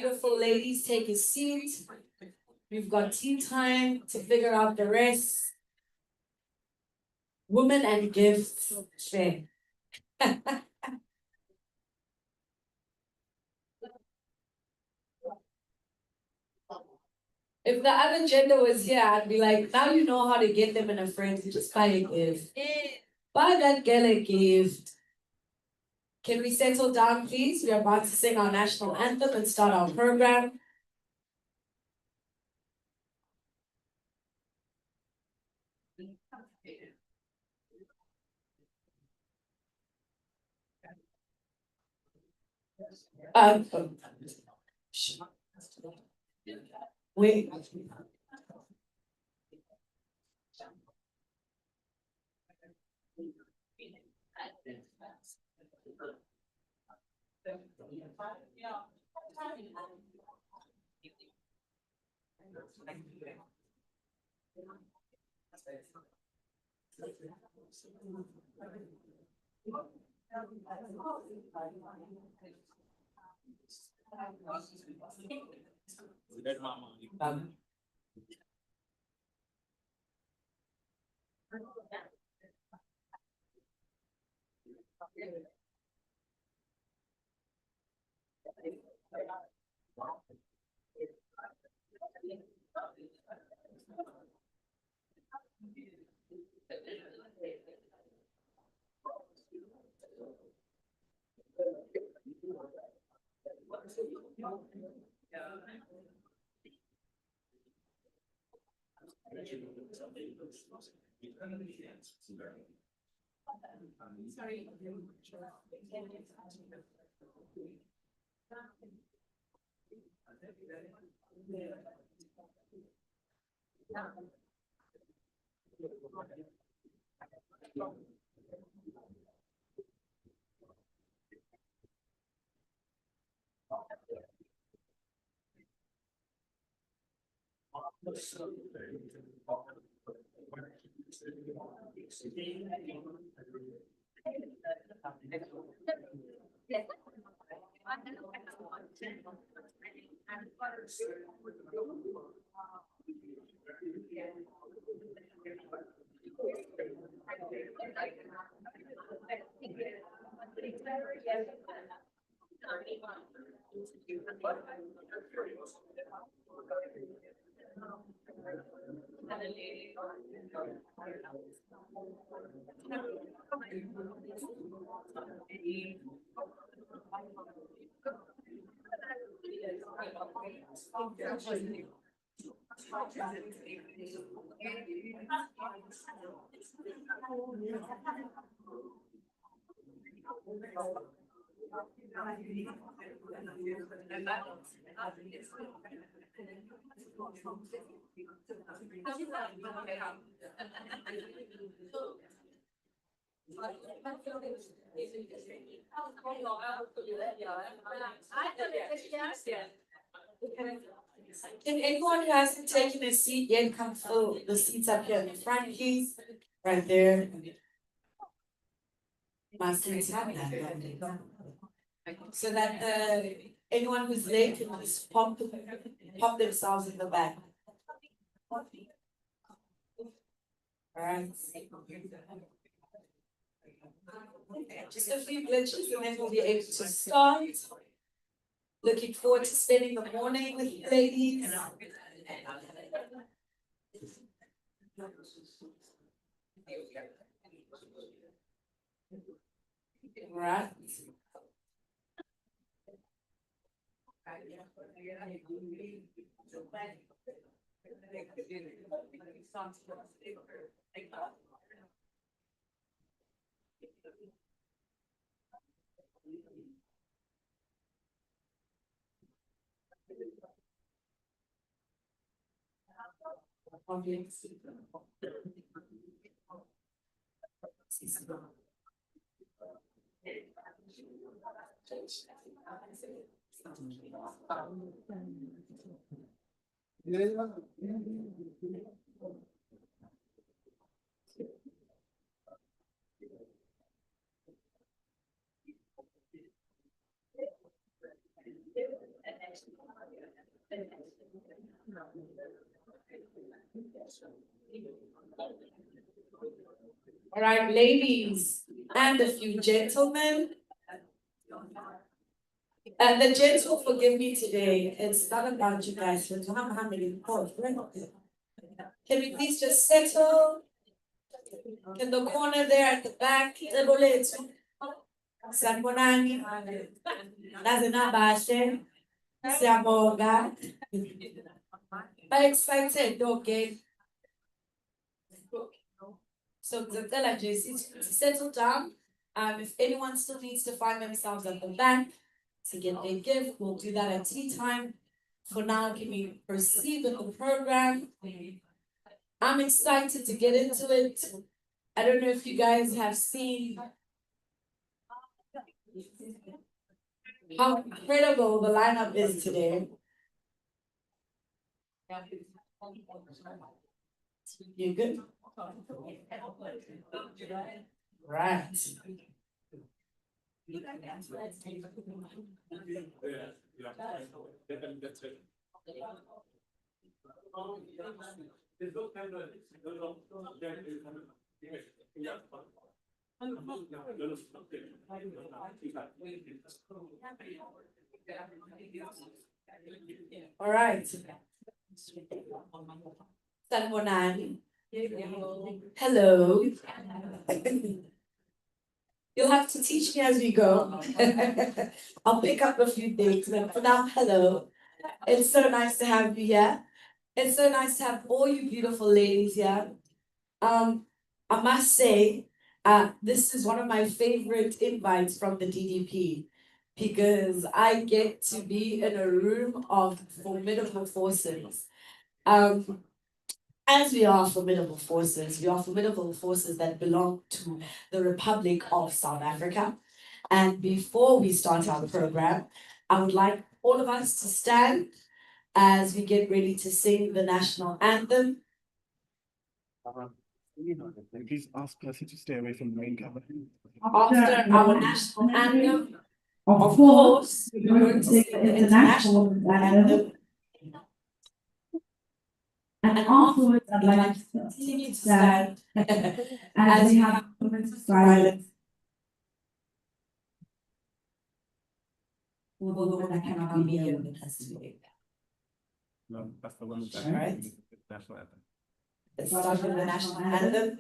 beautiful ladies take a seat. We've got tea time to figure out the rest. Women and gifts. Share. If the other gender was here, I'd be like, now you know how to get them in a frenzy. Just buy a gift. Buy that girl a gift. Can we settle down, please? We're about to sing our national anthem and start our program. Wait. Can anyone who hasn't taken a seat yet come fill the seats up here in the front, please? Right there. My seats have that. So that anyone who's late can just pop themselves in the back. All right. Just a few glitches and then we'll be able to start. Looking forward to spending the morning with you ladies. Right. All right, ladies and a few gentlemen. And the gents will forgive me today. It's not about you guys, but how many calls? Can we please just settle in the corner there at the back? Sanibonani. Naze nabashe. Siyabonga. Excited, okay. So ngicela nje settle down. If anyone still needs to find themselves at the back to get their gift, we'll do that at tea time. For now, can we proceed with the program? I'm excited to get into it. I don't know if you guys have seen how incredible the lineup is today. You good? Right. All right. Sanibonani. Hello. You'll have to teach me as we go. I'll pick up a few things, but for now, hello. It's so nice to have you here. It's so nice to have all you beautiful ladies here. I must say, this is one of my favorite invites from the DDP because I get to be in a room of formidable forces. As we are formidable forces, we are formidable forces that belong to the Republic of South Africa. And before we start our program, I would like all of us to stand as we get ready to sing the national anthem. Please ask Percy to stay away from the main camera. After our national anthem, of course, we're going to sing the international anthem. And afterwards, I'd like to continue to stand as we have moments of silence for the woman that cannot be here with us today. No, that's the women's All right. national anthem. Let's start with the national anthem.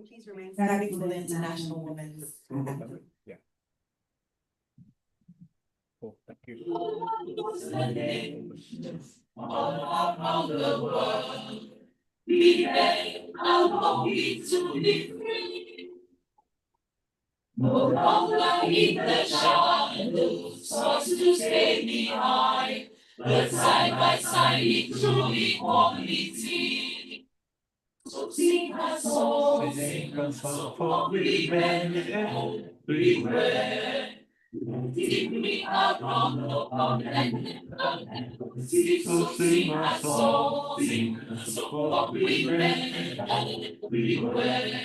Please remain standing for the International Women's Anthem. Yeah. Oh, thank you. Around the world, we make our longing to be free. No longer in the shadows, forced to stay behind, but side by side into equality. So sing a song, for we men everywhere. Take me out from the pond and so sing a song, for we men everywhere.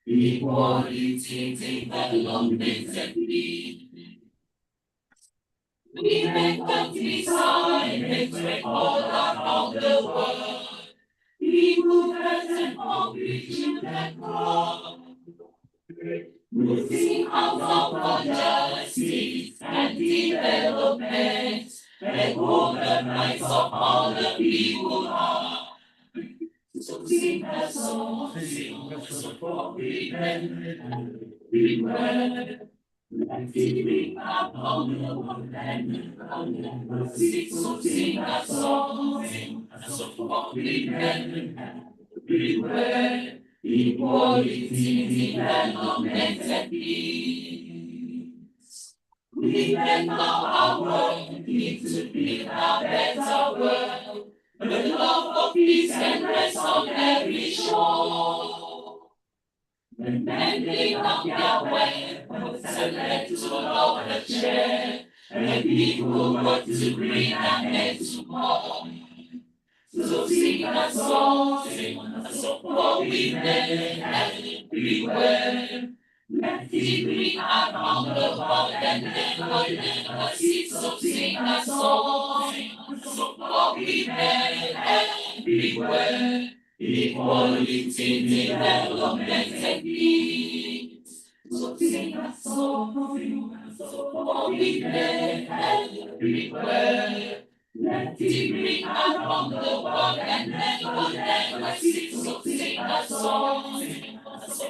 Equality, development, and peace. We make countryside, make all around the world. People present, hungry children grow. We sing out for justice and development, and hold the rights of all the people are. So sing a song, for we men everywhere. Let it ring out on the world and sing a song, for we men everywhere. Equality, development, and peace. We can now our work to build a better world. The love of peace can rest on every shore. When men lift up their weapons and let to love the share, and people work to bring an end to war. So sing a song, for we men everywhere. Let it ring around the world and never cease. So sing a song, for we men everywhere. Equality, development, and peace. So sing a song, for we men everywhere. Let it ring around the world and never cease. So sing a song,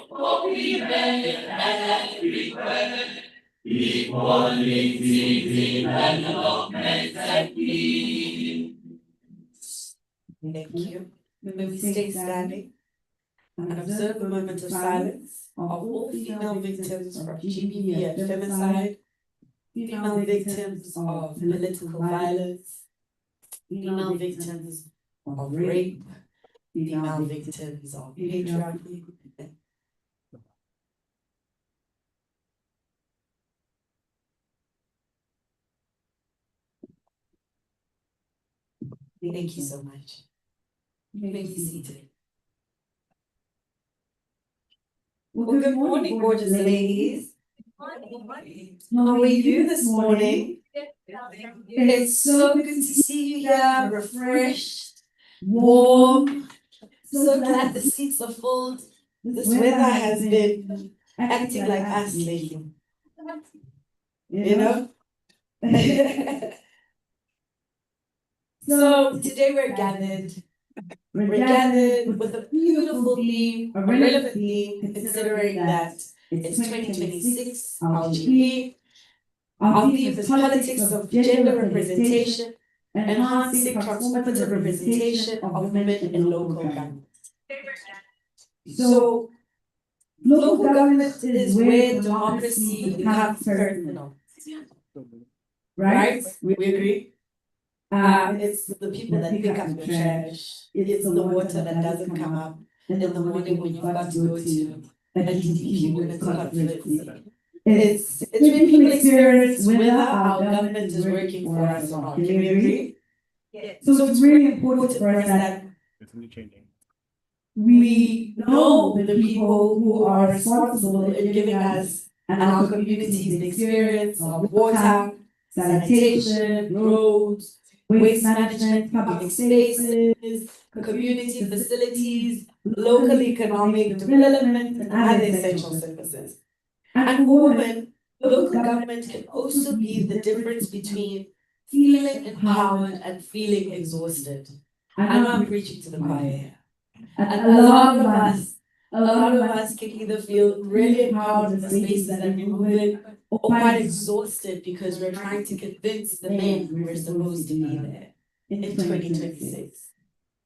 for we men everywhere. Equality, development, and peace. Thank you. May we stay standing and observe a moment of silence of all female victims of GBV and femicide, female victims of political violence, female victims of rape, female victims of patriarchy. Thank you so much. You may be seated. Well, good morning, gorgeous ladies. How are you this morning? It's so good to see you here, refreshed, warm. So glad the seats are full. This weather has been acting like us lately. You know? So today we're gathered. We're gathered with a beautiful theme, a relevant theme, considering that it's 2026, LGB. Our theme is politics of gender representation, enhancing transformative representation of women in local government. So, local government is where democracy becomes personal. Right? We agree? It's the people that pick up your trash. It's the water that doesn't come up in the morning when you've got to go to a DDP women's conference. It's when people experience whether our government is working for us or not. Can we agree? Yeah. So it's really important for us that It's really changing. we know the people who are responsible in giving us and our communities the experience of water, sanitation, roads, waste management, public spaces, community facilities, local economic development, and other essential services. And for women, local government can also be the difference between feeling empowered and feeling exhausted. I know I'm preaching to the choir here. And a lot of us can either feel really empowered in the spaces that we move in, or quite exhausted because we're trying to convince the men we're supposed to be there in 2026.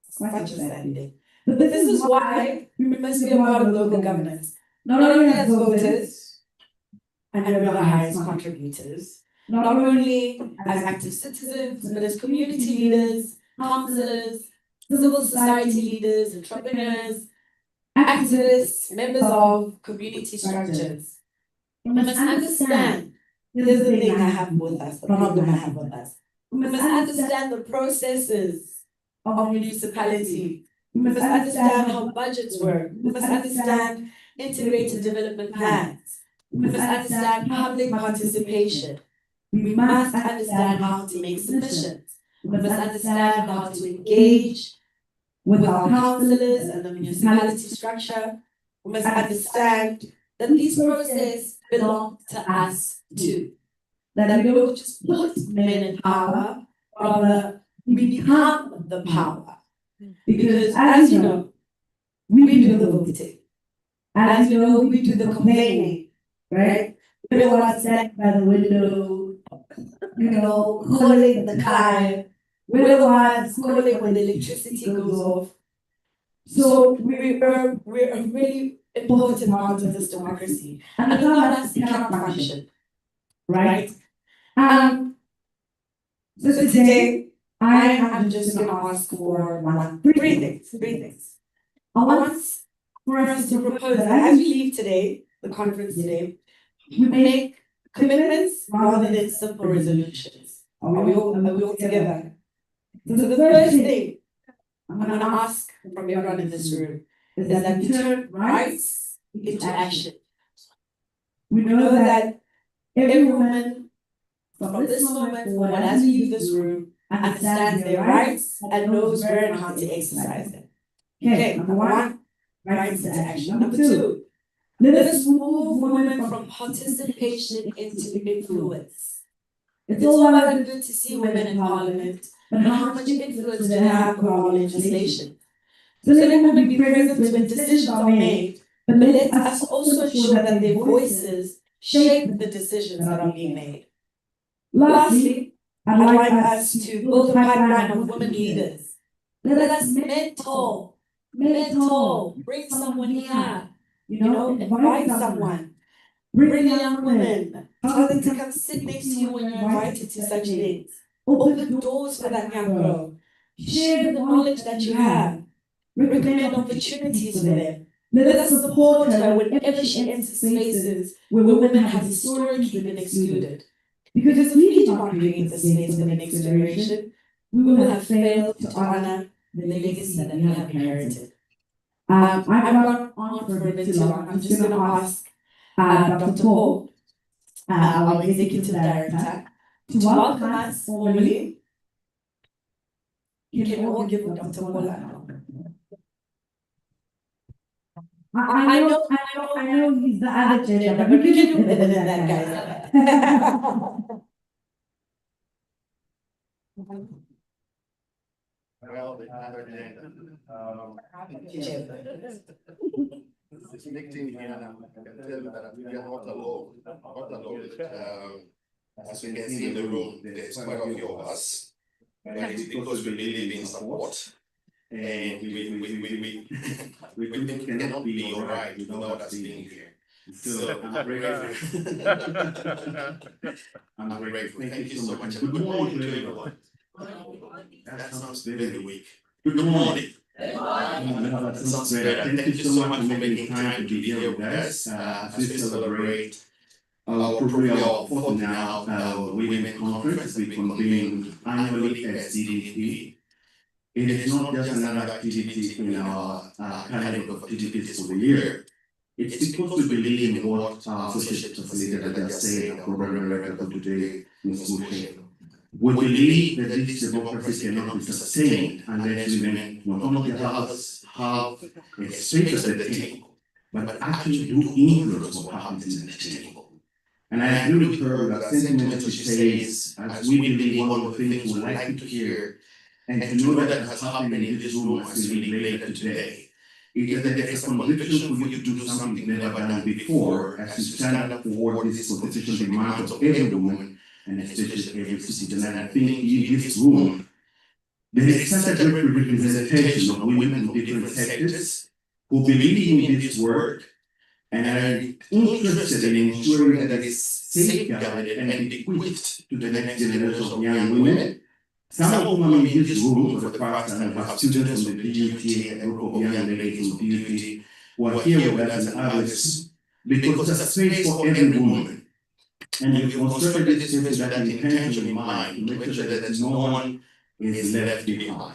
It's quite a sad thing. But this is why we must be a part of local governance, not only as voters and we're the highest contributors, not only as active citizens, but as community leaders, councillors, civil society leaders, entrepreneurs, activists, members of community structures. We must understand, here's the thing I have with us, the problem I have with us. We must understand the processes of municipality. We must understand how budgets work. We must understand integrated development plans. We must understand public participation. We must understand how to make submissions. We must understand how to engage with our councillors and the municipality structure. We must understand that these processes belong to us too. That we don't just put men in power, rather we become the power. Because as you know, we do the voting. As you know, we do the complaining, right? We're the ones standing by the window, calling the client. We're the ones calling when the electricity goes off. So we're a really important part of this democracy. And without us, it cannot function, right? So today, I am just going to ask for three things. I want for us to propose that as we leave today, the conference today, we make commitments rather than simple resolutions. Are we all together? So the first thing I'm going to ask from everyone in this room is that we turn rights into action. We know that every woman from this moment forward, as we leave this room, understands their rights and knows where and how to exercise them. Okay, number one, rights into action. Number two, let us move women from participation into influence. It's all well and good to see women in parliament, but how much influence do they have over our legislation? So let women be present when decisions are made, but let us also ensure that their voices shape the decisions that are being made. Lastly, I'd like us to build a pipeline of women leaders. Let us mentor, bring someone here, invite someone. Bring a young woman. Tell them to come sit next to you when you're invited to such things. Open doors for that young girl. Share the knowledge that you have. Recommend opportunities for them. Let us support her whenever she enters spaces where women have historically been excluded. Because if we do not create the space for the next generation, we will have failed to honor the legacy that we have inherited. I've gone on for a bit too long. I'm just going to ask Dr. Paul, our Executive Director, to welcome us formally. You can all give Dr. Paul a hand. I know he's the other gender, but we can do better than that, guys. Well, the other gender. This meeting here, I can tell you that we are not alone. Not alone. As you can see in the room, there's quite a few of us. And it's because we believe in support. And we think it cannot be all right without us being here. So I'm grateful. I'm grateful. Thank you so much. And good morning to everyone. That sounds very weak. Good morning. That sounds better. Thank you so much for making time to be here with us as we celebrate probably our fourth now women conference we convene annually as DDP. It is not just another activity in our calendar of activities for the year. It's because we believe in what our associate facilitator just said, our program director for today, Ms. Bushe. We believe that this democracy cannot be sustained unless women not only have a space at the table, but actually do influence what happens at the table. And I agree with her with that sentiment that she says, as we believe one of the things we like to hear and to know that has happened in this room as we leave later today, is that there is a conviction for you to do something you've never done before as you stand up for these constitutional demands of every woman and especially every citizen. And I think in this room, there is such a great representation of women from different sectors who believe in this work and are interested in ensuring that it is safeguarded and bequeathed to the next generation of young women. Some of whom are in this room for the first time, we have students from the DUT, a group of young ladies from DUT, who are here with us and others, because it's a space for every woman. And we've constructed this space with that intention in mind, to make sure that no one is left behind.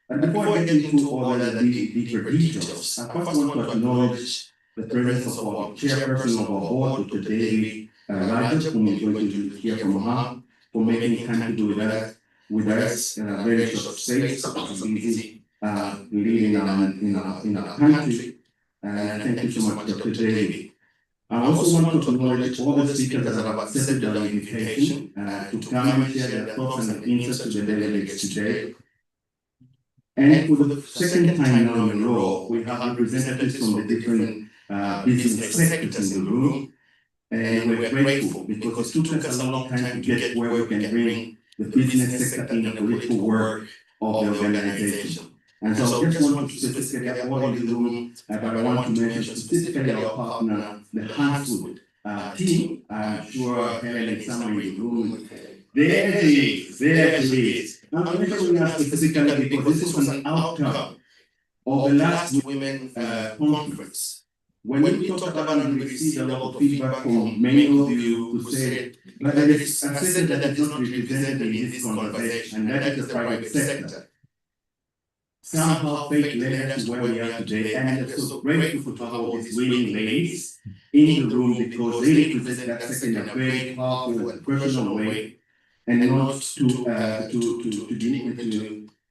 But before I get into all the deeper details, I first want to acknowledge the presence of our chairperson of our board, Dr. Devi Rajab, whom we're going to hear from her, for making time to do that with us in a very short space. It's busy living in our country. And thank you so much, Dr. Devi. I also want to acknowledge all the speakers that have accepted our invitation to come and share their thoughts and insights to the delegates today. And for the second time now in a row, we have representatives from the different business sectors in the room. And we're grateful because it took us a long time to get where we can bring the business sector in the political work of the organization. And so I just want to specifically all in the room, but I want to mention specifically our partner, the Huntswood team. I'm sure Helen is somewhere in the room. There she is. I'm mentioning that specifically because this was an outcome of the last women conference. When we talked about it, we received a lot of feedback from many of you who said, but there is a sector that is not represented in this conversation, and that is the private sector. Somehow fate led us to where we are today, and we're so grateful to have all these willing ladies in the room because they represent that sector in a very powerful and personal way, and not to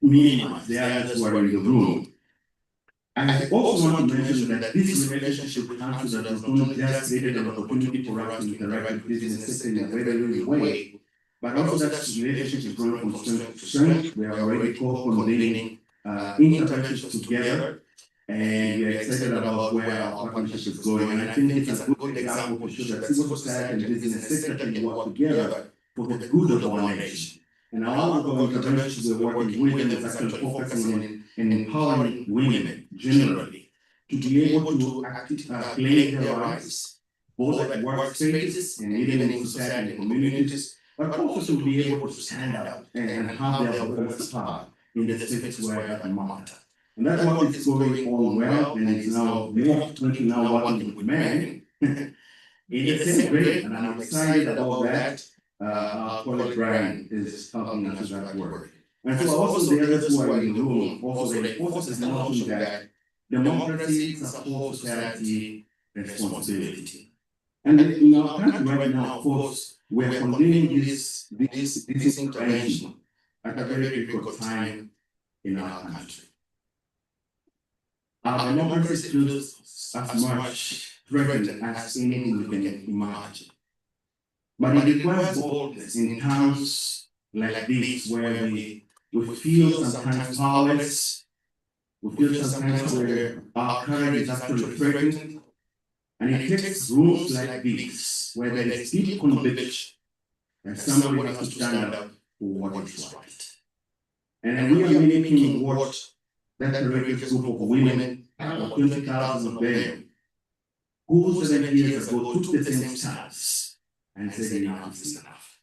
minimize the others who are in the room. I also want to mention that this relationship with Council does not just create an opportunity for us to interact with business sector in a very real way, but also that relationship is growing from strength to strength. We are already co-convening interventions together, and we are excited about where our partnership is going. And I think it's a good example to show that civil society and business sector can work together for the good of our nation. And all of our interventions we're working with them is actually focusing on empowering women generally to be able to claim their rights, both at workspaces and even in society and communities, but also to be able to stand up and have their voice heard in the space where that matter. And that's what is going on well, and it's now more currently now working with men in the same way, and I'm excited about that. Our colleague Brian is helping us with that work. And so also the others who are in the room also reinforces the notion that democracy is a whole society responsibility. And in our country right now, of course, we're convening this intervention at a very critical time in our country. Our democracy feels as much threatened as anything we can imagine. But it requires boldness in times like this where we feel sometimes powerless, we feel sometimes where our courage is actually threatened. And it takes rooms like this where there is deep conviction that somebody has to stand up for what is right. And we are mimicking what that courageous group of women, about 20,000 of them, who 7 years ago took the same stance and said enough is enough.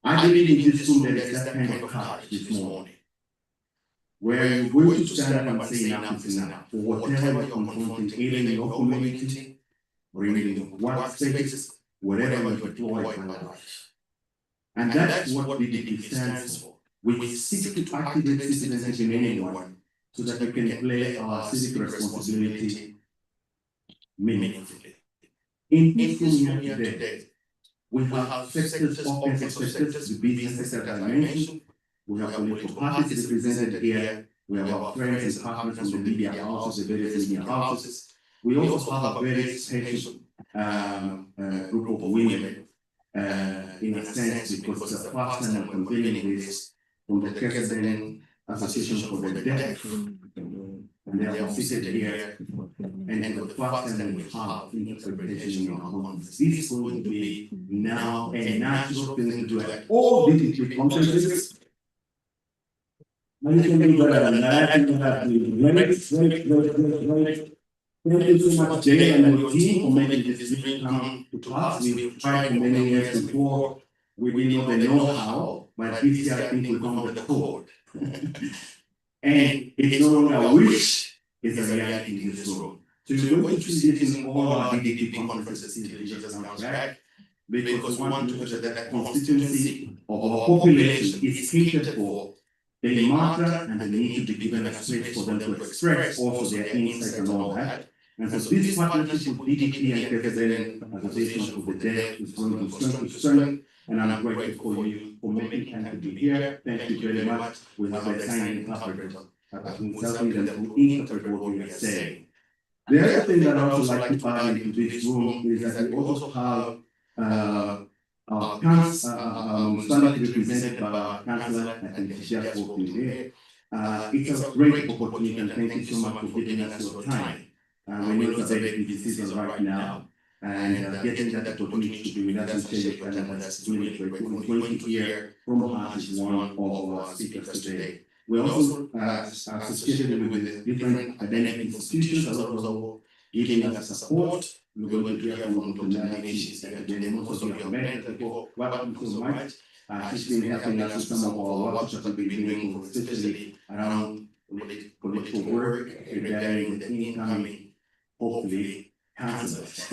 I believe in this room there is that kind of courage this morning, where you're going to stand up and say enough is enough for whatever you're confronting, either in your community or in your workspaces, wherever you deploy my life. And that's what DDP stands for. We seek to activate citizenship in anyone so that we can play our civic responsibility meaningfully. In this room here today, we have sectors, open sectors, the business sector that I mentioned. We have political parties represented here. We have our friends and partners from the media houses, the various media houses. We also have a very special group of women, in a sense, because it's the first time I'm convening this from the President Association for the Deaf. and they are seated here. And for the first time we have interpretation in our conference. This is going to be now a natural thing to do at all DDP conferences. And you can do better than that. You have the great. Thank you so much, Jay, and your team for making this dream come to pass. We've tried for many years before. We didn't know the know-how, but this year I think we found the code. And it's no longer a wish, it's a reality in this room. So we're going to see this in all our DDP conferences in Jesus comes back, because we want to make sure that the constituency of our population is catered for. They matter and they need to be given a space for them to express also their insights and all that. And so this partnership with DDP and KZN Association for the Deaf is going from strength to strength. And I'm grateful for you for making time to be here. Thank you very much. We have a signing interpreter who's helping them to interpret what we are saying. The other thing that I also like to add into this room is that we also have our standing represented by our councillor. I think she's just walking there. It's a great opportunity, and thank you so much for giving us your time. We know it's a very busy season right now, and getting that opportunity to be with us and share your time with us is really great. We're going to hear from her. She's one of our speakers today. We're also associated with different academic institutions that are also giving us support. We're going to hear from Dr. Nani. She's here today. Most of you have met her before. Welcome so much. She's been helping us with some of our workshops that we've been doing, especially around political work regarding the incoming, hopefully, cancers.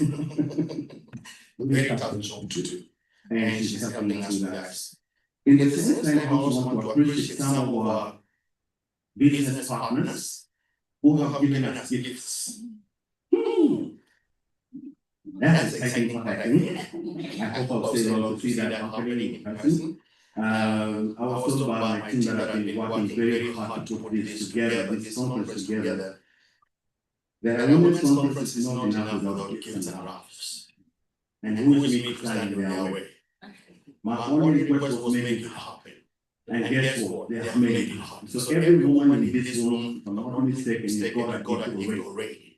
Very tough job to do. And she's helping us with that. In the same time, I also want to appreciate some of our business partners who have given us gifts. That's exciting part, I think. I hope I'll stay able to see that happening in person. I was told by my team that I've been working very hard to put this together, this conference together. The women's conference is not enough without gifts and rafts. And who is me to stand in their way? My only request was make it happen. And guess what? They have made it happen. So every woman in this room, if I'm not mistaken, you've got a gift already.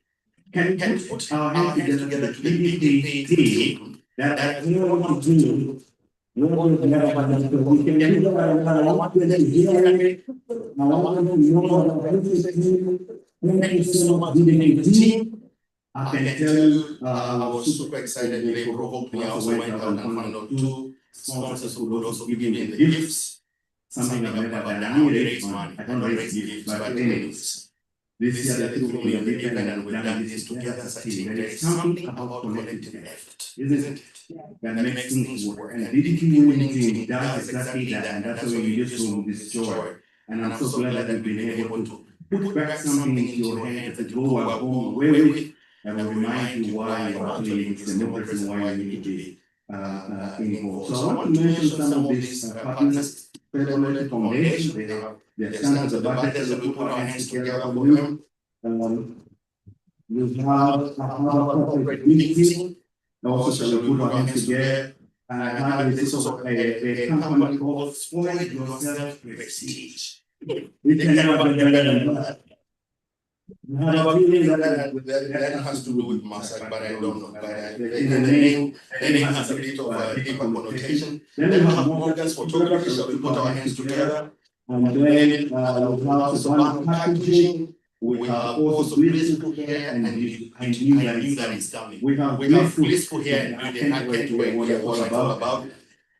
Can we put our hands together to the DDP team that I want to do? We can do that. I want them to hear it. I want them to know that. Thank you so much, DDP team. I can tell you, I was super excited. They provoked me. I also went out and found out 2 sponsors who would also give me the gifts. Something I've never done. I only raise money. I don't raise gifts, but anyways. This year, the two of me are different, and we've done this together as a team. There is something about collective effort, isn't it? That makes things work. And the DDP winning team does exactly that, and that's why we just room this joy. And I'm so glad that we've been able to put back something into your hands that go home away with, and will remind you why you're actually in the movement and why you need to be involved. So I want to mention some of these partners. Federal Foundation, they have their standards of budget, so we put our hands together for them. We have a corporate meeting, also we put our hands together. And I have this also a company called Spoil Yourself Prestige. We can never be better than that. I have a feeling that has to do with massage, but I don't know. But in the name has a bit of a deeper connotation. Then we have Morgan's photography, so we put our hands together. And then we have Savannah packaging. We have also Blissful here, and I knew that it's coming. We have Blissful here, and I can't wait to hear what it's all about.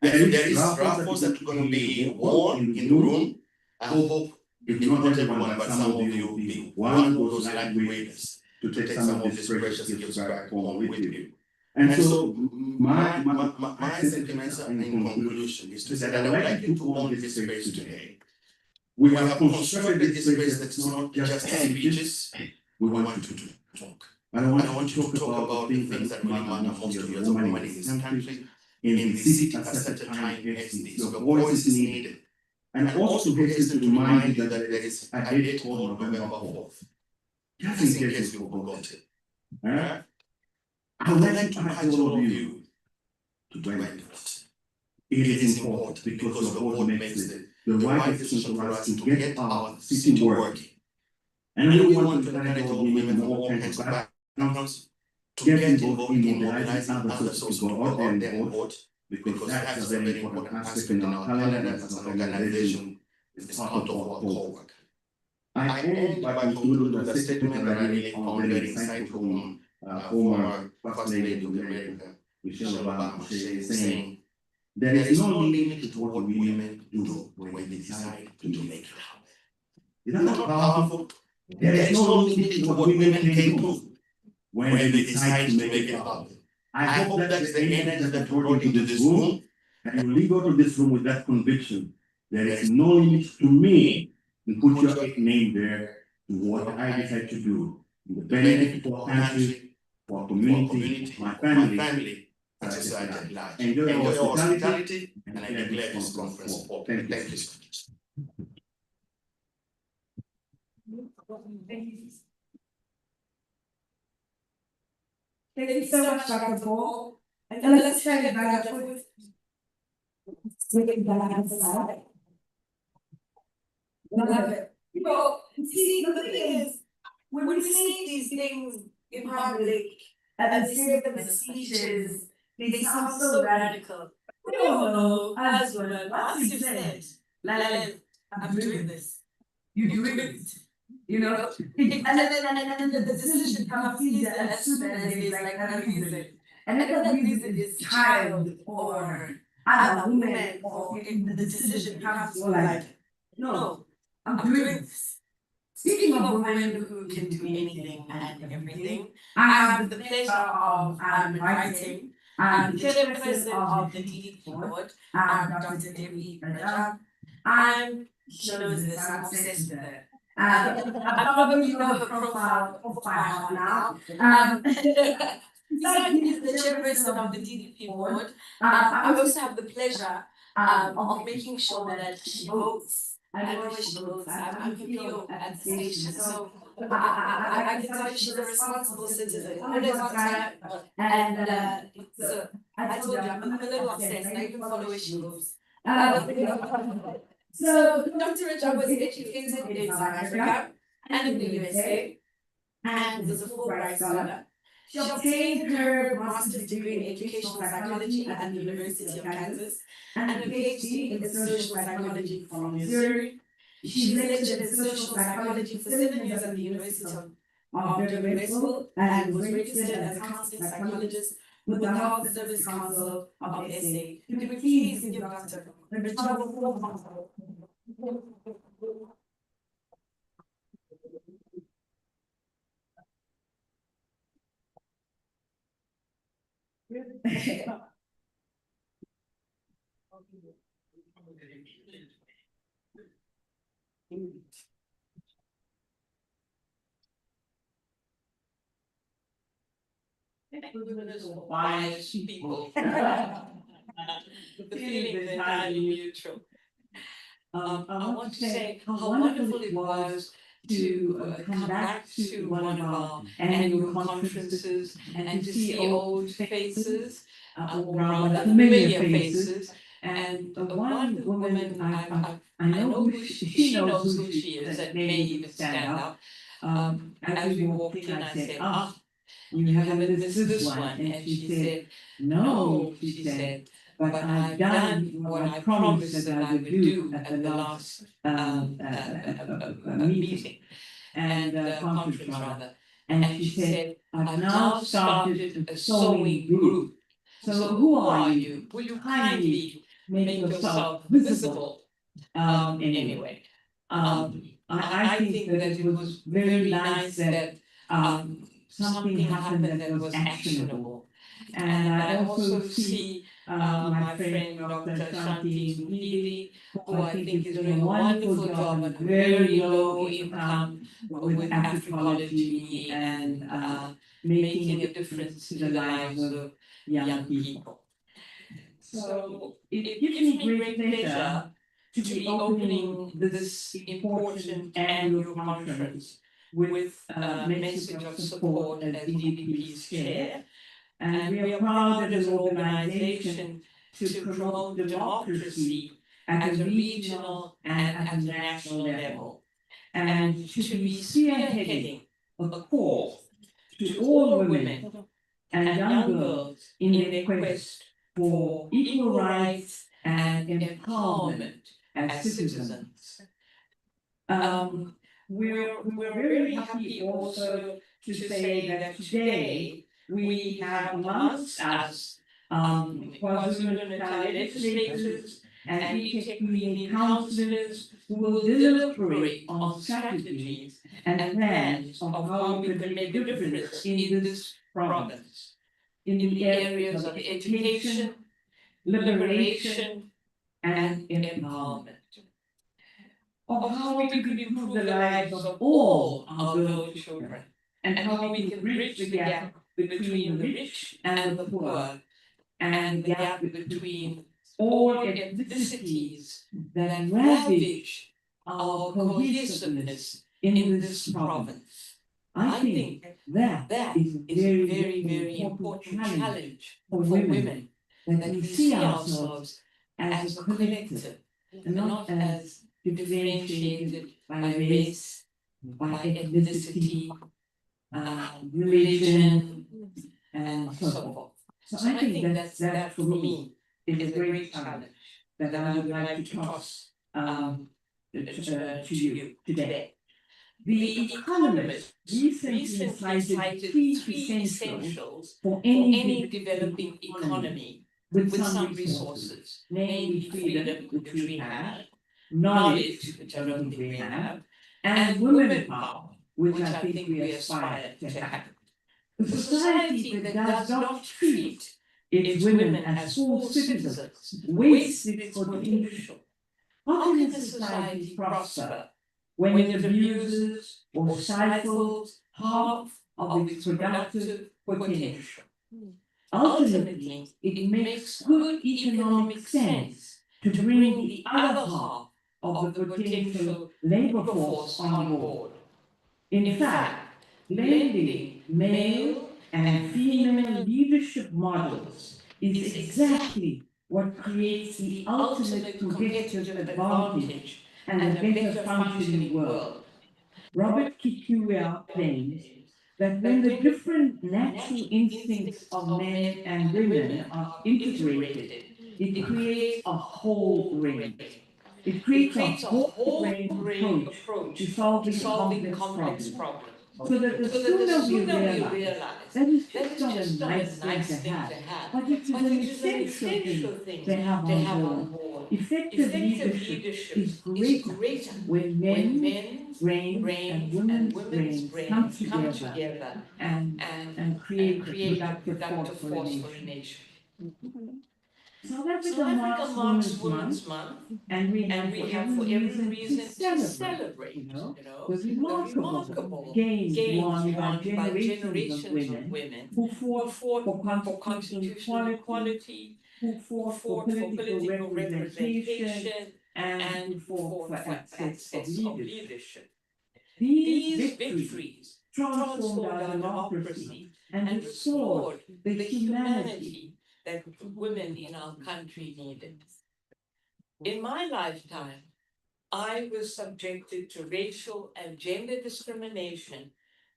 There is raffles that are going to be worn in the room. I hope. If not everyone, but some of you will be one of those lightweighters to take some of these precious gifts back home with you. And so my sentiments in conclusion is to say that I would like you to own this space today. We have constructed this space that's not just speeches. We want you to talk. And I want you to talk about the things that really matter most to you as a woman in this country, in the city at such a time as this. Your voice is needed. And also hasten to remind you that there is a date called November 4th. Just in case you forgot it. I would like to urge all of you to join it. It is important because your vote makes the right decision for us to get our city working. And we want to encourage all women from all kinds of backgrounds to get involved in mobilizing others also to go out there and vote, because that's a very important aspect in our calendar as an organization. It's part of our core work. I end by concluding with a statement that I really found very insightful from former First Lady of America, Michelle Obama, saying, there is no limit to what women do when they decide to make it happen. Isn't that powerful? There is no limit to what women can do when they decide to make it happen. I hope that's the energy that you brought into this room, and you leave out of this room with that conviction. There is no limit to me, and put your name there to what I decide to do. The benefit for our country, for our community, my family, and society at large. Enjoy your hospitality, and I declare this conference open. Thank you so much. Thank you so much, Dr. Paul. And let's try to back up with love it. You know, see, the thing is, when we say these things in public and say them in speeches, they sound so radical. We all know, as women, once you've said, Lalan, I'm doing this, you do it. You know, and then the decision comes easier as soon as it is like a reason. And then that reason is child or other women, or if the decision comes more like, no, I'm doing this. Speaking of women who can do anything and everything, I have the pleasure of inviting the chairperson of the DDP board, Dr. DDP. She knows this, I'm obsessed with her. I probably know her profile off by heart now. Besides being the chairperson of the DDP board, I also have the pleasure of making sure that she votes. I know where she votes. I'm her PO at the station, so I can tell you she's a responsible citizen. Always on time, and so I told you I'm a little obsessed. I even follow where she goes. So Dr. Rajab was educated in South Africa and in the USA, and was a Fulbright scholar. She obtained her master's degree in educational psychology at the University of Kansas and a PhD in social psychology from Missouri. She lectured in social psychology for 7 years at the University of Durham and was registered as a counseling psychologist with the Health Service Council of SA. Could we please give Dr. Rajab a warm welcome? Wise people. The feeling is entirely mutual. I want to say how wonderful it was to come back to one of our annual conferences and to see old faces, or rather familiar faces. And the one woman I know who she knows who she is and may even stand up. As we walked in, I said, you haven't missed this one. And she said, no, she said, but I've done what I promised that I would do at the last meeting and conference rather. And she said, I've now started a sewing group. So who are you? Will you kindly make yourself visible? Anyway, I think that it was very nice that something happened that was actionable. And I also see my friend Dr. Shanti Mukidi, who I think is doing a wonderful job at very low income with anthropology and making a difference in the lives of young people. So it gives me great pleasure to be opening this important annual conference with a message of support as DDP's chair. And we are proud as an organization to promote democracy at a regional and at a national level. and to be spearheading a call to all women and young girls in their quest for equal rights and empowerment as citizens. We're very happy also to say that today we have amongst us KwaZulu-Natal legislators and ETEC greening councillors who will deliberate on strategies and plans of how we can make a difference in this province, in the areas of education, liberation, and empowerment, of how we could improve the lives of all our girl children, and how we can bridge the gap between the rich and the poor, and the gap between all ethnicities that ravage our cohesiveness in this province. I think that is a very, very important challenge for women, that we see ourselves as a collective and not as differentiated by race, by ethnicity, religion, and so forth. So I think that for me is a great challenge that I would like to toss to you today. The Economist recently cited three essentials for any developing economy with some resources, namely freedom, which we have, knowledge, which I don't think we have, and women power, which I think we aspire to have. A society that does not treat its women as full citizens wastes its potential. How can a society prosper when it abuses or stifles half of its productive potential? Ultimately, it makes good economic sense to bring the other half of the potential labor force on board. In fact, blending male and female leadership models is exactly what creates the ultimate competitive advantage and a better functioning world. Robert Kikuya claims that when the different natural instincts of men and women are integrated, it creates a whole brain. It creates a whole brain approach to solving complex problems. So that the sooner we realize that is just not a nice thing to have, but it is an essential thing to have on board. Effective leadership is greater when men's brains and women's brains come together and create a productive force for a nation. South Africa marks Women's Month, and we have for every reason to celebrate, the remarkable gains won by generations of women who fought for constitutional equality, who fought for political representation, and who fought for access of leadership. These victories transformed our democracy and restored the humanity that women in our country needed. In my lifetime, I was subjected to racial and gender discrimination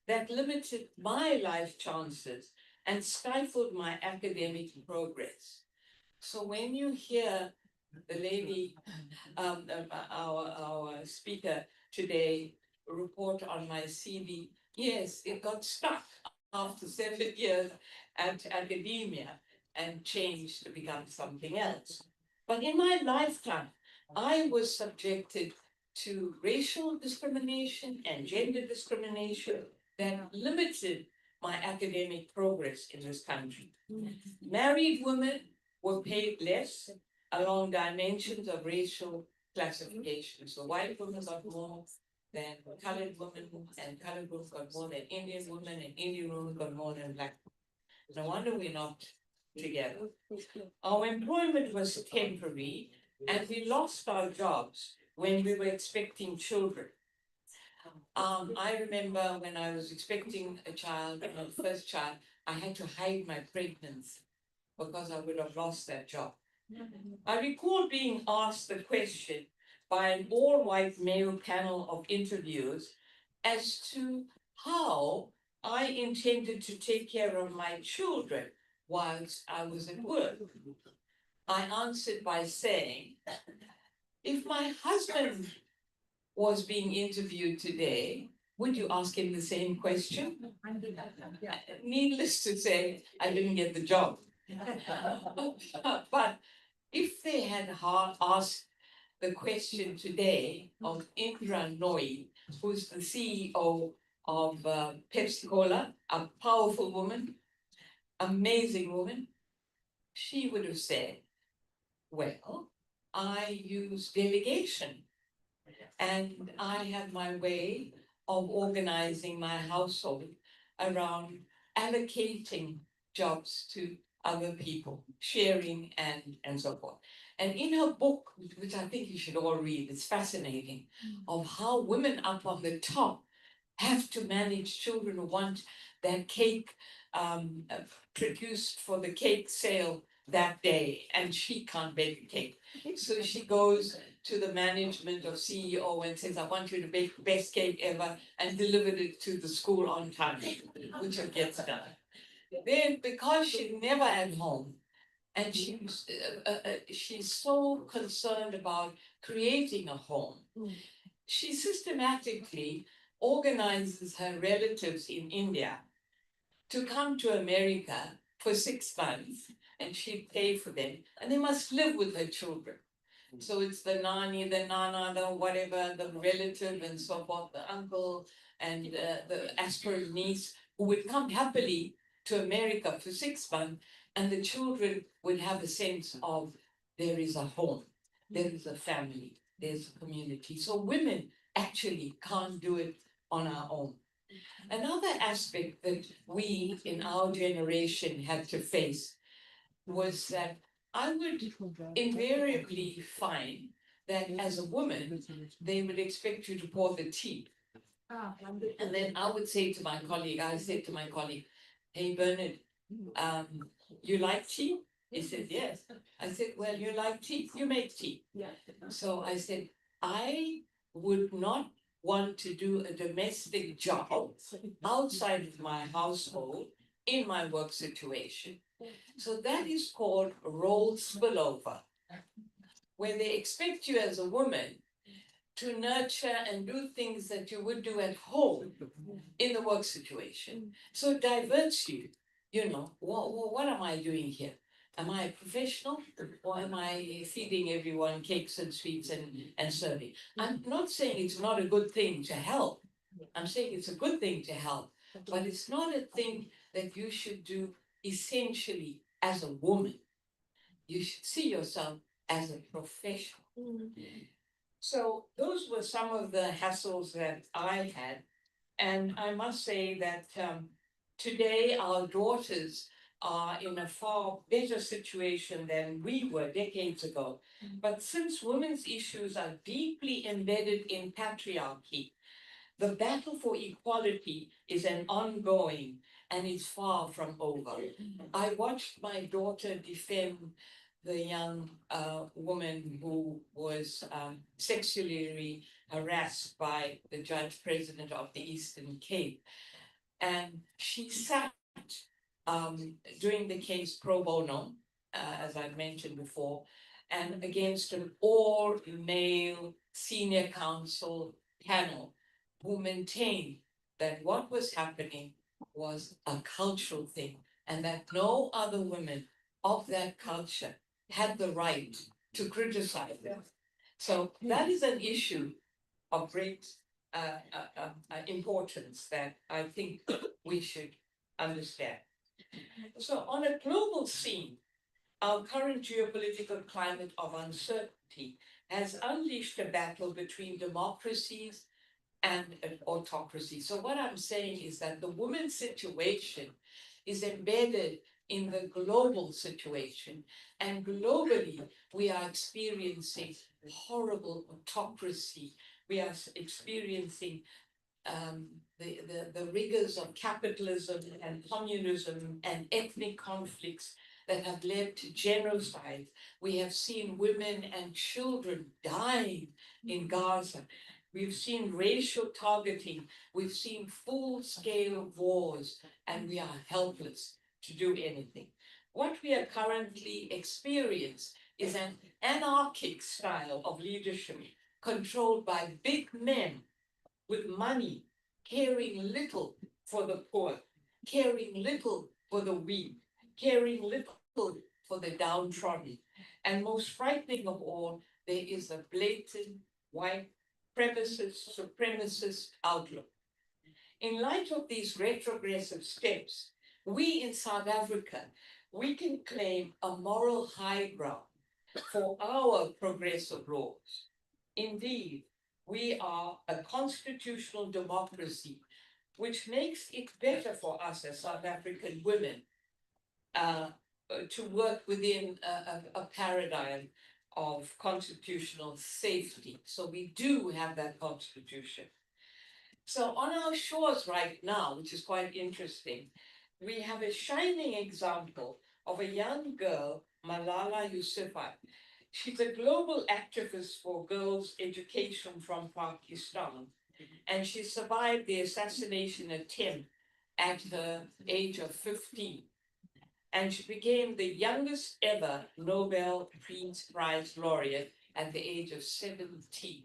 that limited my life chances and stifled my academic progress. So when you hear the lady, our speaker today, report on my CV, yes, it got stuck after 7 years at academia and changed to become something else. But in my lifetime, I was subjected to racial discrimination and gender discrimination that limited my academic progress in this country. Married women were paid less along dimensions of racial classification. So white women got more than colored women, and colored women got more than Indian women, and Indian women got more than black women. No wonder we're not together. Our employment was temporary, and we lost our jobs when we were expecting children. I remember when I was expecting a child, my first child, I had to hide my pregnancy because I would have lost that job. I recall being asked the question, by an all-white male panel of interviewers as to how I intended to take care of my children whilst I was at work. I answered by saying, if my husband was being interviewed today, would you ask him the same question? Needless to say, I didn't get the job. But if they had asked the question today of Indra Nooyi, who's the CEO of Pepsi Cola, a powerful woman, amazing woman, she would have said, well, I use delegation and I have my way of organizing my household around allocating jobs to other people, sharing and so forth. And in her book, which I think you should all read, it's fascinating, of how women up on the top have to manage children who want their cake produced for the cake sale that day, and she can't bake a cake. So she goes to the management of CEO and says, I want you to bake the best cake ever and deliver it to the school on time, which it gets done. Then, because she's never at home, and she's so concerned about creating a home, she systematically organizes her relatives in India to come to America for 6 months, and she'd pay for them, and they must live with her children. So it's the nani, the nana, the whatever, the relative and so forth, the uncle and the aspirant niece who would come happily to America for 6 months, and the children would have a sense of there is a home, there is a family, there's a community. So women actually can't do it on our own. Another aspect that we in our generation had to face was that I would invariably find that as a woman, they would expect you to pour the tea. And then I would say to my colleague, hey, Bernard, you like tea? He said, yes. I said, well, you like tea? You make tea. So I said, I would not want to do a domestic job outside of my household in my work situation. So that is called role spillover, where they expect you as a woman to nurture and do things that you would do at home in the work situation. So it diverts you, what am I doing here? Am I a professional or am I feeding everyone cakes and sweets and serving? I'm not saying it's not a good thing to help. I'm saying it's a good thing to help, but it's not a thing that you should do essentially as a woman. You should see yourself as a professional. So those were some of the hassles that I had. And I must say that today our daughters are in a far better situation than we were decades ago. But since women's issues are deeply embedded in patriarchy, the battle for equality is an ongoing and is far from over. I watched my daughter defend the young woman who was sexually harassed by the judge president of the Eastern Cape. And she sat during the case pro bono, as I mentioned before, and against an all-male senior counsel panel who maintained that what was happening was a cultural thing and that no other women of that culture had the right to criticize them. So that is an issue of great importance that I think we should understand. So on a global scene, our current geopolitical climate of uncertainty has unleashed a battle between democracies and an autocracy. So what I'm saying is that the women's situation is embedded in the global situation. And globally, we are experiencing horrible autocracy. We are experiencing the rigors of capitalism and communism and ethnic conflicts that have led to genocide. We have seen women and children dying in Gaza. We've seen racial targeting, we've seen full-scale wars, and we are helpless to do anything. What we are currently experiencing is an anarchic style of leadership controlled by big men with money, caring little for the poor, caring little for the weak, caring little for the downtrodden. And most frightening of all, there is a blatant white supremacist outlook. In light of these retrogressive steps, we in South Africa, we can claim a moral high ground for our progressive laws. Indeed, we are a constitutional democracy, which makes it better for us as South African women to work within a paradigm of constitutional safety. So we do have that constitution. So on our shores right now, which is quite interesting, we have a shining example of a young girl, Malala Yousafzai. She's a global activist for girls' education from Pakistan, and she survived the assassination attempt at the age of 15. And she became the youngest ever Nobel Peace Prize laureate at the age of 17.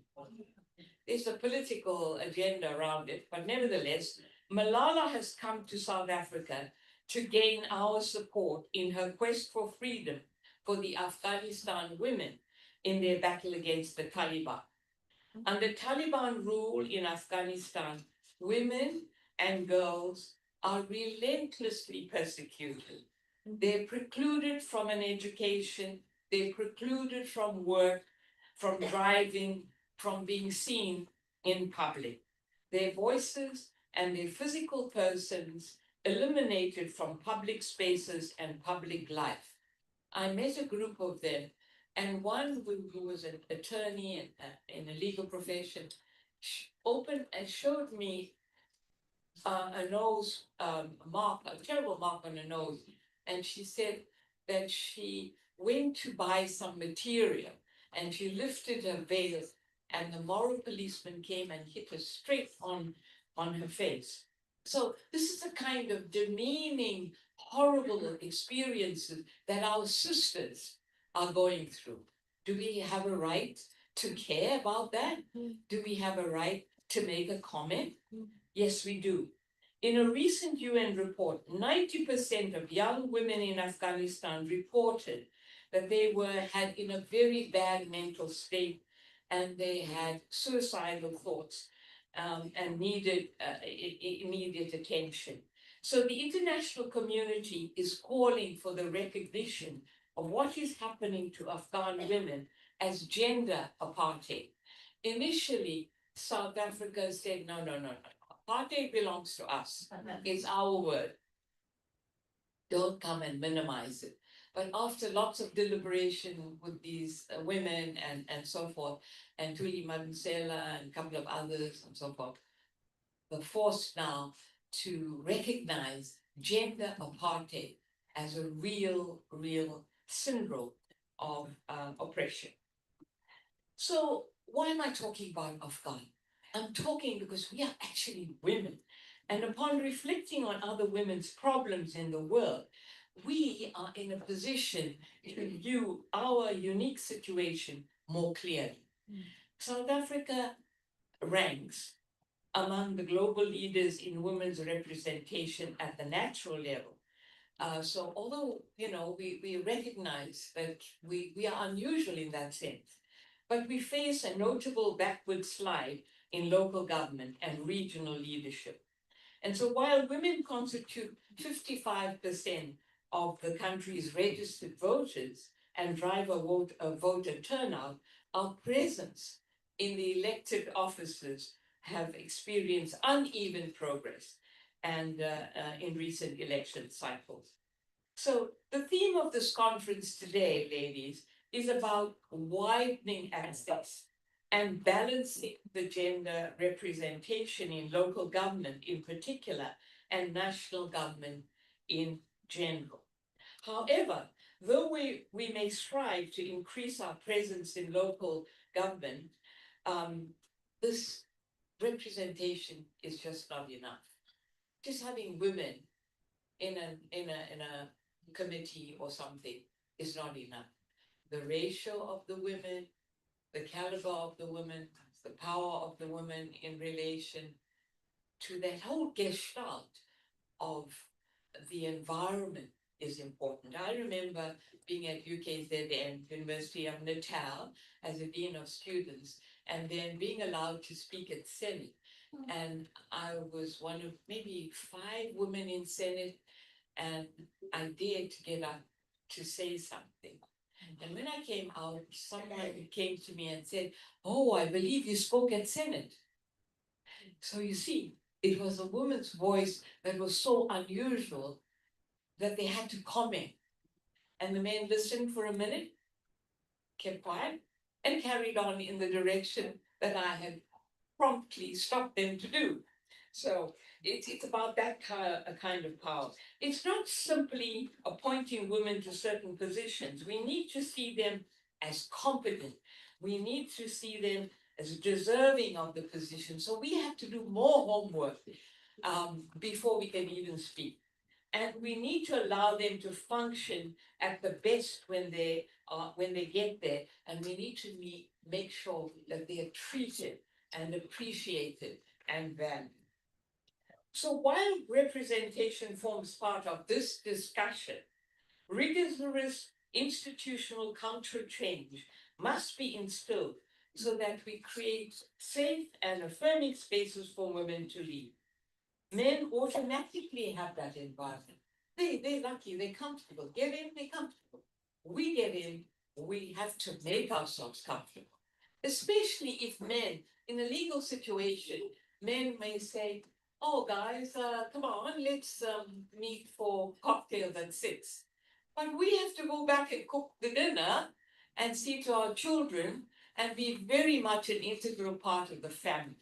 There's a political agenda around it, but nevertheless, Malala has come to South Africa to gain our support in her quest for freedom for the Afghanistan women in their battle against the Taliban. Under Taliban rule in Afghanistan, women and girls are relentlessly persecuted. They're precluded from an education, they're precluded from work, from driving, from being seen in public. Their voices and their physical persons eliminated from public spaces and public life. I met a group of them, and one who was an attorney in a legal profession opened and showed me a nose mark, a terrible mark on the nose. And she said that she went to buy some material and she lifted her veil, and the moral policeman came and hit her straight on her face. So this is the kind of demeaning, horrible experiences that our sisters are going through. Do we have a right to care about that? Do we have a right to make a comment? Yes, we do. In a recent UN report, 90% of young women in Afghanistan reported that they had in a very bad mental state, and they had suicidal thoughts and needed immediate attention. So the international community is calling for the recognition of what is happening to Afghan women as gender apartheid. Initially, South Africa said, no. Apartheid belongs to us. It's our word. Don't come and minimize it. But after lots of deliberation with these women and so forth, and Tuli Madonsela and a couple of others and so forth, we're forced now to recognize gender apartheid as a real syndrome of oppression. So why am I talking about Afghan? I'm talking because we are actually women. And upon reflecting on other women's problems in the world, we are in a position to view our unique situation more clearly. South Africa ranks among the global leaders in women's representation at the natural level. So although, we recognize that we are unusual in that sense, but we face a notable backward slide in local government and regional leadership. And so while women constitute 55% of the country's registered voters and drive a voter turnout, our presence in the elected offices have experienced uneven progress and in recent election cycles. So the theme of this conference today, ladies, is about widening access and balancing the gender representation in local government in particular and national government in general. However, though we may strive to increase our presence in local government, this representation is just not enough. Just having women in a committee or something is not enough. The ratio of the women, the caliber of the women, the power of the women in relation to that whole gestalt of the environment is important. I remember being at UKZN, University of Natal, as a dean of students, and then being allowed to speak at Senate. And I was one of maybe 5 women in Senate, and I dared to get up to say something. And when I came out, someone came to me and said, "Oh, I believe you spoke at Senate." So you see, it was a woman's voice that was so unusual that they had to comment. And the men listened for a minute, kept quiet, and carried on in the direction that I had promptly stopped them to do. So it's about that kind of power. It's not simply appointing women to certain positions. We need to see them as competent. We need to see them as deserving of the position. So we have to do more homework before we can even speak. And we need to allow them to function at the best when they get there. And we need to make sure that they are treated and appreciated and valued. So while representation forms part of this discussion, rigorous institutional counter change must be instilled so that we create safe and affirming spaces for women to lead. Men automatically have that environment. They're lucky, they're comfortable. Get in, they're comfortable. We get in, we have to make ourselves comfortable. Especially if men, in a legal situation, men may say, "Oh, guys, come on, let's meet for cocktails at 6." But we have to go back and cook the dinner and see to our children and be very much an integral part of the family.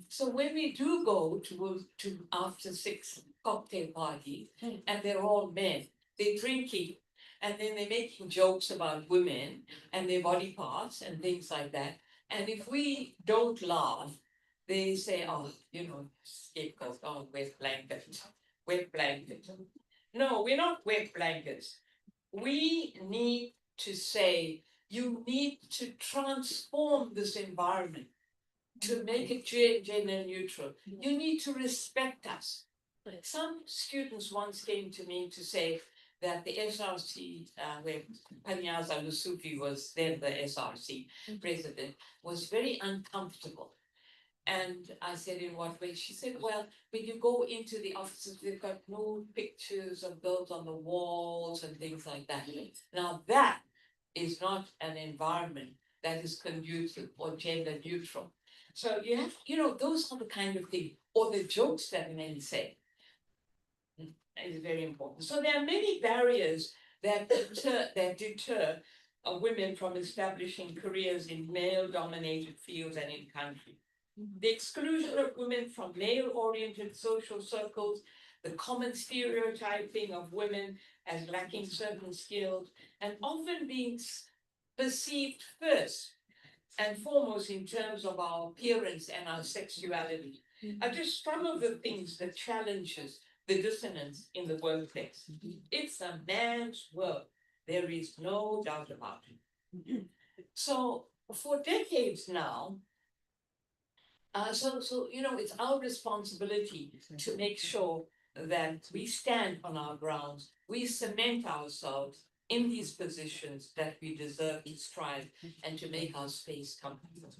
So when we do go to after 6 cocktail parties, and they're all men, they're drinking, and then they're making jokes about women and their body parts and things like that. And if we don't laugh, they say, "Oh, scapegoat, oh, wet blanket, wet blanket." No, we're not wet blankets. We need to say, you need to transform this environment to make it gender neutral. You need to respect us. Some students once came to me to say that the SRC, where Panyaza Lusufi was then the SRC president, was very uncomfortable. And I said, "In what way?" She said, "Well, when you go into the offices, they've got no pictures of girls on the walls and things like that." Now that is not an environment that is conducive or gender neutral. So you have, those are the kind of things, or the jokes that men say is very important. So there are many barriers that deter women from establishing careers in male-dominated fields and in country. The exclusion of women from male-oriented social circles, the common stereotyping of women as lacking certain skills, and often being perceived first and foremost in terms of our appearance and our sexuality, are just some of the things that challenges the dissonance in the workplace. It's a man's world. There is no doubt about it. So for decades now, it's our responsibility to make sure that we stand on our grounds, we cement ourselves in these positions that we deserve to strive and to make our space comfortable.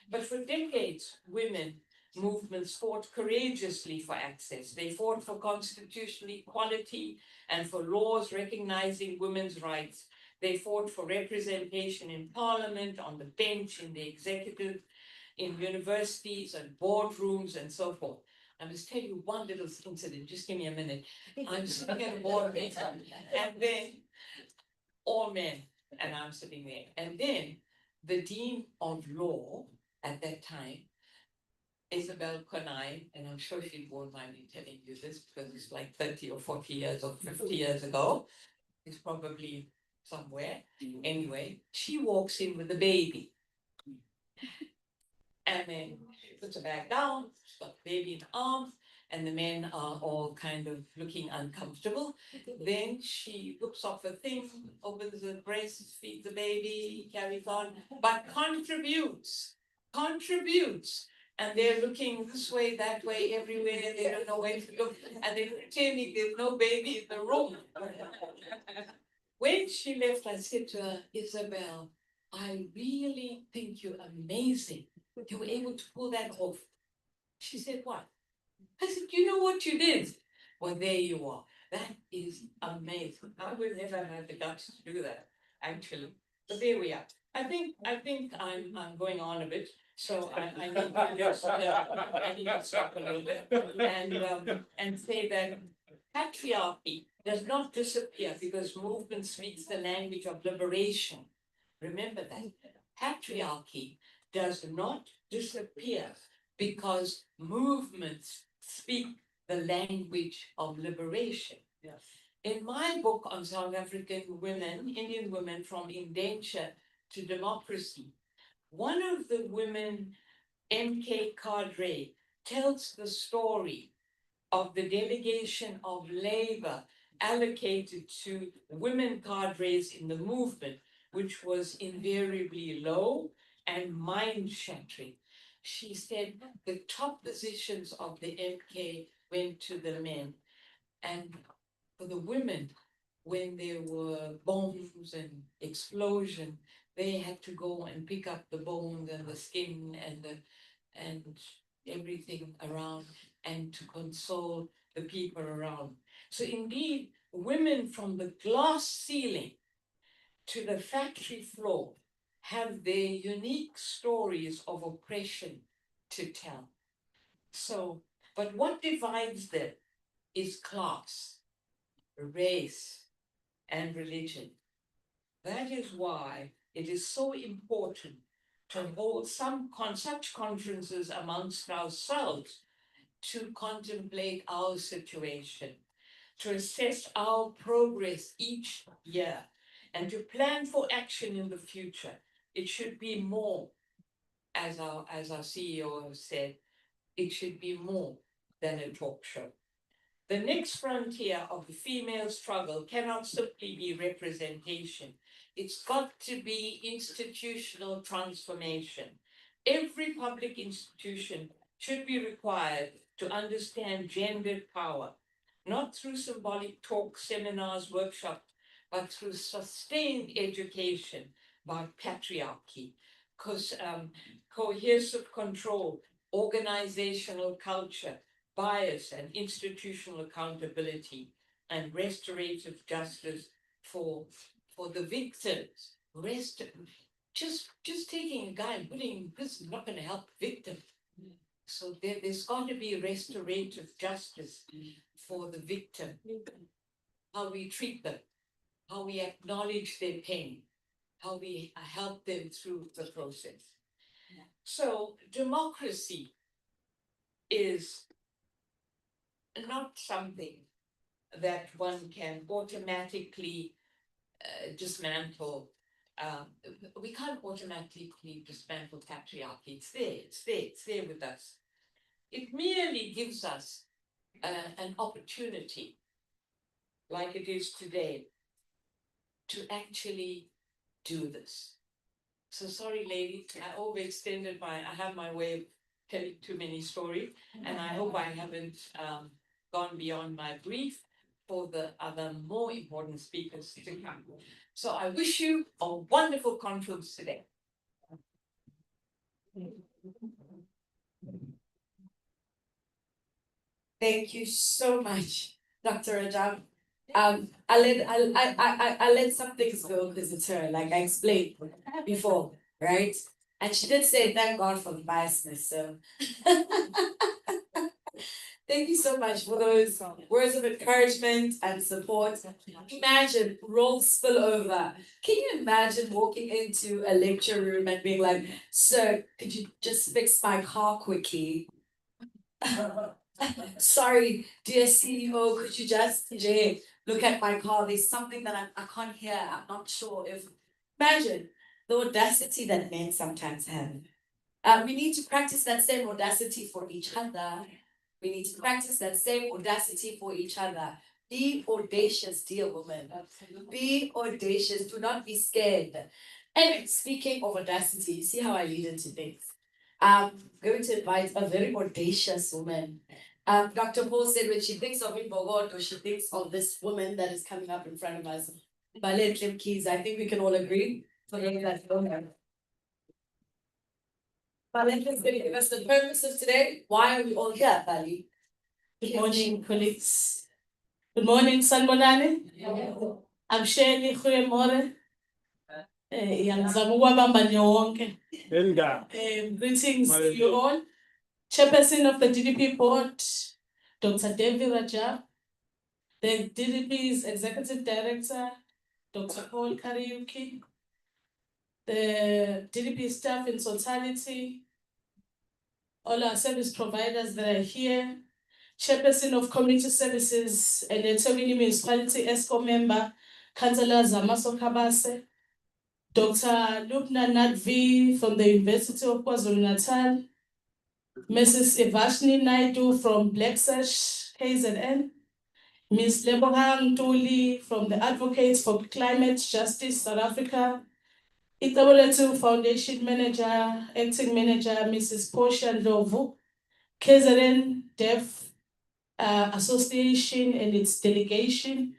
But for decades, women movements fought courageously for access. They fought for constitutional equality and for laws recognizing women's rights. They fought for representation in parliament, on the bench, in the executive, in universities and boardrooms and so forth. I must tell you one little incident, just give me a minute. I'm sitting at a board meeting, and then all men, and I'm sitting there. And then the Dean of Law at that time, Isabel Konai, and I'm sure she won't mind me telling you this because it's like 30 or 40 years or 50 years ago. It's probably somewhere. Anyway, she walks in with a baby. And then she puts her bag down, she's got the baby in the arms, and the men are all kind of looking uncomfortable. Then she whips off a thing, opens the breast, feeds the baby, carries on, but contributes. And they're looking this way, that way, everywhere, and they don't know where to look, and they're pretending there's no baby in the room. When she left, I said to her, Isabel, I really think you're amazing. You were able to pull that off. She said, what? I said, you know what you did? Well, there you are. That is amazing. I would never have the guts to do that, actually. But there we are. I think I'm going on a bit, so I need to just I need to stop a little bit and say that patriarchy does not disappear because movement speaks the language of liberation. Remember that patriarchy does not disappear because movements speak the language of liberation. Yes. In my book on South African women, Indian women from indenture to democracy, one of the women, MK Cadre, tells the story of the delegation of labor allocated to women cadres in the movement, which was invariably low and mind-shattering. She said the top positions of the MK went to the men, and for the women, when there were bombs and explosion, they had to go and pick up the bones and the skin and everything around and to console the people around. So indeed, women from the glass ceiling to the factory floor have their unique stories of oppression to tell. So, but what divides them is class, race, and religion. That is why it is so important to hold such conferences amongst ourselves to contemplate our situation, to assess our progress each year, and to plan for action in the future. It should be more, as our CEO has said, it should be more than a talk show. The next frontier of the female struggle cannot simply be representation. It's got to be institutional transformation. Every public institution should be required to understand gendered power, not through symbolic talks, seminars, workshops, but through sustained education about patriarchy, because cohesive control, organizational culture, bias and institutional accountability, and restorative justice for the victims. Just taking a guy and putting him in prison is not going to help the victim. So there's got to be restorative justice for the victim. How we treat them, how we acknowledge their pain, how we help them through the process. So democracy is not something that one can automatically dismantle. We can't automatically dismantle patriarchy. It's there with us. It merely gives us an opportunity, like it is today, to actually do this. So sorry, ladies, I overextended I have my way of telling too many stories, and I hope I haven't gone beyond my brief for the other more important speakers to come. So I wish you a wonderful conference today. Thank you so much, Dr. Rajab. I let some things go because it's her, like I explained before, right? And she did say, thank God for the biasness. So thank you so much for those words of encouragement and support. Imagine roles spill over. Can you imagine walking into a lecture room and being like, sir, could you just fix my car quickly? Sorry, dear CEO, could you just look at my car? There's something that I can't hear. I'm not sure if. Imagine the audacity that men sometimes have. We need to practice that same audacity for each other. We need to practice that same audacity for each other. Be audacious, dear woman. Be audacious. Do not be scared. And speaking of audacity, you see how I lead into things. I'm going to invite a very audacious woman. Dr. Paul said when she thinks of Imbogodo, she thinks of this woman that is coming up in front of us. Ballet Clem Keys. I think we can all agree. For those that don't know. Ballet is going to give us the purpose of today. Why are we all here, Bali? Good morning, colleagues. Good morning, Sanbonani. I'm Shirley Khuyemore. Ngiyazama ukuwabamba nje wonke. Elga. Greetings to you all. Chairperson of the DDP board, Dr. Devi Raja. The DDP's executive director, Dr. Paul Kariuki. The DDP staff in totality. All our service providers that are here. Chairperson of Community Services and the Togini Municipality ESCO member, Councillor Zamaso Kabase, Dr. Lubna Nadvi from the University of KwaZulu-Natal, Mrs. Ivashni Naidu from Black Sash, KZN, Ms. Lebohang Tuli from the Advocates for Climate Justice, South Africa, Itaboletu Foundation Manager, Acting Manager, Mrs. Portia Ndovu, KZN Deaf Association and its delegation,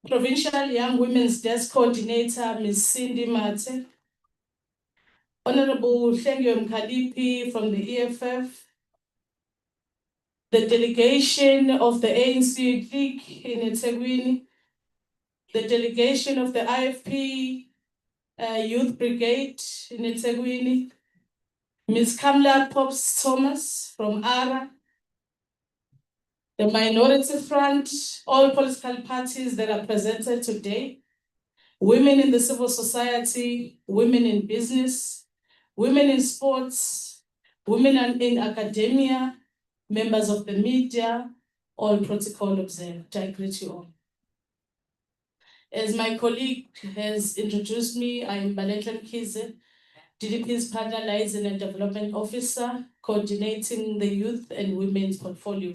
Provincial Young Women's Desk Coordinator, Ms. Cindy Mate, Honorable Hlengyo Mkalipi from the EFF, the delegation of the ANC League in eThekwini, the delegation of the IFP Youth Brigade in eThekwini, Ms. Kamla Pops Thomas from ARA, the Minority Front, all political parties that are presented today, women in the civil society, women in business, women in sports, women in academia, members of the media, all protocol observed. I greet you all. As my colleague has introduced me, I am Baleka Mkhize, DDP's Partner Liaison and Development Officer, coordinating the youth and women's portfolio.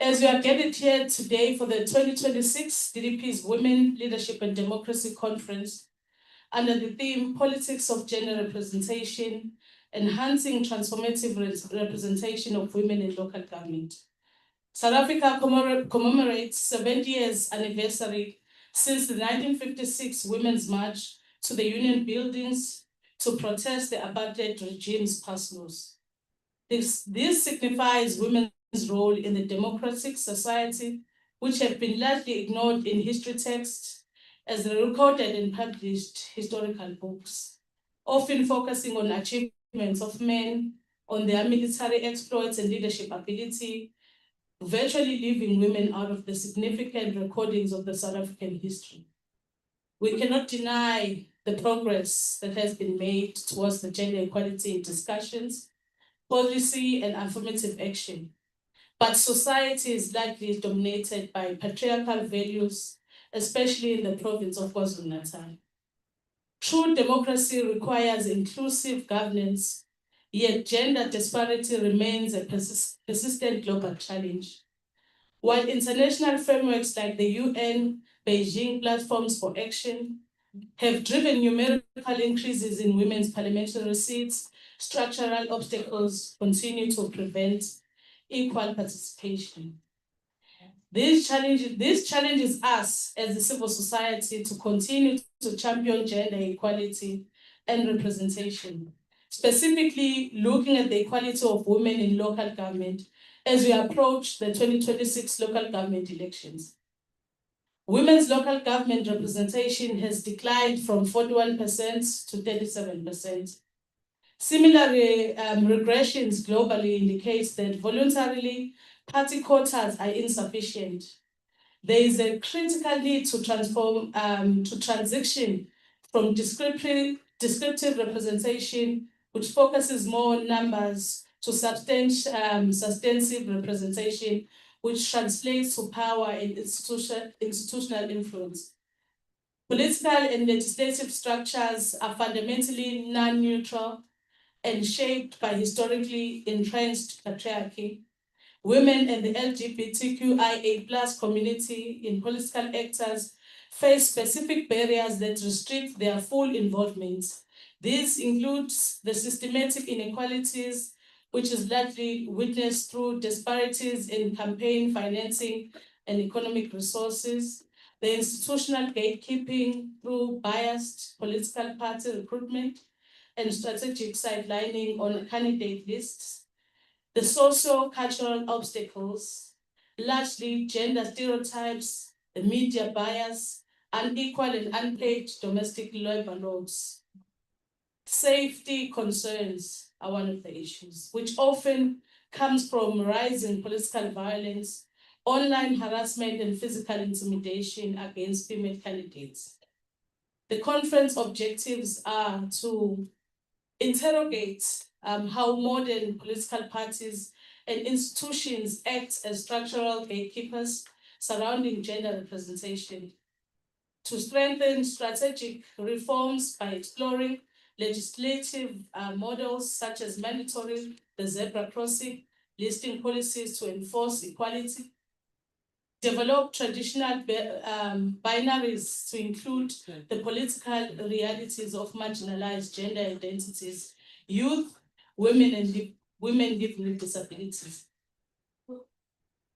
As we are gathered here today for the 2026 DDP's Women, Leadership and Democracy Conference, under the theme Politics of Gender Representation, Enhancing Transformative Representation of Women in Local Government. South Africa commemorates 70 years anniversary since the 1956 Women's March to the Union buildings to protest the apartheid regime's pass laws. This signifies women's role in the democratic society, which have been largely ignored in history texts as recorded and published historical books, often focusing on achievements of men, on their military exploits and leadership ability, virtually leaving women out of the significant recordings of the South African history. We cannot deny the progress that has been made towards the gender equality discussions, policy and affirmative action. But society is largely dominated by patriarchal values, especially in the province of KwaZulu-Natal. True democracy requires inclusive governance, yet gender disparity remains a persistent global challenge. While international frameworks like the UN Beijing Platforms for Action have driven numerical increases in women's parliamentary seats, structural obstacles continue to prevent equal participation. This challenges us as a civil society to continue to champion gender equality and representation, specifically looking at the equality of women in local government as we approach the 2026 local government elections. Women's local government representation has declined from 41% to 37%. Similarly, regressions globally indicates that voluntarily party quotas are insufficient. There is a critical need to transition from descriptive representation, which focuses more on numbers, to substantive representation, which translates to power and institutional influence. Political and legislative structures are fundamentally non-neutral, and shaped by historically entrenched patriarchy. Women and the LGBTQIA+ community in political actors face specific barriers that restrict their full involvement. This includes the systematic inequalities, which is largely witnessed through disparities in campaign financing and economic resources, the institutional gatekeeping through biased political party recruitment and strategic sidelining on candidate lists, the socio-cultural obstacles, largely gender stereotypes, the media bias, unequal and unpaid domestic labor loads. Safety concerns are one of the issues, which often comes from rising political violence, online harassment, and physical intimidation against female candidates. The conference objectives are to interrogate how modern political parties and institutions act as structural gatekeepers surrounding gender representation, to strengthen strategic reforms by exploring legislative models such as mandatory the zebra crossing, listing policies to enforce equality, develop traditional binaries to include the political realities of marginalized gender identities, youth, women, and women living with disabilities.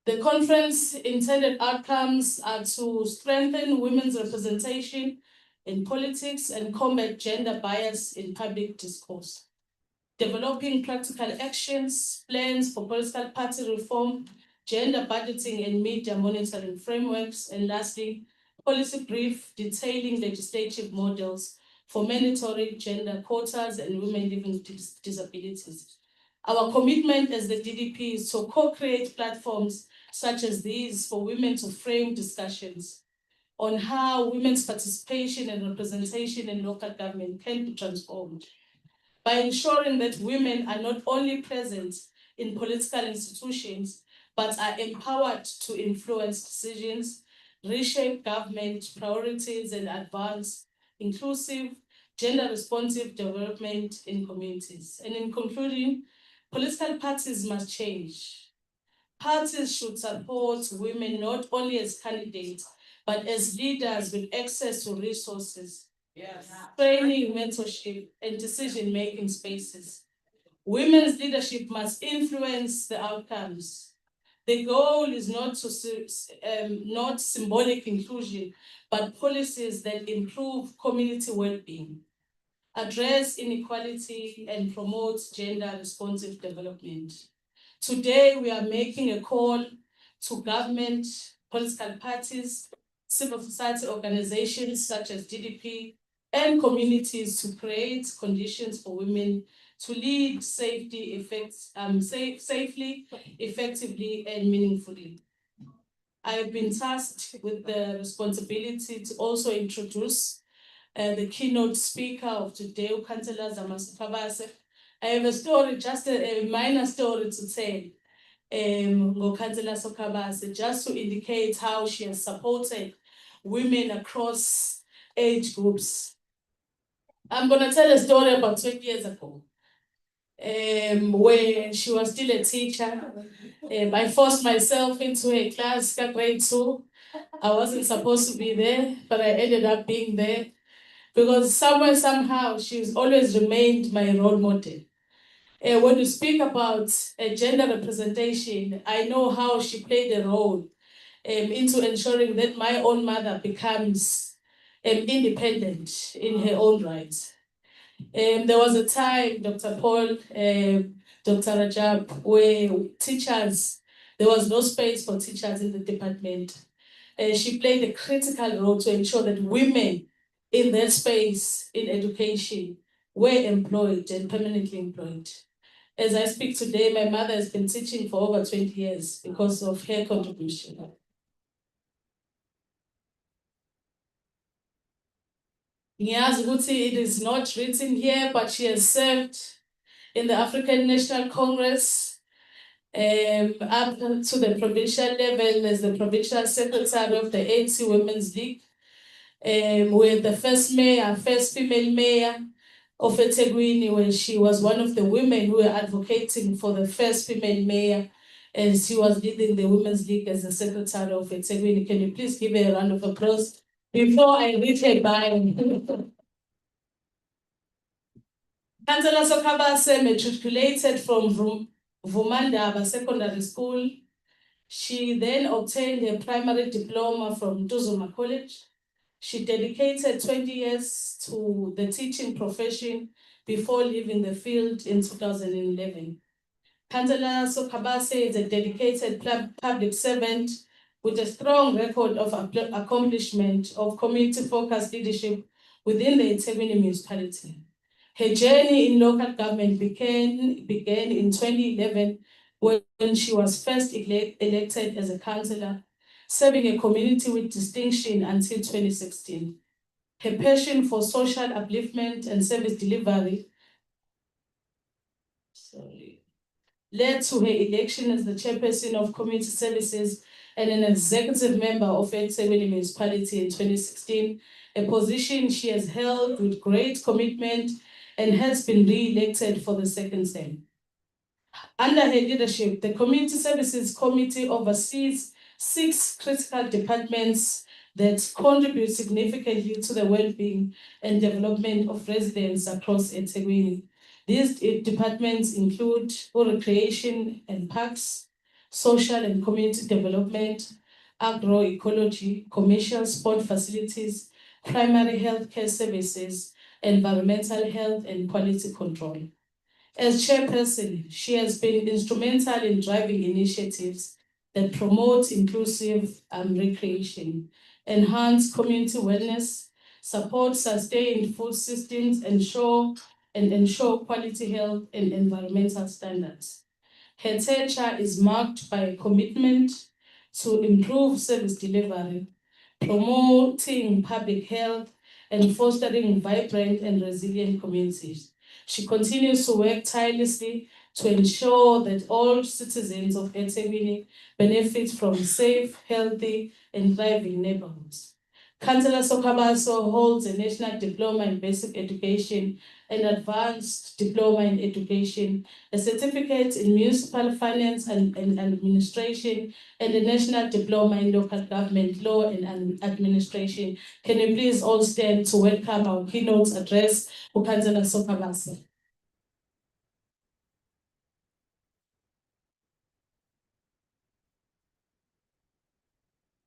The conference intended outcomes are to strengthen women's representation in politics and combat gender bias in public discourse. Developing practical actions, plans for political party reform, gender budgeting and media monitoring frameworks, and lastly, policy brief detailing legislative models for mandatory gender quotas and women living with disabilities. Our commitment as the DDP is to co-create platforms such as these for women to frame discussions on how women's participation and representation in local government can be transformed by ensuring that women are not only present in political institutions, but are empowered to influence decisions, reshape government priorities, and advance inclusive, gender-responsive development in communities. And in concluding, political parties must change. Parties should support women not only as candidates, but as leaders with access to resources, training, mentorship, and decision-making spaces. Women's leadership must influence the outcomes. The goal is not symbolic inclusion, but policies that improve community well-being, address inequality, and promote gender-responsive development. Today, we are making a call to government, political parties, civil society organizations such as DDP, and communities to create conditions for women to lead safely, effectively, and meaningfully. I have been tasked with the responsibility to also introduce the keynote speaker of today, Councillor Zamasukabase. I have a story, just a minor story to tell. Councillor Sokabase, just to indicate how she has supported women across age groups. I'm gonna tell a story about 20 years ago, when she was still a teacher. I forced myself into a class, grade 2. I wasn't supposed to be there, but I ended up being there because somewhere, somehow, she's always remained my role model. When you speak about gender representation, I know how she played a role into ensuring that my own mother becomes independent in her own right. There was a time, Dr. Paul, Dr. Rajab, where teachers, there was no space for teachers in the department. She played a critical role to ensure that women in that space in education were employed and permanently employed. As I speak today, my mother has been teaching for over 20 years because of her contribution. Ngiyazi ukuthi it is not written here, but she has served in the African National Congress up to the provincial level as the provincial secretary of the ANC Women's League, with the first female mayor of eThekwini, when she was one of the women who were advocating for the first female mayor, and she was leading the Women's League as the secretary of eThekwini. Can you please give her a round of applause before I read her bio? Councillor Sokhabase matriculated from Vumandaba Secondary School. She then obtained a primary diploma from Tuzuma College. She dedicated 20 years to the teaching profession before leaving the field in 2011. Councillor Sokhabase is a dedicated public servant with a strong record of accomplishment of community-focused leadership within the eThekwini municipality. Her journey in local government began in 2011 when she was first elected as a councillor, serving a community with distinction until 2016. Her passion for social upliftment and service delivery led to her election as the chairperson of community services and an executive member of eThekwini municipality in 2016, a position she has held with great commitment and has been re-elected for the second term. Under her leadership, the Community Services Committee oversees 6 critical departments that contribute significantly to the well-being and development of residents across eThekwini. These departments include recreation and parks, social and community development, agroecology, commercial sport facilities, primary healthcare services, environmental health and quality control. As chairperson, she has been instrumental in driving initiatives that promote inclusive recreation, enhance community wellness, support sustained food systems, ensure quality health and environmental standards. Her tenure is marked by a commitment to improve service delivery, promoting public health, and fostering vibrant and resilient communities. She continues to work tirelessly to ensure that all citizens of eThekwini benefit from safe, healthy, and thriving neighborhoods. Councillor Sokhabase holds a national diploma in basic education, an advanced diploma in education, a certificate in municipal finance and administration, and a national diploma in local government law and administration. Can you please all stand to welcome our keynote address, Councillor Sokhabase?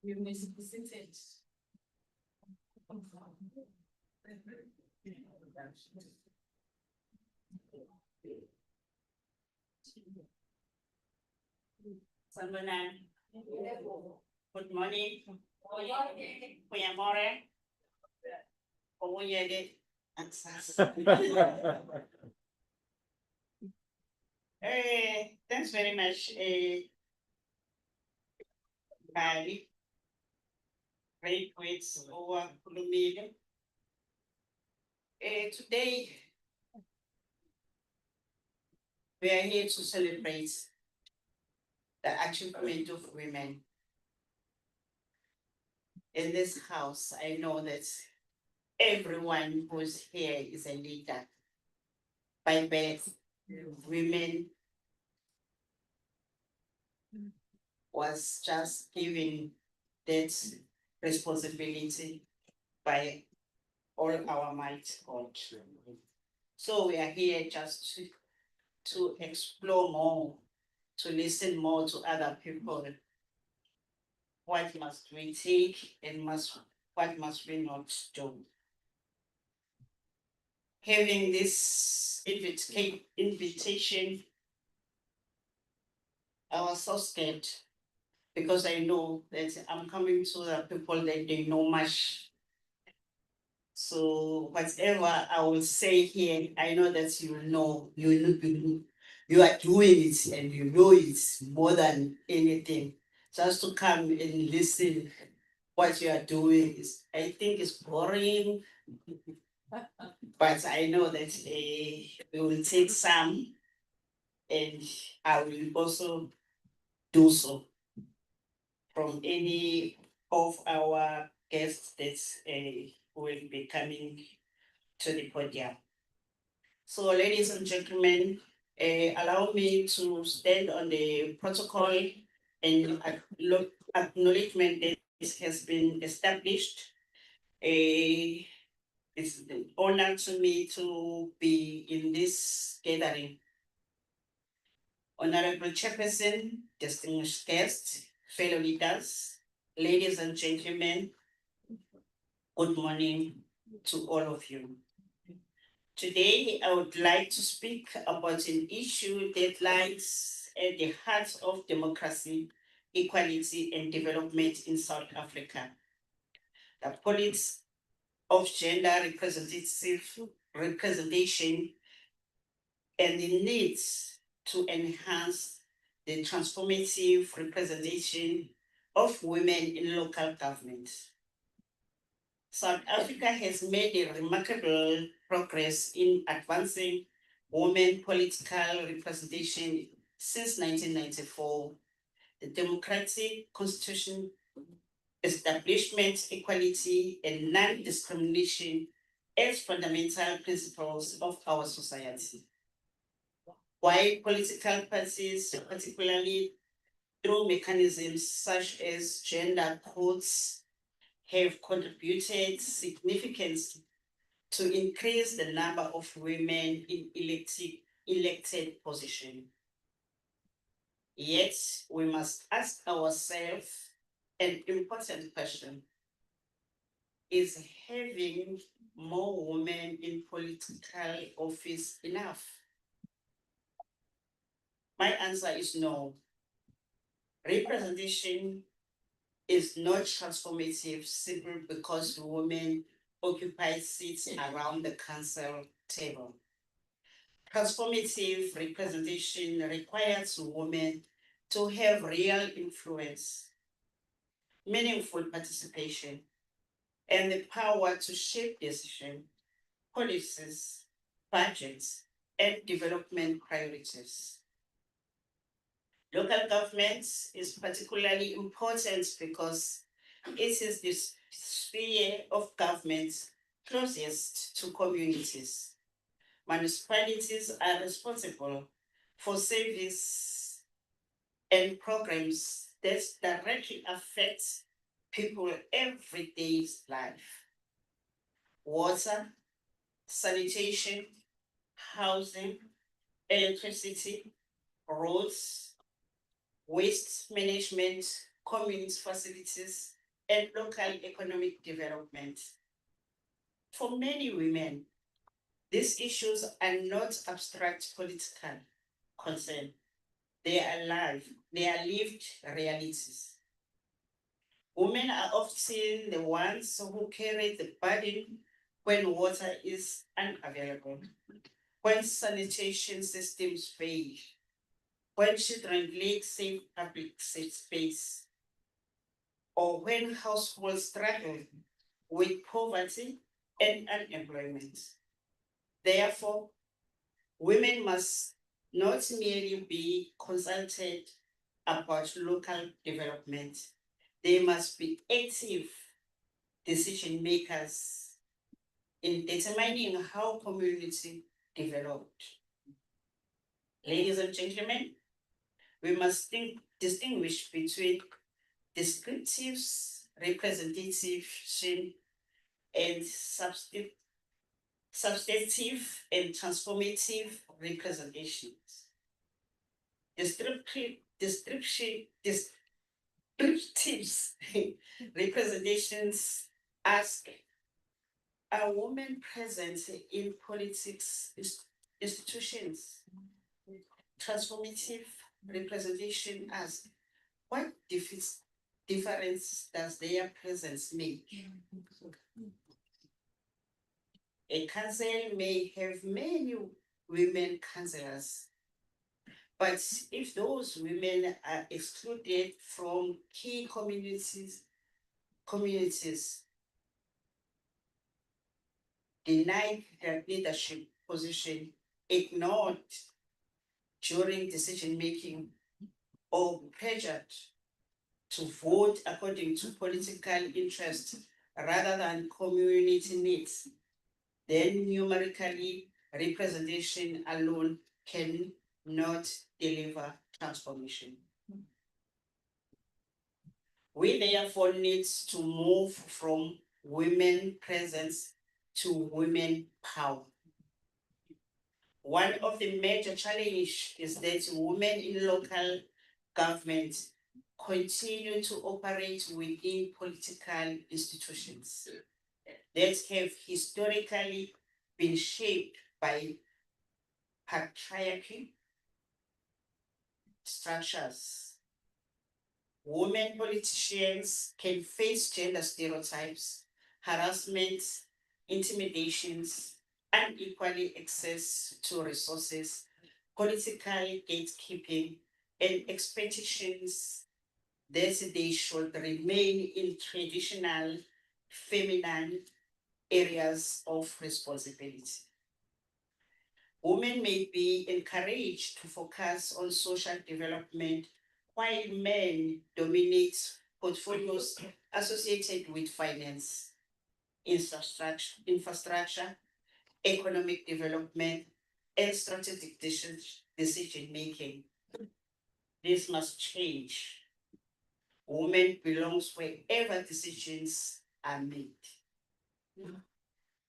You may be seated. Sanbonan. Good morning. Kuyamore. Kuyede. Thanks very much, Bali. Great over Kulumile. Today, we are here to celebrate the achievement of women. In this house, I know that everyone who's here is a leader. By birth, women was just given that responsibility by all our might God. So we are here just to explore more, to listen more to other people. What must we take and what must we not do? Having this invitation, I was so scared because I know that I'm coming to the people that they know much. So whatever I will say here, I know that you know, you are doing it and you know it more than anything. Just to come and listen what you are doing is, I think it's boring, but I know that we will take some and I will also do so from any of our guests that will be coming to the podium. So ladies and gentlemen, allow me to stand on the protocol and acknowledgement that this has been established. It's an honor to me to be in this gathering. Honorable Chairperson, distinguished guests, fellow leaders, ladies and gentlemen, good morning to all of you. Today, I would like to speak about an issue that lies at the heart of democracy, equality, and development in South Africa. The politics of gender representation and the needs to enhance the transformative representation of women in local government. South Africa has made a remarkable progress in advancing women political representation since 1994. The democratic constitution, establishment, equality, and non-discrimination as fundamental principles of our society. While political parties, particularly through mechanisms such as gender codes, have contributed significantly to increase the number of women in elected positions. Yet, we must ask ourselves an important question. Is having more women in political office enough? My answer is no. Representation is not transformative simply because women occupy seats around the council table. Transformative representation requires women to have real influence, meaningful participation, and the power to shape decisions, policies, budgets, and development priorities. Local government is particularly important because it is the sphere of government closest to communities. Municipalities are responsible for service and programs that directly affect people's everyday life. Water, sanitation, housing, electricity, roads, waste management, community facilities, and local economic development. For many women, these issues are not abstract political concerns. They are live, they are lived realities. Women are often the ones who carry the burden when water is unavailable, when sanitation systems fail, when children lack safe public space, or when households struggle with poverty and unemployment. Therefore, women must not merely be consulted about local development, they must be active decision makers in determining how community developed. Ladies and gentlemen, we must distinguish between descriptive representation and substantive and transformative representations. Descriptive representations ask, are women present in politics institutions? Transformative representation asks, what difference does their presence make? A council may have many women councillors, but if those women are excluded from key communities, denied their leadership position, ignored during decision making, or pressured to vote according to political interest rather than community needs, then numerically representation alone cannot deliver transformation. We therefore need to move from women presence to women power. One of the major challenges is that women in local government continue to operate within political institutions that have historically been shaped by patriarchy structures. Women politicians can face gender stereotypes, harassment, intimidations, unequal access to resources, political gatekeeping, and expectations that they should remain in traditional feminine areas of responsibility. Women may be encouraged to focus on social development while men dominate portfolios associated with finance, infrastructure, economic development, and strategic decision making. This must change. Women belongs wherever decisions are made.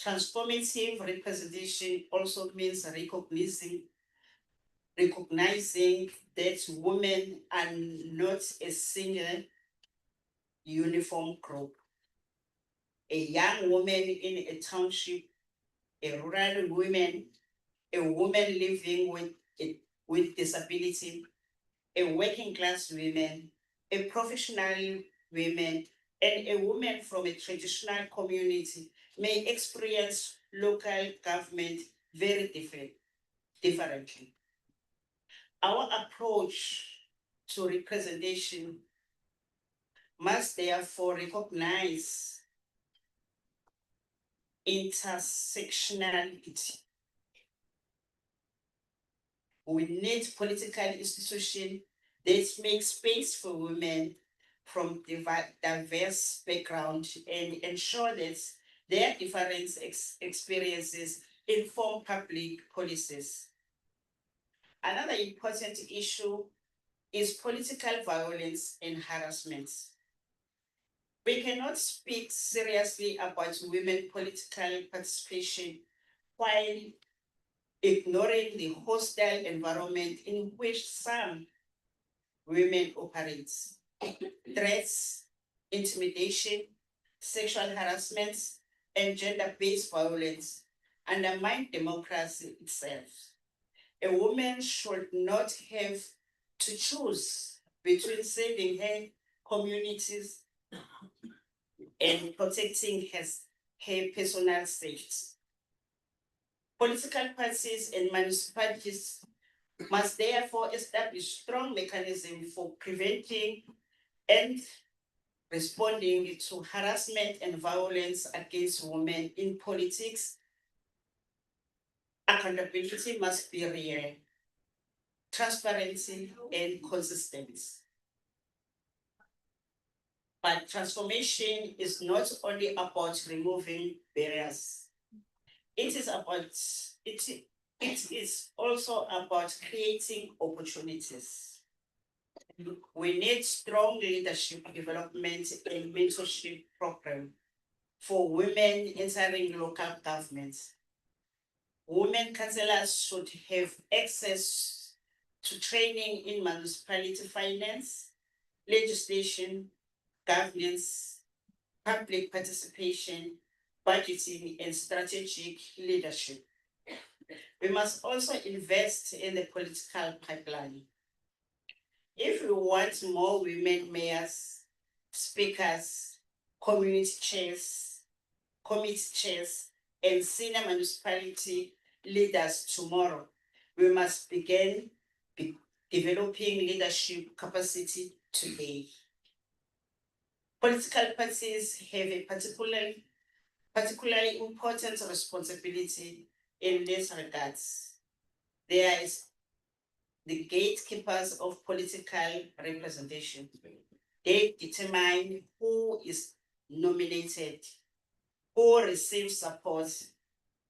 Transformative representation also means recognizing that women are not a single uniform group. A young woman in a township, a rural woman, a woman living with disability, a working class woman, a professional woman, and a woman from a traditional community may experience local government very differently. Our approach to representation must therefore recognize intersectionality. We need political institutions that make space for women from diverse backgrounds and ensure that their different experiences inform public policies. Another important issue is political violence and harassment. We cannot speak seriously about women political participation while ignoring the hostile environment in which some women operate. Threats, intimidation, sexual harassment, and gender-based violence undermine democracy itself. A woman should not have to choose between saving her communities and protecting her personal safety. Political parties and municipalities must therefore establish strong mechanisms for preventing and responding to harassment and violence against women in politics. Accountability must be real, transparency, and consistent. But transformation is not only about removing barriers. It is also about creating opportunities. We need strong leadership development and mentorship program for women entering local governments. Women councillors should have access to training in municipality finance, legislation, governance, public participation, budgeting, and strategic leadership. We must also invest in the political pipeline. If we want more women mayors, speakers, community chairs, committee chairs, and senior municipality leaders tomorrow, we must begin developing leadership capacity today. Political parties have a particularly important responsibility in this regards. There is the gatekeepers of political representation. They determine who is nominated, who receives support,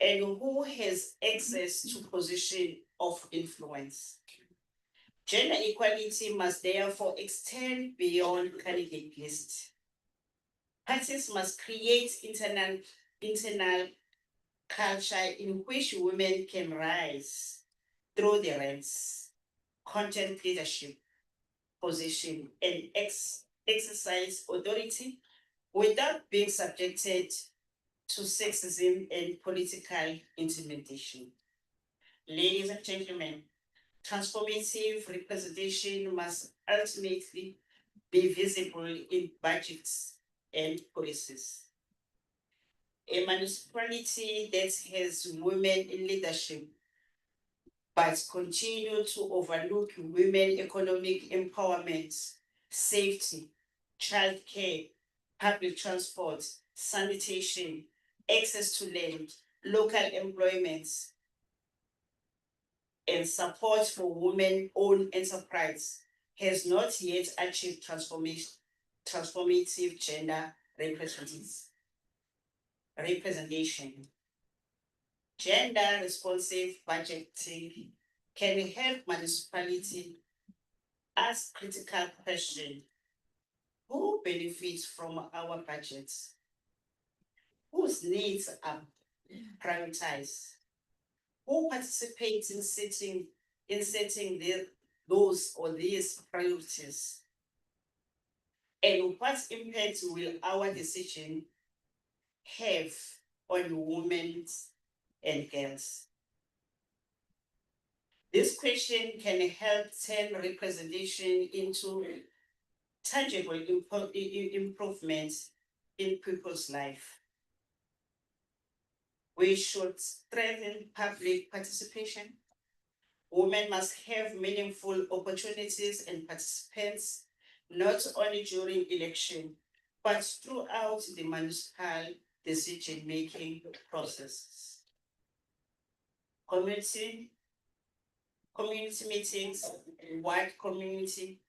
and who has access to position of influence. Gender equality must therefore extend beyond candidate list. Parties must create internal culture in which women can rise through the ranks, content leadership position, and exercise authority without being subjected to sexism and political intimidation. Ladies and gentlemen, transformative representation must ultimately be visible in budgets and policies. A municipality that has women in leadership but continue to overlook women economic empowerment, safety, childcare, public transport, sanitation, access to land, local employment, and support for women-owned enterprise has not yet achieved transformative gender representation. Gender responsive budgeting can help municipality ask critical questions. Who benefits from our budgets? Whose needs are prioritized? Who participates in setting those or these priorities? And what impact will our decision have on women and girls? This question can help turn representation into tangible improvements in people's life. We should strengthen public participation. Women must have meaningful opportunities and participants, not only during election, but throughout the municipal decision-making processes. Community meetings, wide community,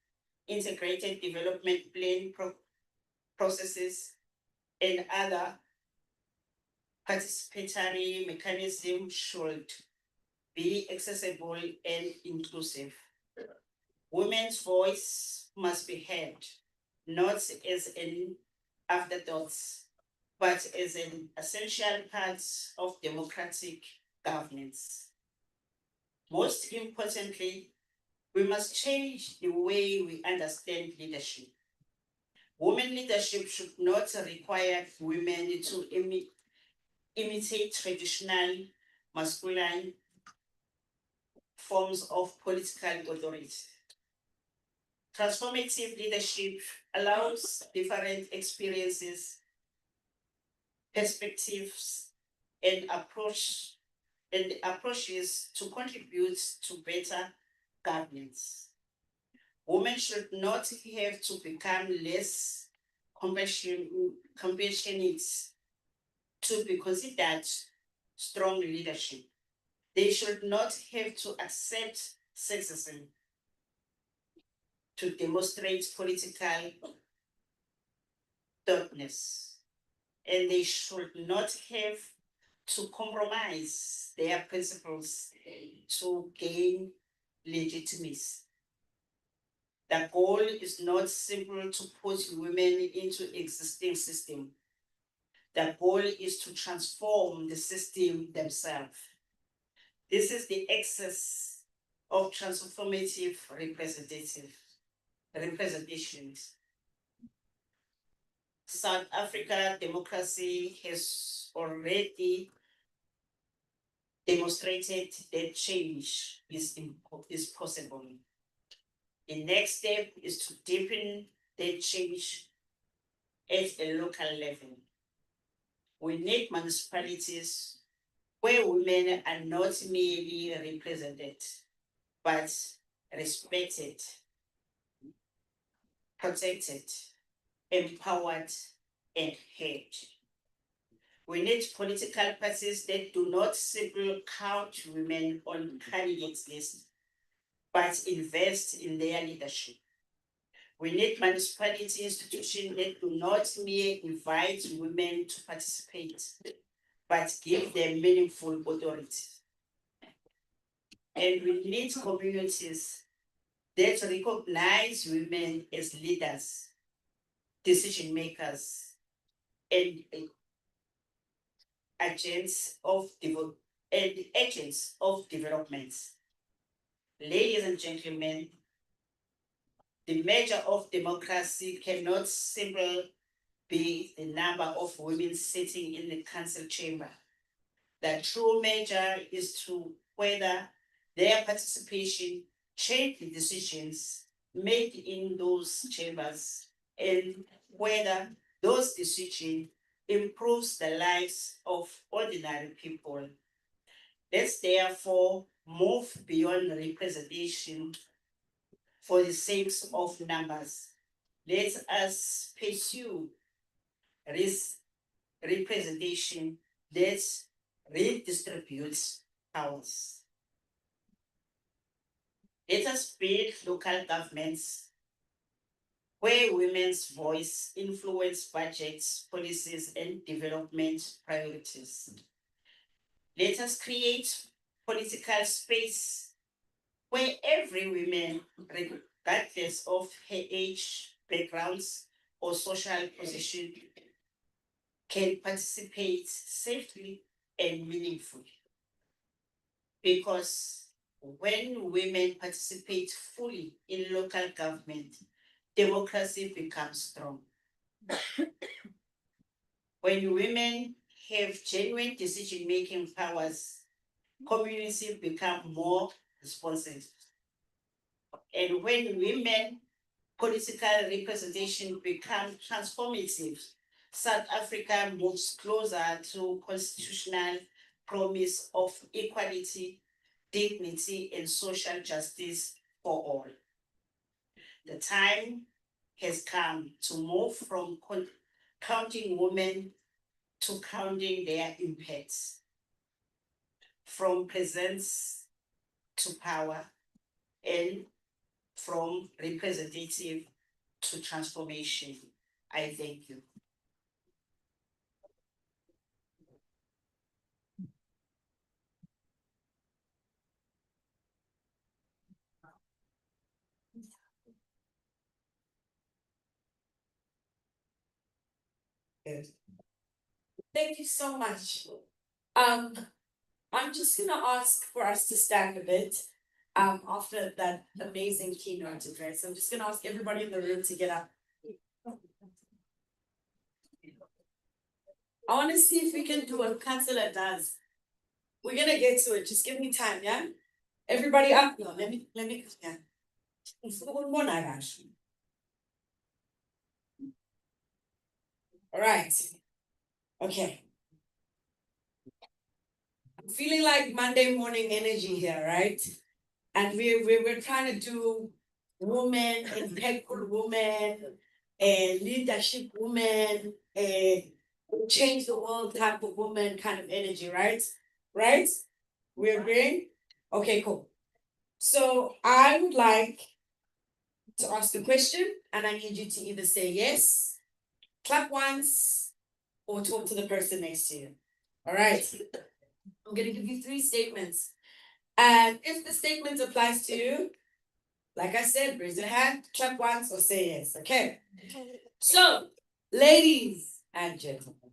integrated development plan processes, and other participatory mechanisms should be accessible and inclusive. Women's voice must be heard, not as an afterthought, but as an essential part of democratic governance. Most importantly, we must change the way we understand leadership. Women leadership should not require women to imitate traditional masculine forms of political authority. Transformative leadership allows different experiences, perspectives, and approaches to contribute to better governance. Women should not have to become less compassionate to be considered strong leadership. They should not have to accept sexism to demonstrate political thoughtness, and they should not have to compromise their principles to gain legitimacy. The goal is not simply to put women into existing system. The goal is to transform the system themselves. This is the excess of transformative representations. South Africa democracy has already demonstrated that change is possible. The next step is to deepen that change at a local level. We need municipalities where women are not merely represented, but respected, protected, empowered, and heard. We need political parties that do not simply count women on candidates lists, but invest in their leadership. We need municipality institutions that do not merely invite women to participate, but give them meaningful authority. And we need communities that recognize women as leaders, decision makers, and agents of development. Ladies and gentlemen, the measure of democracy cannot simply be the number of women sitting in the council chamber. The true measure is to whether their participation change the decisions made in those chambers and whether those decisions improves the lives of ordinary people. Let's therefore move beyond representation for the sake of numbers. Let us pursue this representation that redistributes powers. Let us build local governments where women's voice influence budgets, policies, and development priorities. Let us create political space where every woman, regardless of her age, backgrounds, or social position, can participate safely and meaningfully. Because when women participate fully in local government, democracy becomes strong. When women have genuine decision-making powers, communities become more responsive. And when women political representation becomes transformative, South Africa moves closer to constitutional promise of equality, dignity, and social justice for all. The time has come to move from counting women to counting their impacts, from presence to power, and from representative to transformation. I thank you. Thank you so much. I'm just gonna ask for us to stand a bit after that amazing keynote address. I'm just gonna ask everybody in the room to get up. I want to see if we can do what Councillor does. We're gonna get to it. Just give me time, yeah? Everybody up. No, let me yeah. All right. Okay. I'm feeling like Monday morning energy here, right? And we're trying to do women, impactful women, leadership women, change the world type of woman kind of energy, right? Right? We're agreeing? Okay, cool. So I would like to ask a question, and I need you to either say yes, clap once, or talk to the person next to you. All right. I'm gonna give you 3 statements. And if the statement applies to you, like I said, raise your hand, clap once, or say yes. Okay. So, ladies and gentlemen,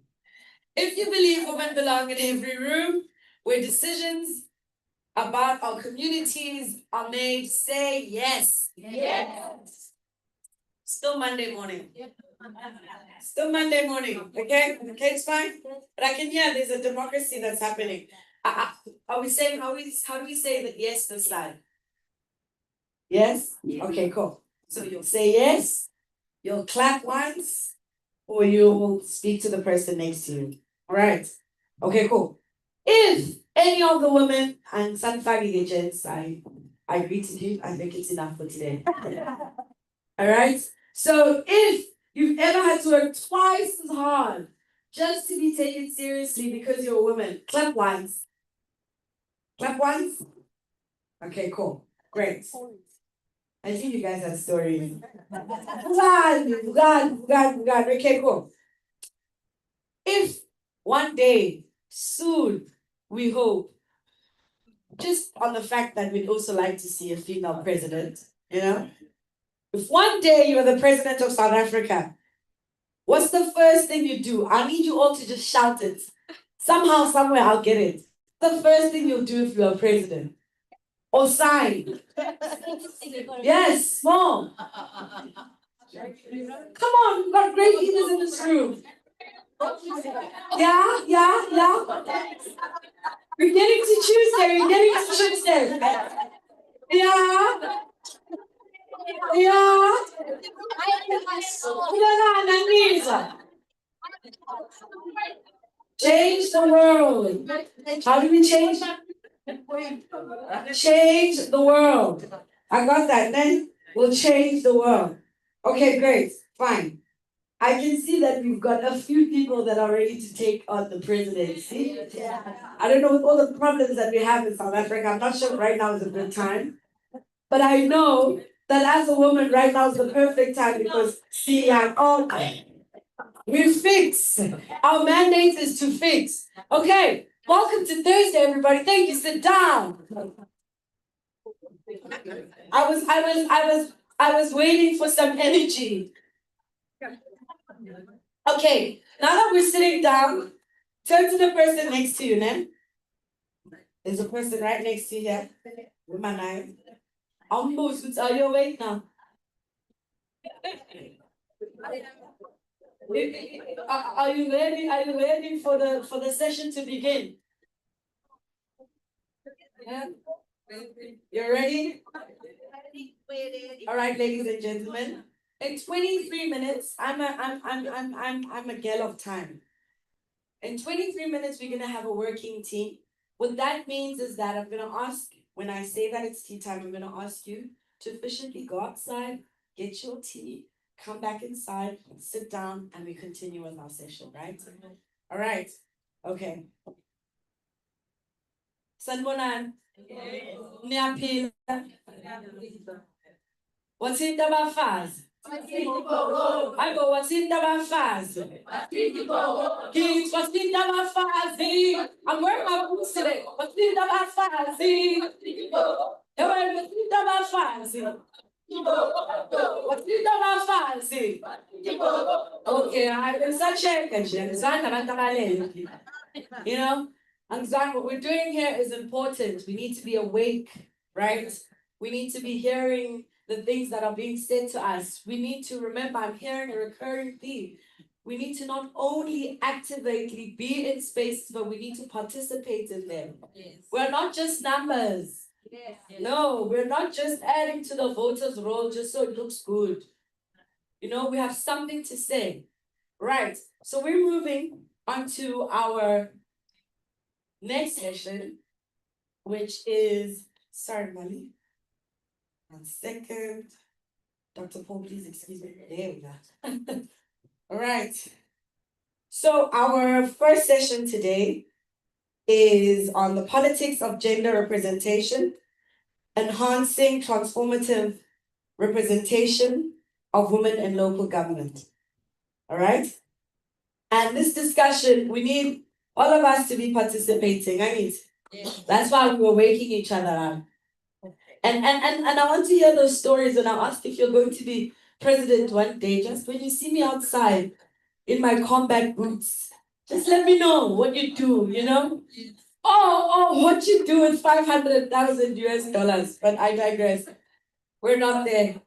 if you believe women belong in every room where decisions about our communities are made, say yes. Yes. Still Monday morning. Still Monday morning. Okay? Okay, it's fine. But I can hear there's a democracy that's happening. Are we saying how do we say that yes this time? Yes? Okay, cool. So you'll say yes, you'll clap once, or you'll speak to the person next to you. All right. Okay, cool. If any of the women and Sanfagi agents, I greeted you, I think it's enough for today. All right. So if you've ever had to work twice as hard just to be taken seriously because you're a woman, clap once. Clap once. Okay, cool. Great. I think you guys have stories. God. Okay, cool. If one day soon, we hope. Just on the fact that we'd also like to see a female president, you know? If one day you're the president of South Africa, what's the first thing you do? I need you all to just shout it. Somehow, somewhere, I'll get it. The first thing you'll do if you're president. Or sign. Yes, small. Come on, we've got great leaders in this room. Yeah. We're getting to Tuesday. Yeah. Change the world. How do we change? Change the world. I got that. Then we'll change the world. Okay, great. Fine. I can see that we've got a few people that are ready to take on the presidency. I don't know, with all the problems that we have in South Africa, I'm not sure right now is a good time. But I know that as a woman, right now is the perfect time because see, we fix. Our mandate is to fix. Okay, welcome to Thursday, everybody. Thank you. Sit down. I was waiting for some energy. Okay, now that we're sitting down, turn to the person next to you, Nen. There's a person right next to you here. With my knife. Almost, are you awake now? Are you ready? Are you ready for the session to begin? Yeah. You're ready? All right, ladies and gentlemen. In 23 minutes, I'm a girl of time. In 23 minutes, we're gonna have a working team. What that means is that I'm gonna ask, when I say that it's tea time, I'm gonna ask you to efficiently go outside, get your tea, come back inside, sit down, and we continue with our session, right? All right. Okay. Sanbonan. Niyaphila. Wathini abafazi? Hayibo wathini abafazi? Kids, wathini abafazi? I'm wearing my boots today. Wathini abafazi? Everybody, wathini abafazi? Wathini abafazi? Okay, I've been such a you know, and what we're doing here is important. We need to be awake, right? We need to be hearing the things that are being said to us. We need to remember, I'm hearing a recurring theme. We need to not only actively be in spaces, but we need to participate in them. Yes. We're not just numbers. Yes. No, we're not just adding to the voters' roll just so it looks good. You know, we have something to say. Right. So we're moving on to our next session, which is, sorry, Mali. 1 second. Dr. Paul, please excuse me. There we go. All right. So our first session today is on the politics of gender representation, enhancing transformative representation of women in local government. All right. And this discussion, we need all of us to be participating. That's why we were waking each other up. And I want to hear those stories, and I asked if you're going to be president one day, just when you see me outside in my combat boots, just let me know what you do, you know? Oh, what you do with 500,000 US dollars, but I digress. We're not there.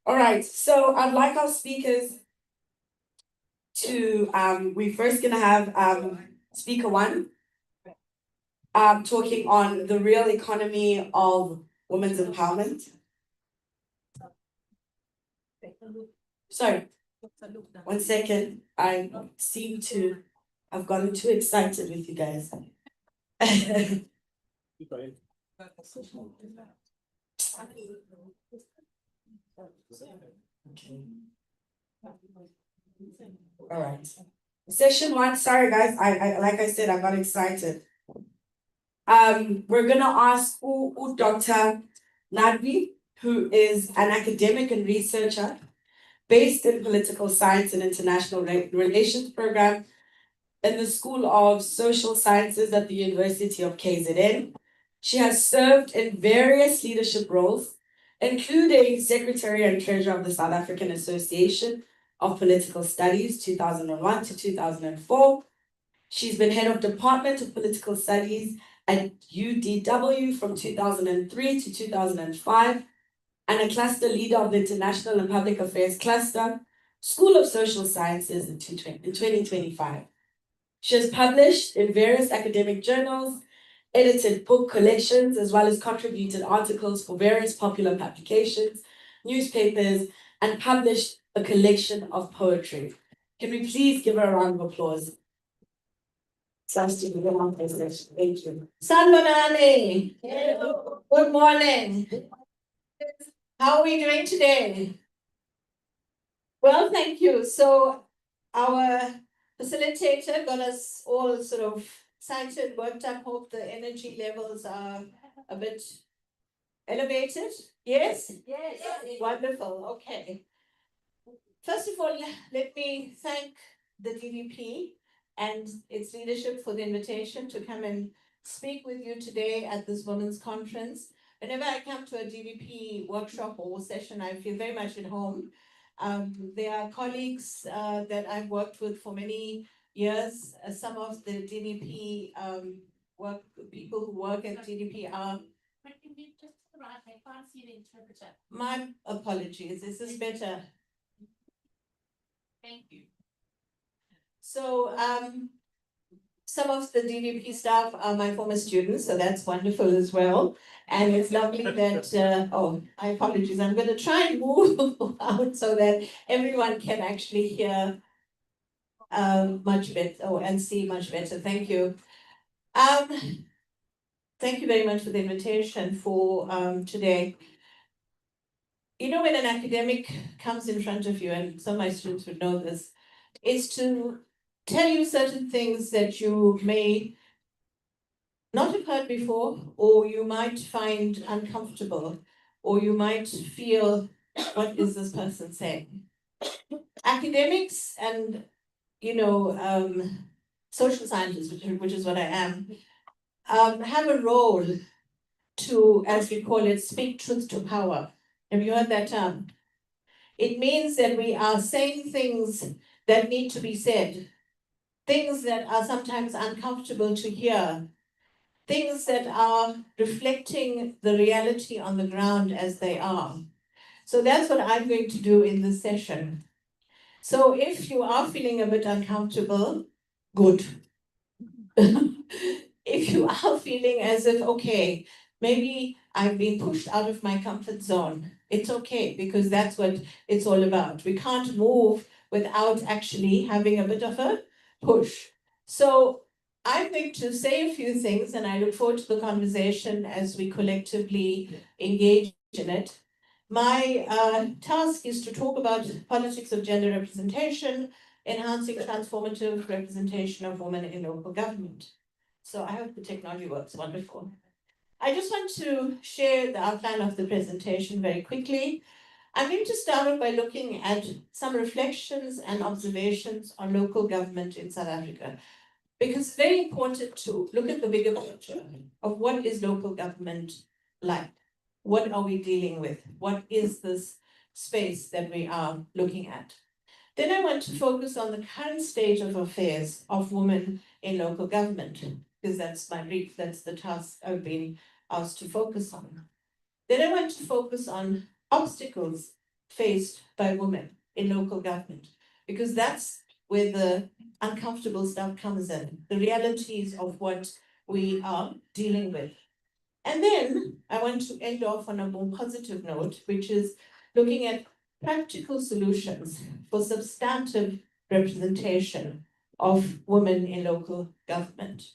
All right, so I'd like our speakers to, we're first gonna have speaker one, talking on the real economy of women's empowerment. Sorry, 1 second. I seem to have gotten too excited with you guys. All right. Session one, sorry guys, I like I said, I got excited. We're gonna ask Dr. Nadvi, who is an academic and researcher based in political science and international relations program in the School of Social Sciences at the University of KZN. She has served in various leadership roles, including Secretary and Treasurer of the South African Association of Political Studies, 2001 to 2004. She's been head of Department of Political Studies at UDW from 2003 to 2005, and a cluster leader of the International and Public Affairs Cluster, School of Social Sciences in 2025. She has published in various academic journals, edited book collections, as well as contributed articles for various popular publications, newspapers, and published a collection of poetry. Can we please give her a round of applause? Thank you. Sanbonani. Good morning. How are we doing today? Well, thank you. So our facilitator got us all sort of excited, worked up. Hope the energy levels are a bit elevated. Yes? Yes. Wonderful. Okay. First of all, let me thank the DDP and its leadership for the invitation to come and speak with you today at this women's conference. Whenever I come to a DDP workshop or session, I feel very much at home. There are colleagues that I've worked with for many years. Some of the DDP people who work at DDP are. But can you just right? I can't see the interpreter. My apologies. Is this better? Thank you. So some of the DDP staff are my former students, so that's wonderful as well. And it's lovely that, oh, I apologize. I'm going to try and move out so that everyone can actually hear much better and see much better. Thank you. Thank you very much for the invitation for today. You know, when an academic comes in front of you, and some of my students would know this, is to tell you certain things that you may not have heard before, or you might find uncomfortable, or you might feel, what is this person saying? Academics and, you know, social scientists, which is what I am, have a role to, as we call it, speak truth to power. Have you heard that term? It means that we are saying things that need to be said, things that are sometimes uncomfortable to hear, things that are reflecting the reality on the ground as they are. So that's what I'm going to do in this session. So if you are feeling a bit uncomfortable, good. If you are feeling as if, okay, maybe I've been pushed out of my comfort zone, it's okay, because that's what it's all about. We can't move without actually having a bit of a push. So I'm going to say a few things, and I look forward to the conversation as we collectively engage in it. My task is to talk about politics of gender representation, enhancing transformative representation of women in local government. So I hope the technology works. Wonderful. I just want to share the outline of the presentation very quickly. I'm going to start off by looking at some reflections and observations on local government in South Africa, because it's very important to look at the bigger picture of what is local government like. What are we dealing with? What is this space that we are looking at? Then I want to focus on the current state of affairs of women in local government, because that's my brief, that's the task I've been asked to focus on. Then I want to focus on obstacles faced by women in local government, because that's where the uncomfortable stuff comes in, the realities of what we are dealing with. And then I want to end off on a more positive note, which is looking at practical solutions for substantive representation of women in local government.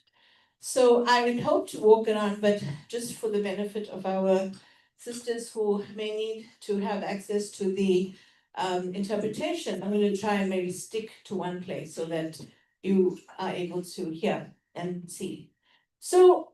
So I would hope to walk around, but just for the benefit of our sisters who may need to have access to the interpretation, I'm going to try and maybe stick to one place so that you are able to hear and see. So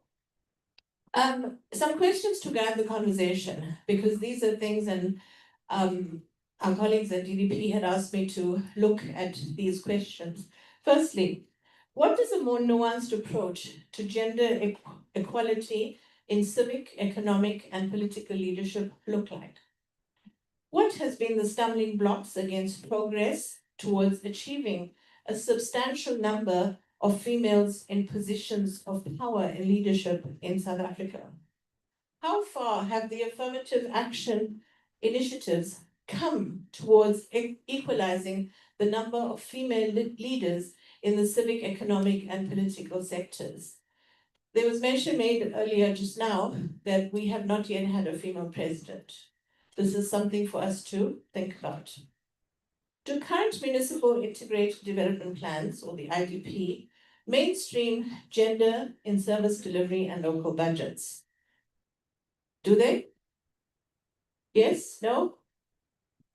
some questions to guide the conversation, because these are things, and our colleagues at DDP had asked me to look at these questions. Firstly, What does a more nuanced approach to gender equality in civic, economic, and political leadership look like? What has been the stumbling blocks against progress towards achieving a substantial number of females in positions of power and leadership in South Africa? How far have the affirmative action initiatives come towards equalizing the number of female leaders in the civic, economic, and political sectors? There was mention made earlier just now that we have not yet had a female president. This is something for us to think about. Do current municipal integrated development plans, or the IDP, mainstream gender in service delivery and local budgets? Do they? Yes? No?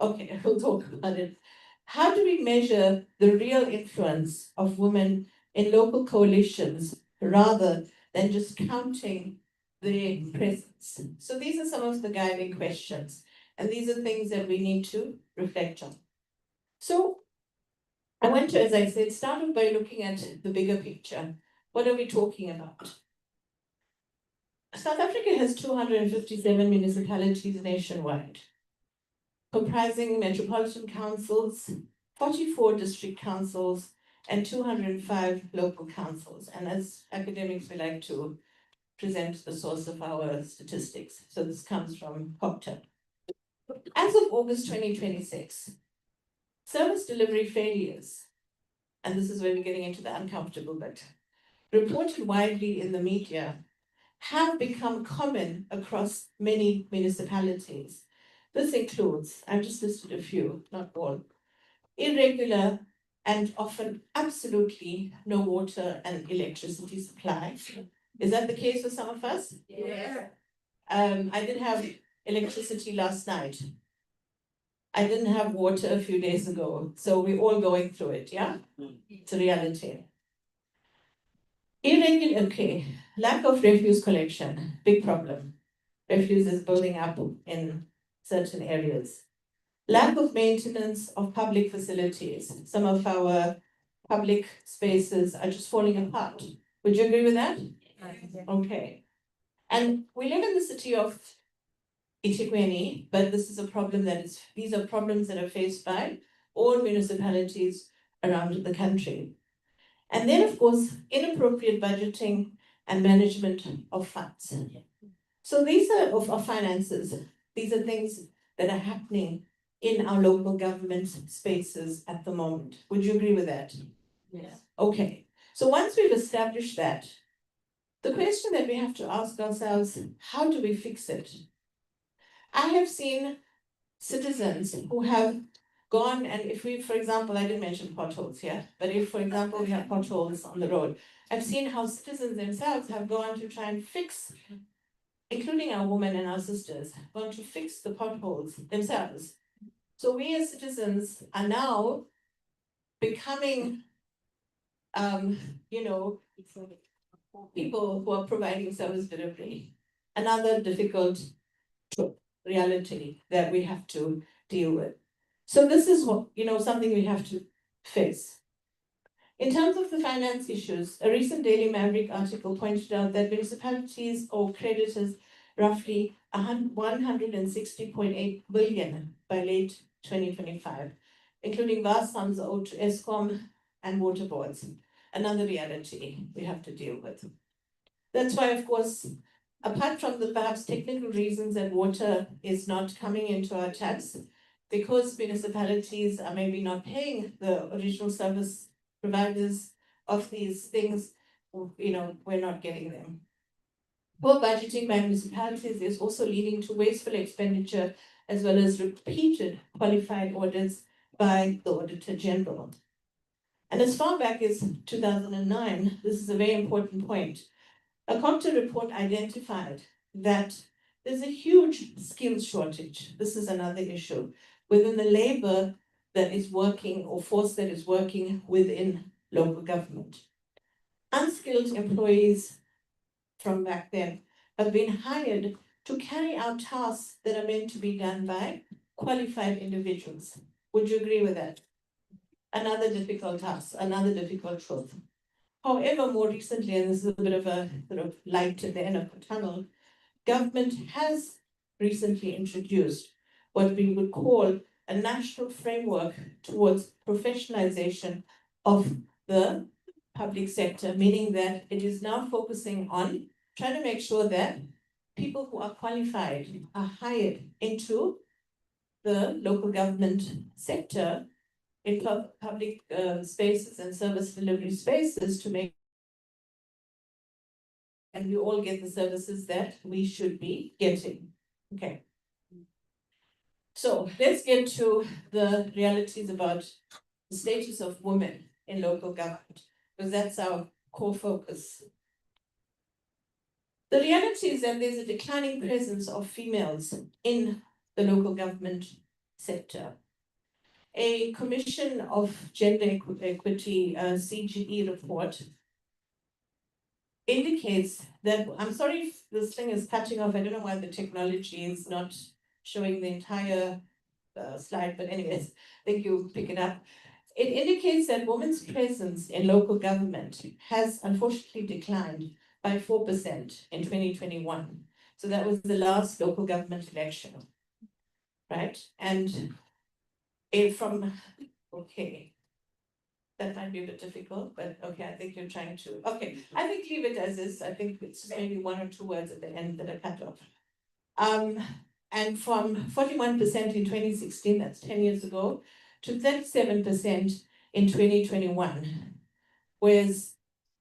Okay, we'll talk about it. How do we measure the real influence of women in local coalitions rather than just counting their presence? So these are some of the guiding questions, and these are things that we need to reflect on. So I want to, as I said, start off by looking at the bigger picture. What are we talking about? South Africa has 257 municipalities nationwide, comprising metropolitan councils, 44 district councils, and 205 local councils. And as academics, we like to present the source of our statistics. So this comes from COPTA. As of August 2026, service delivery failures, and this is where we're getting into the uncomfortable bit, reported widely in the media, have become common across many municipalities. This includes, I've just listed a few, not all, irregular and often absolutely no water and electricity supply. Is that the case for some of us? Yeah. I didn't have electricity last night. I didn't have water a few days ago. So we're all going through it, yeah? It's a reality. Irregular, okay. Lack of refuse collection, big problem. Refuse is building up in certain areas. Lack of maintenance of public facilities. Some of our public spaces are just falling apart. Would you agree with that? Okay. And we live in the city of eThekwini, but this is a problem these are problems that are faced by all municipalities around the country. And then, of course, inappropriate budgeting and management of funds. So these are of finances. These are things that are happening in our local government spaces at the moment. Would you agree with that? Yes. Okay. So once we've established that, the question that we have to ask ourselves, how do we fix it? I have seen citizens who have gone, and if we, for example, I didn't mention potholes here, but if, for example, we have potholes on the road, I've seen how citizens themselves have gone to try and fix, including our women and our sisters, gone to fix the potholes themselves. So we as citizens are now becoming, people who are providing service delivery. Another difficult reality that we have to deal with. So this is what, something we have to face. In terms of the finance issues, a recent Daily Maverick article pointed out that municipalities owe creditors roughly 160.8 billion by late 2025, including vast sums owed to Eskom and water boards. Another reality we have to deal with. That's why, of course, apart from the perhaps technical reasons that water is not coming into our taps, because municipalities are maybe not paying the original service providers of these things, we're not getting them. Poor budgeting by municipalities is also leading to wasteful expenditure as well as repeated qualified audits by the Auditor General. And as far back as 2009, this is a very important point, a COPTA report identified that there's a huge skills shortage. This is another issue within the labor that is working or force that is working within local government. Unskilled employees from back then have been hired to carry out tasks that are meant to be done by qualified individuals. Would you agree with that? Another difficult task, another difficult truth. However, more recently, and this is a bit of a sort of light at the end of the tunnel, government has recently introduced what we would call a national framework towards professionalization of the public sector, meaning that it is now focusing on trying to make sure that people who are qualified are hired into the local government sector in public spaces and service delivery spaces to make and we all get the services that we should be getting. Okay. So let's get to the realities about the status of women in local government, because that's our core focus. The reality is that there's a declining presence of females in the local government sector. A Commission of Gender Equity CGE report indicates that, I'm sorry if this thing is cutting off, I don't know why the technology is not showing the entire slide, but anyways, I think you'll pick it up. It indicates that women's presence in local government has unfortunately declined by 4% in 2021. So that was the last local government election, right? And okay, that might be a bit difficult, but okay, I think you're trying to, okay, I think leave it as is. I think it's maybe 1 or 2 words at the end that are cut off. And from 41% in 2016, that's 10 years ago, to 37% in 2021, whereas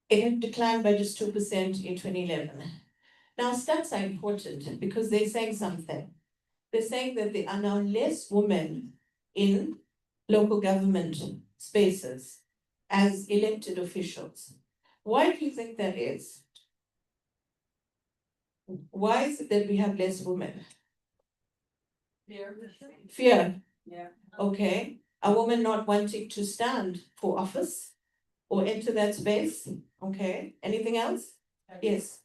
it had declined by just 2% in 2011. Now, stats are important because they're saying something. They're saying that there are now less women in local government spaces as elected officials. Why do you think that is? Why is it that we have less women? Fear. Yeah. Okay. A woman not wanting to stand for office or enter that space. Okay. Anything else? Yes.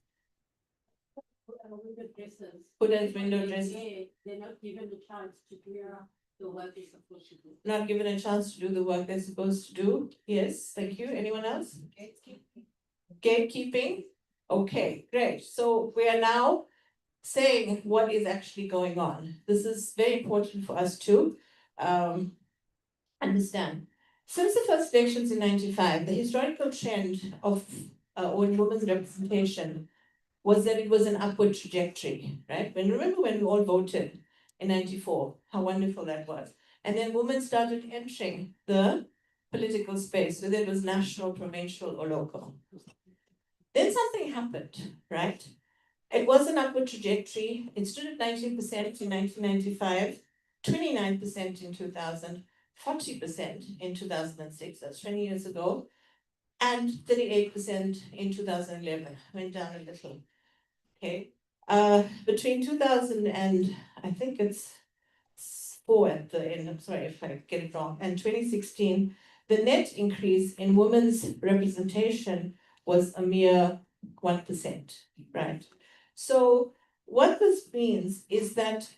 Put as window dresses. They're not given the chance to do the work they're supposed to do. Not given a chance to do the work they're supposed to do. Yes. Thank you. Anyone else? Gatekeeping. Okay, great. So we are now saying what is actually going on. This is very important for us to understand. Since the first elections in 95, the historical trend of on women's representation was that it was an upward trajectory, right? Remember when we all voted in 94, how wonderful that was. And then women started entering the political space, whether it was national, provincial, or local. Then something happened, right? It was an upward trajectory. It stood at 19% in 1995, 29% in 2000, 40% in 2006, that's 20 years ago, and 38% in 2011, went down a little. Okay. Between 2000 and I think it's 4 at the end, I'm sorry if I get it wrong, and 2016, the net increase in women's representation was a mere 1%, right? So what this means is that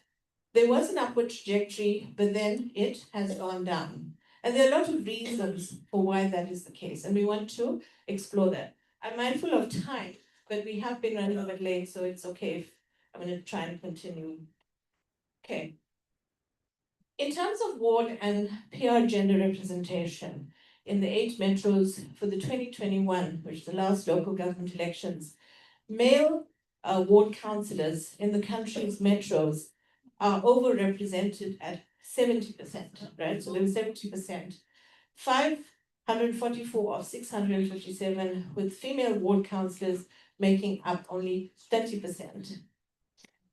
there was an upward trajectory, but then it has gone down. And there are a lot of reasons for why that is the case, and we want to explore that. I'm mindful of time, but we have been running a bit late, so it's okay if I'm going to try and continue. Okay. In terms of ward and PR gender representation in the 8 metros for the 2021, which is the last local government elections, male ward councillors in the country's metros are overrepresented at 70%, right? So there was 70%. 544 of 657, with female ward councillors making up only 30%.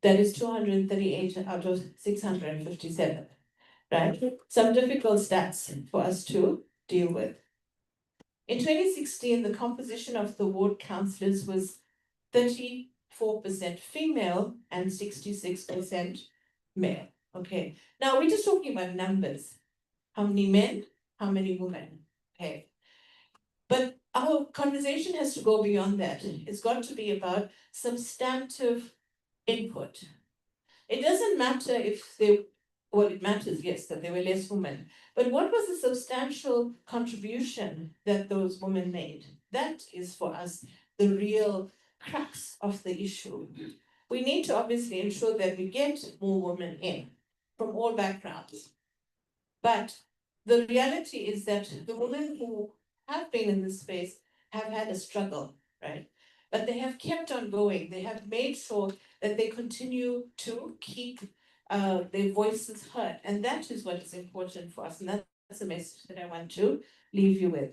That is 238 out of 657, right? Some difficult stats for us to deal with. In 2016, the composition of the ward councillors was 34% female and 66% male. Okay, now we're just talking about numbers. How many men, how many women? Okay. But our conversation has to go beyond that. It's got to be about substantive input. It doesn't matter if it matters, yes, that there were less women. But what was the substantial contribution that those women made? That is for us the real crux of the issue. We need to obviously ensure that we get more women in from all backgrounds. But the reality is that the women who have been in this space have had a struggle, right? But they have kept on going. They have made sure that they continue to keep their voices heard. And that is what is important for us. And that's the message that I want to leave you with.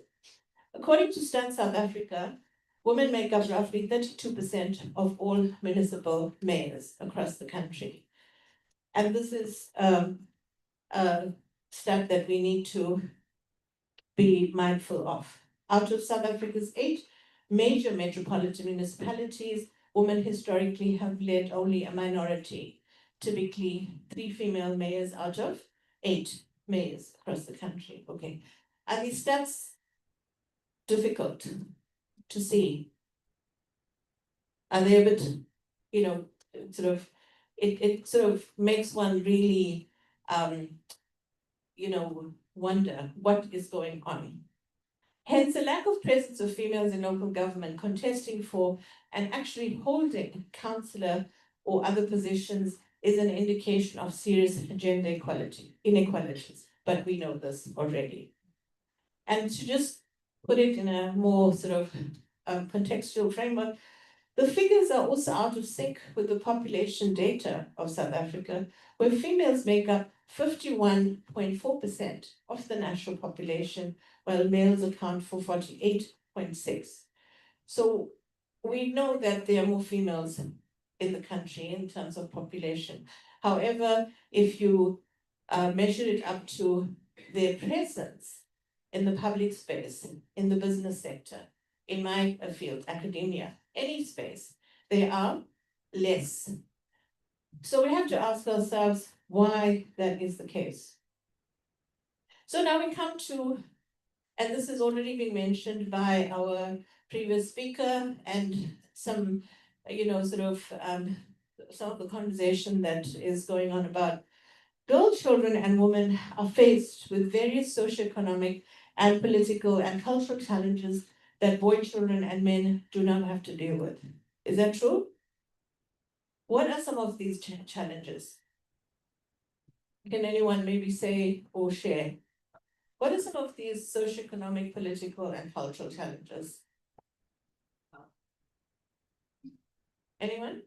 According to Stand South Africa, women make up roughly 32% of all municipal mayors across the country. And this is a stat that we need to be mindful of. Out of South Africa's 8 major metropolitan municipalities, women historically have led only a minority, typically 3 female mayors out of 8 mayors across the country. Okay. Are these stats difficult to see? Are they a bit, it sort of makes one really, wonder what is going on. Hence, a lack of presence of females in local government contesting for and actually holding councillor or other positions is an indication of serious gender inequalities. But we know this already. And to just put it in a more sort of contextual framework, the figures are also out of sync with the population data of South Africa, where females make up 51.4% of the national population, while males account for 48.6%. So we know that there are more females in the country in terms of population. However, if you measure it up to their presence in the public space, in the business sector, in my field, academia, any space, they are less. So we have to ask ourselves why that is the case. So now we come to, and this has already been mentioned by our previous speaker and some, some of the conversation that is going on about girl children and women are faced with various socioeconomic and political and cultural challenges that boy children and men do not have to deal with. Is that true? What are some of these challenges? Can anyone maybe say or share? What are some of these socioeconomic, political, and cultural challenges? Anyone?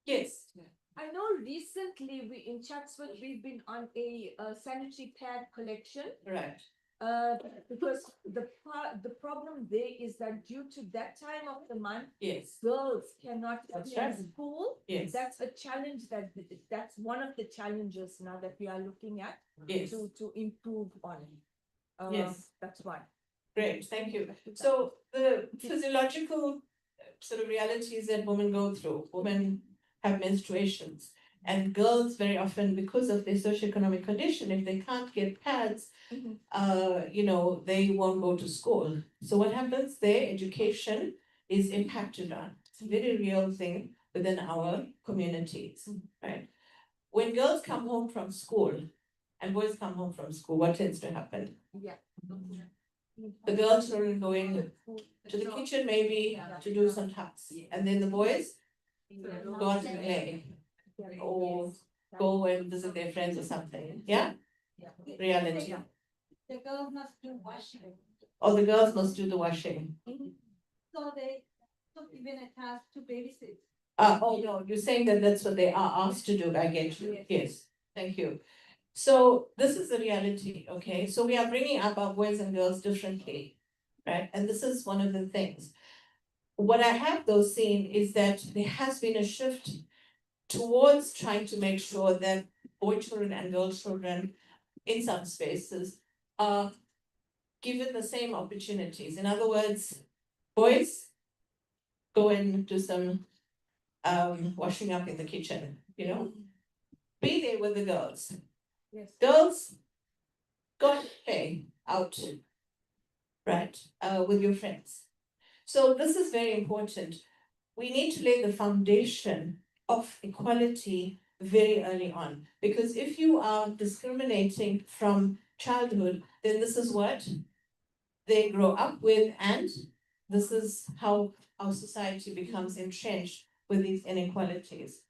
Yes. I know recently in Chatsworth we've been on a sanitary pad collection. Right. Because the problem there is that due to that time of the month, Yes. girls cannot That's attend right. school. Yes. That's a challenge that's one of the challenges now that we are looking at Yes. to improve on. Yes. That's one. Great, thank you. So the physiological sort of realities that women go through, women have menstruations, and girls very often, because of their socioeconomic condition, if they can't get pads, they won't go to school. So what happens? Their education is impacted on. It's a very real thing within our communities, right? When girls come home from school and boys come home from school, what tends to happen? Yeah. The girls children go in to the kitchen maybe to do some tasks, and then the boys go out to play or go and visit their friends or something. Yeah? Reality. The girls must do washing. Or the girls must do the washing. So they took even a task to babysit. Oh no, you're saying that that's what they are asked to do. I get you. Yes, thank you. So this is the reality, okay? So we are bringing up our boys and girls differently, right? And this is one of the things. What I have though seen is that there has been a shift towards trying to make sure that boy children and girl children in some spaces are given the same opportunities. In other words, boys go and do some washing up in the kitchen, be there with the girls. Yes. Girls, go and play out, right, with your friends. So this is very important. We need to lay the foundation of equality very early on, because if you are discriminating from childhood, then this is what they grow up with, and this is how our society becomes entrenched with these inequalities.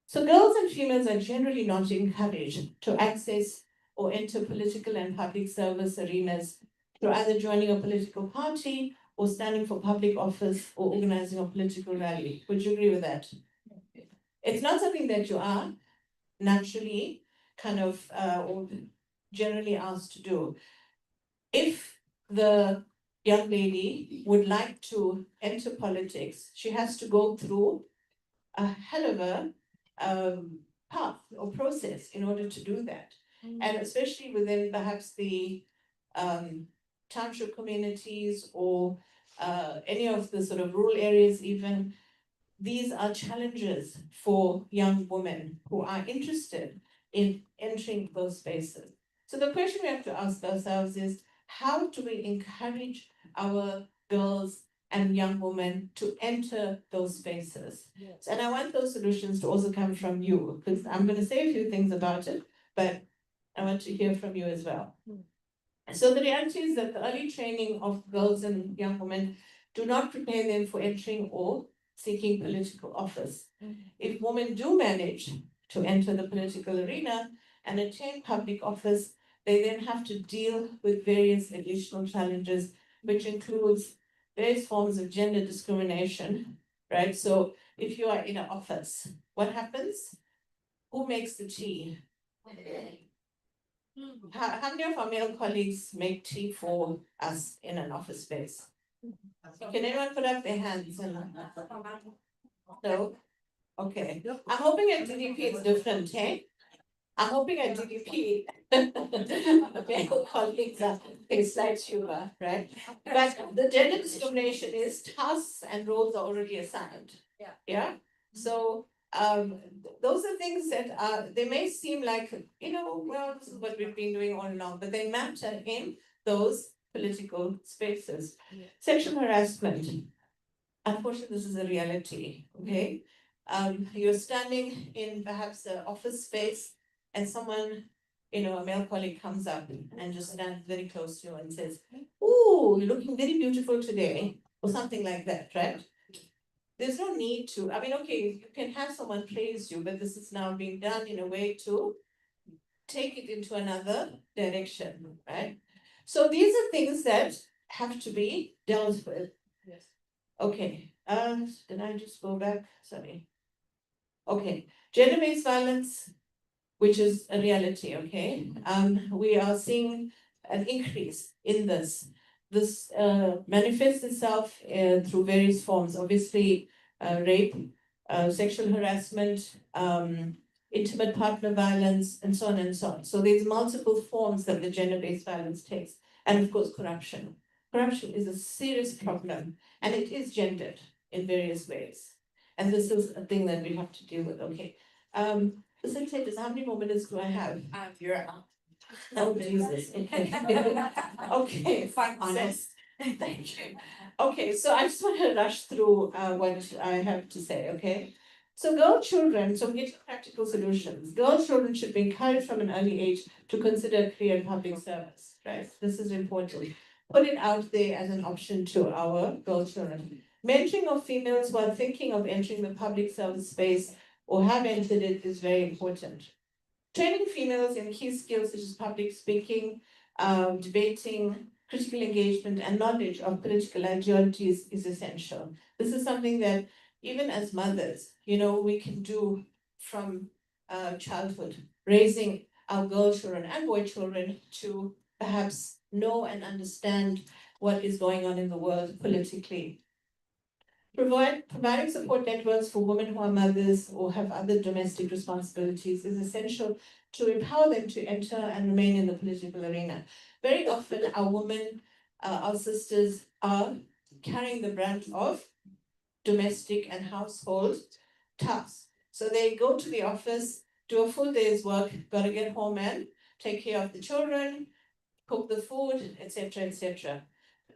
So girls and females are generally not encouraged to access or enter political and public service arenas through either joining a political party or standing for public office or organizing a political rally. Would you agree with that? It's not something that you are naturally kind of or generally asked to do. If the young lady would like to enter politics, she has to go through a hell of a path or process in order to do that. And especially within perhaps the township communities or any of the sort of rural areas even, these are challenges for young women who are interested in entering those spaces. So the question we have to ask ourselves is, how do we encourage our girls and young women to enter those spaces? Yes. And I want those solutions to also come from you, because I'm going to say a few things about it, but I want to hear from you as well. So the reality is that the early training of girls and young women do not prepare them for entering or seeking political office. If women do manage to enter the political arena and attain public office, they then have to deal with various additional challenges, which includes various forms of gender discrimination, right? So if you are in an office, what happens? Who makes the tea? How many of our male colleagues make tea for us in an office space? Can anyone put up their hands? No? Okay. I'm hoping at DDP it's different, hey? I'm hoping at DDP male colleagues are in slight humor, right? But the gender discrimination is tasks and roles are already assigned. Yeah. Yeah? So those are things that they may seem like, well, this is what we've been doing all along, but they matter in those political spaces. Yeah. Sexual harassment. Unfortunately, this is a reality, okay? You're standing in perhaps an office space and someone, a male colleague comes up and just stands very close to you and says, "Ooh, you're looking very beautiful today," or something like that, right? There's no need to, okay, you can have someone praise you, but this is now being done in a way to take it into another direction, right? So these are things that have to be dealt with. Yes. Okay, did I just go back? Sorry. Okay, gender-based violence, which is a reality, okay? We are seeing an increase in this. This manifests itself through various forms, obviously rape, sexual harassment, intimate partner violence, and so on and so on. So there's multiple forms that the gender-based violence takes. And of course, corruption. Corruption is a serious problem, and it is gendered in various ways. And this is a thing that we have to deal with, okay? Facilitators, how many more minutes do I have? You're out. Oh, Jesus. Okay, Fine, honest. Thank you. Okay, so I just want to rush through what I have to say, okay? So girl children, so we get to practical solutions. Girl children should be encouraged from an early age to consider a career in public service, right? This is important. Put it out there as an option to our girl children. Mentoring of females who are thinking of entering the public service space or have entered it is very important. Training females in key skills such as public speaking, debating, critical engagement, and knowledge of political ideologies is essential. This is something that even as mothers, we can do from childhood, raising our girl children and boy children to perhaps know and what is going on in the world politically. Providing support networks for women who are mothers or have other domestic responsibilities is essential to empower them to enter and remain in the political arena. Very often, our women, our sisters, are carrying the brunt of domestic and household tasks. So they go to the office, do a full day's work, got to get home and take care of the children, cook the food, etc., etc.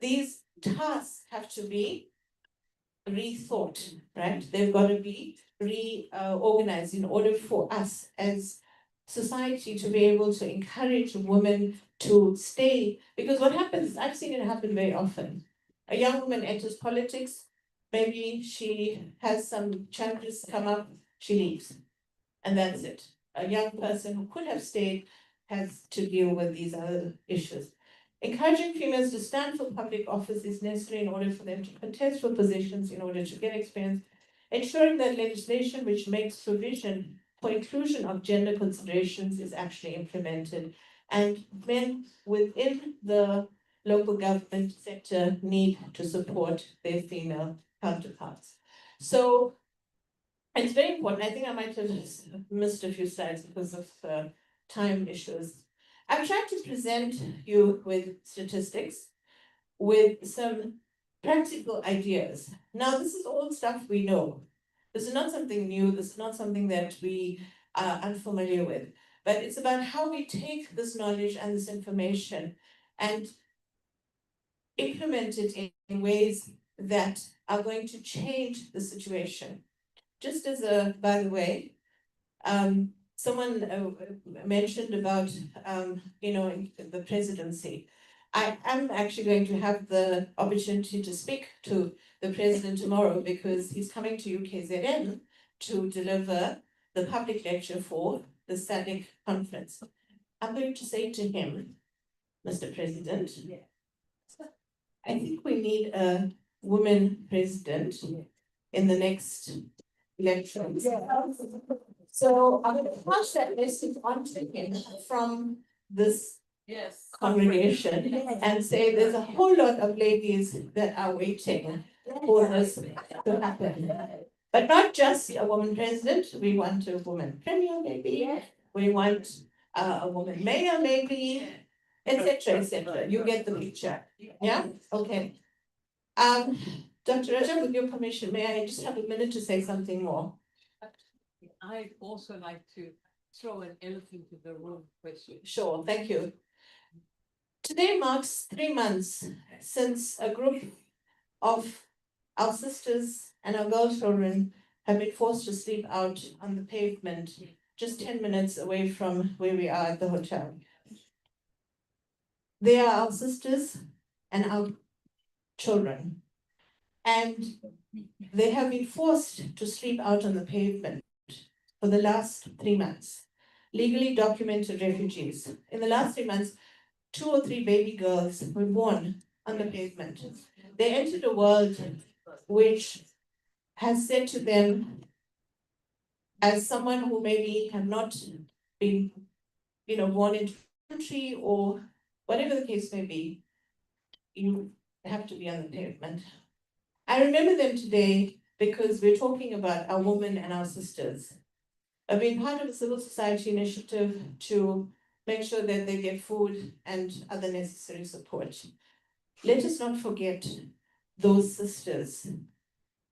These tasks have to be rethought, right? They've got to be reorganized in order for us as society to be able to encourage women to stay. Because what happens, I've seen it happen very often. A young woman enters politics, maybe she has some challenges come up, she leaves, and that's it. A young person who could have stayed has to deal with these other issues. Encouraging females to stand for public office is necessary in order for them to contest for positions in order to get experience. Ensuring that legislation which makes provision for inclusion of gender considerations is actually implemented. And men within the local government sector need to support their female counterparts. So it's very important. I think I might have missed a few slides because of time issues. I'm trying to present you with statistics, with some practical ideas. Now, this is all stuff we know. This is not something new. This is not something that we are unfamiliar with. But it's about how we take this knowledge and this information and implement it in ways that are going to change the situation. Just as a, by the way, someone mentioned about, the presidency. I am actually going to have the opportunity to speak to the president tomorrow because he's coming to UKZN to deliver the public lecture for the SADC conference. I'm going to say to him, Mr. President, I think we need a woman president in the next election. So I'm going to pass that message on to him from this congregation and say there's a whole lot of ladies that are waiting for this to happen. But not just a woman president, we want a woman premier maybe, we want a woman mayor maybe, etc., etc. You get the picture, yeah? Okay. Dr. Raja, with your permission, may I just have a minute to say something more? I'd also like to throw an elephant in the room question. Sure, thank you. Today marks 3 months since a group of our sisters and our girl children have been forced to sleep out on the pavement just 10 minutes away from where we are at the hotel. They are our sisters and our children. And they have been forced to sleep out on the pavement for the last 3 months. Legally documented refugees. In the last 3 months, 2 or 3 baby girls were born on the pavement. They entered a world which has said to them, as someone who maybe have not been, born into the country or whatever the case may be, you have to be on the pavement. I remember them today because we're talking about our women and our sisters. I've been part of a civil society initiative to make sure that they get food and other necessary support. Let us not forget those sisters,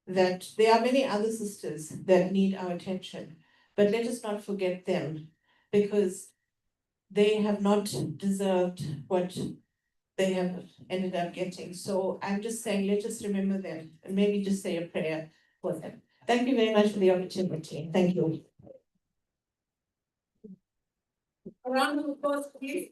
that there are many other sisters that need our attention, but let us not forget them because they have not deserved what they have ended up getting. So I'm just saying, let us remember them and maybe just say a prayer for them. Thank you very much for the opportunity. Thank you. A round of applause, please.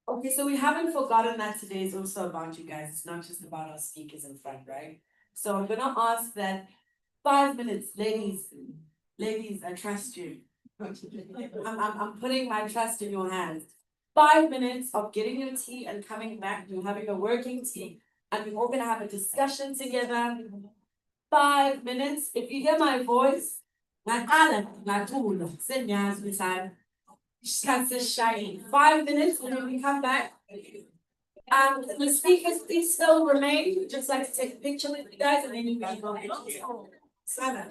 Okay, so we haven't forgotten that today is also about you guys. It's not just about our speakers in front, right? So I'm gonna ask that 5 minutes, ladies, I trust you. I'm putting my trust in your hands. 5 minutes of getting your tea and coming back. You're having a working tea, and we're all gonna have a discussion together. 5 minutes. If you hear my voice, is shining. 5 minutes, and then we come back. The speakers, please still remain. We'd just like to take a picture with you guys, and then you can go. Sana.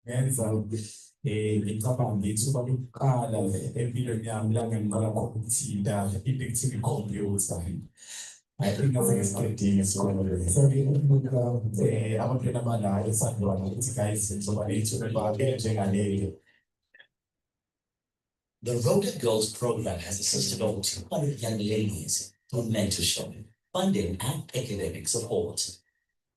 ngenza ngicabanga ithuba lokuqala empilweni yami la ngiqala khona ukuthinta into ekuthiwa ikhompyutha. I think ngase ngesiqedile isikole. So ngibuka abantwana abanayo esandlwana ukuthi guys ngizoba nethuba elibambile njengaleli. The Rotary Girls program has assisted over 200 young ladies through mentorship, funding, and academic support.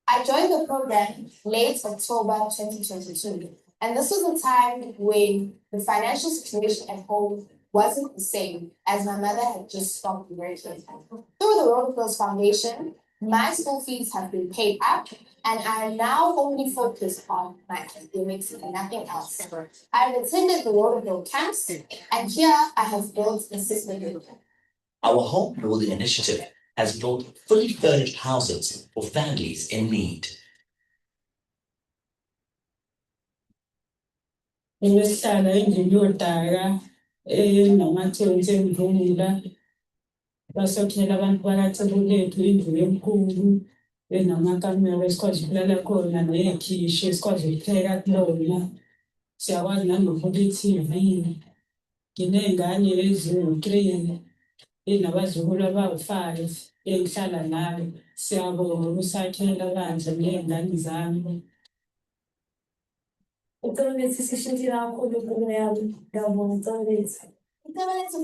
I joined the program late October 2022, and this was a time when the financial situation at home wasn't the same as my mother had just stopped working. Through the Rotary Girls Foundation, my school fees have been paid up, and I am now only focused on my academics and nothing else. I have attended the Rotary Girl camps, and here I have built a system. Our home building initiative has built fully furnished houses for families in need. Ngihlala endlini yodaka namathonsi emvula basokhela abantu bakaThebulethu indlu enkulu enamakamera esikwazi ukulala khona ney'khishi esikwazi ukupheka kulona. Siyakwazi nanokubuka i-TV. Nginey'ngane eziwu-3 enabazukulu abawu-5 engihlala nabo. Siyabonga ukusakhela bandla ney'ngane zami. The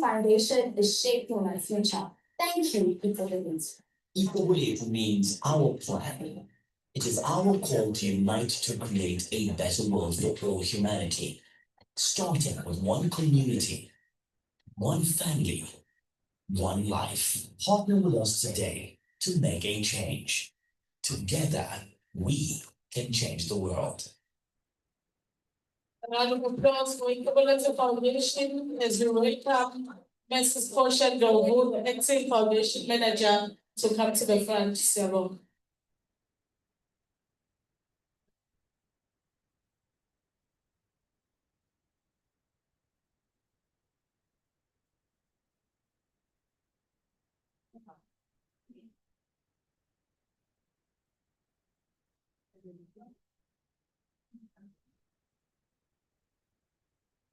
Foundation is shaping my future. Thank you, Ikonomits. Equality means our plan. It is our call to unite to create a better world for all humanity, starting with one community, one family, one life. Partner with us today to make a change. Together, we can change the world. A round of applause for Equality Foundation as we welcome Mrs. Portia Dovu, the acting foundation manager, to come to the front. Siyabonga.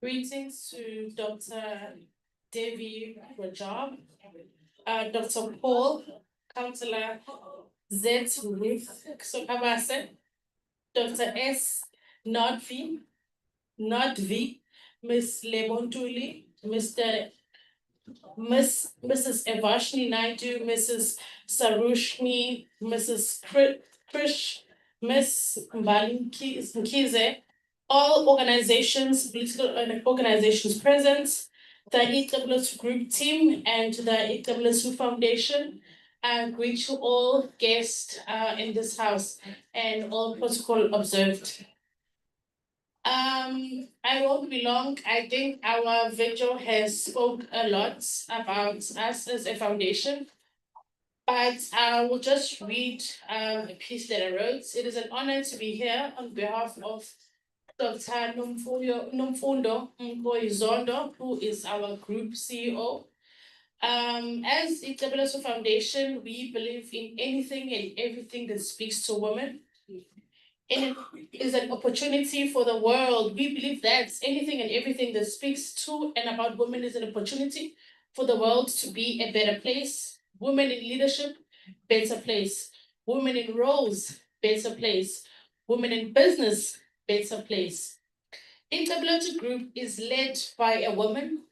Greetings to Dr. Devi Rajab, Dr. Paul, Councillor Z. Sokabase, Dr. S. Nodvi, Miss Lebontuli, Mrs. Evashni Naidu, Mrs. Sarushni, Mrs. Krish, Miss Mbali Mkize, all organizations, political organizations present, the EWS Group team and the EWS Foundation, and greet you all guests in this house and all protocol observed. I won't be long. I think our vigil has spoke a lot about us as a foundation, but I will just read a piece that I wrote. It is an honor to be here on behalf of Dr. Nomfundo Mkoizondo, who is our group CEO. As EWS Foundation, we believe in anything and everything that speaks to women. And it is an opportunity for the world. We believe that anything and everything that speaks to and about women is an opportunity for the world to be a better place. Women in leadership, better place. Women in roles, better place. Women in business, better place. EWS Group is led by a woman.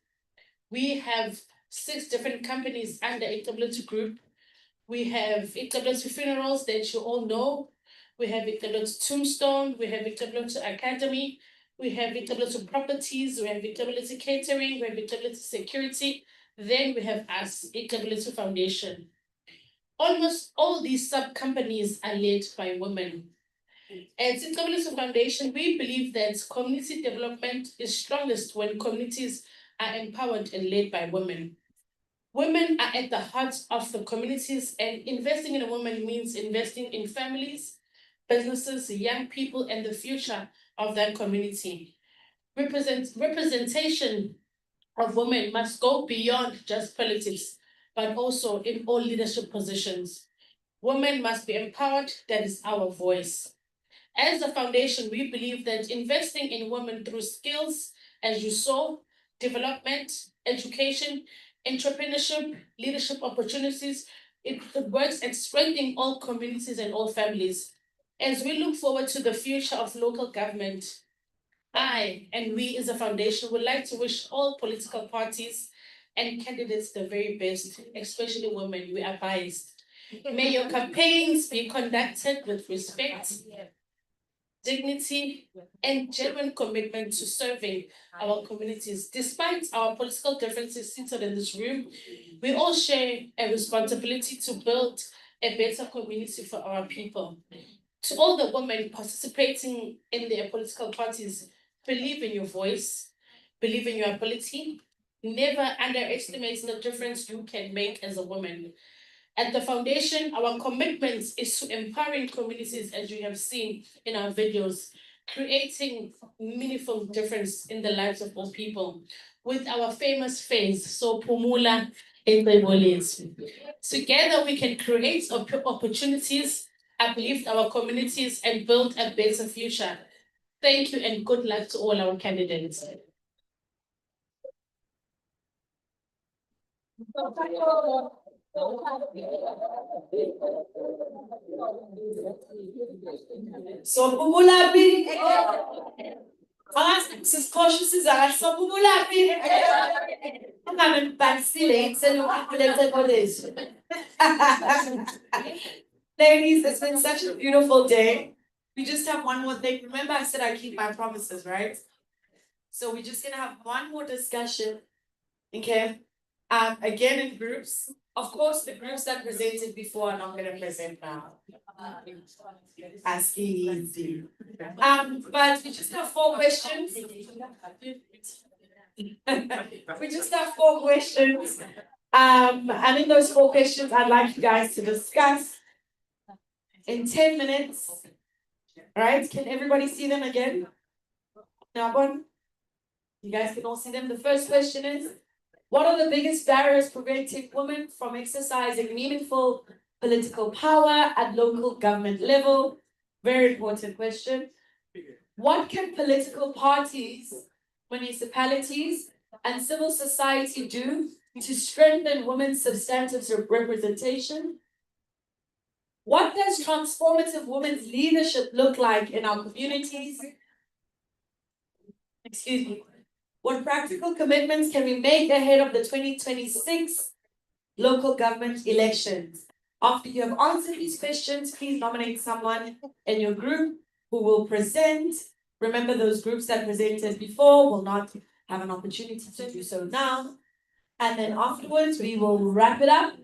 We have 6 different companies under EWS Group. We have EWS Funerals that you all know. We have EWS Tombstone, we have EWS Academy, we have EWS Properties, we have EWS Catering, we have EWS Security, then we have us, EWS Foundation. Almost all these sub-companies are led by women. At EWS Foundation, we believe that community development is strongest when communities are empowered and led by women. Women are at the heart of the communities, and investing in a woman means investing in families, businesses, young people, and the future of that community. Representation of women must go beyond just politics, but also in all leadership positions. Women must be empowered. That is our voice. As a foundation, we believe that investing in women through skills, as you saw, development, education, entrepreneurship, leadership opportunities, it works at strengthening all communities and all families. As we look forward to the future of local government, I and we as a foundation would like to wish all political parties and candidates the very best, especially women. We are biased. May your campaigns be conducted with respect, dignity, and genuine commitment to serving our communities. Despite our political differences seated in this room, we all share a responsibility to build a better community for our people. To all the women participating in their political parties, believe in your voice, believe in your ability. Never underestimate the difference you can make as a woman. At the foundation, our commitment is to empowering communities, as you have seen in our videos, creating meaningful difference in the lives of all people. With our famous phrase, so Pumula together we can create opportunities, uplift our communities, and build a better future. Thank you and good luck to all our candidates. So Bubulapi. Sis cautious is our so Bubulapi. I'm having vaccinates and Ladies, it's been such a beautiful day. We just have one more thing. Remember, I said I keep my promises, right? So we're just gonna have one more discussion. Okay. Again in groups. Of course, the groups that presented before are not gonna present now. Asking easy. But we just have 4 questions. We just have 4 questions. And in those 4 questions, I'd like you guys to discuss in 10 minutes. All right, can everybody see them again? Now, one. You guys can all see them. The first question is, what are the biggest barriers preventing women from exercising meaningful political power at local government level? Very important question. What can political parties, municipalities, and civil society do to strengthen women's substantive representation? What does transformative women's leadership look like in our communities? Excuse me. What practical commitments can we make ahead of the 2026 local government elections? After you have answered these questions, please nominate someone in your group who will present. Remember, those groups that presented before will not have an opportunity to do so now. And then afterwards, we will wrap it up.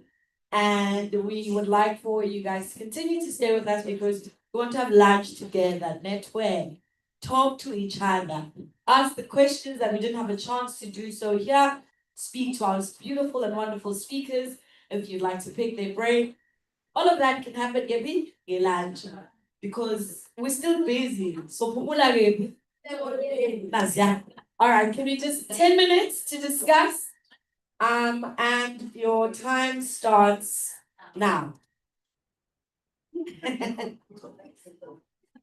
And we would like for you guys to continue to stay with us because we want to have lunch together, network, talk to each other, ask the questions that we didn't have a chance to do so here, speak to our beautiful and wonderful speakers if you'd like to pick their brain. All of that can happen every lunch because we're still busy. So, all right, can we just 10 minutes to discuss? And your time starts now.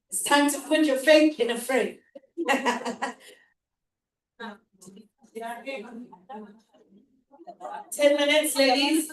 It's time to put your faith in a frame. 10 minutes, ladies.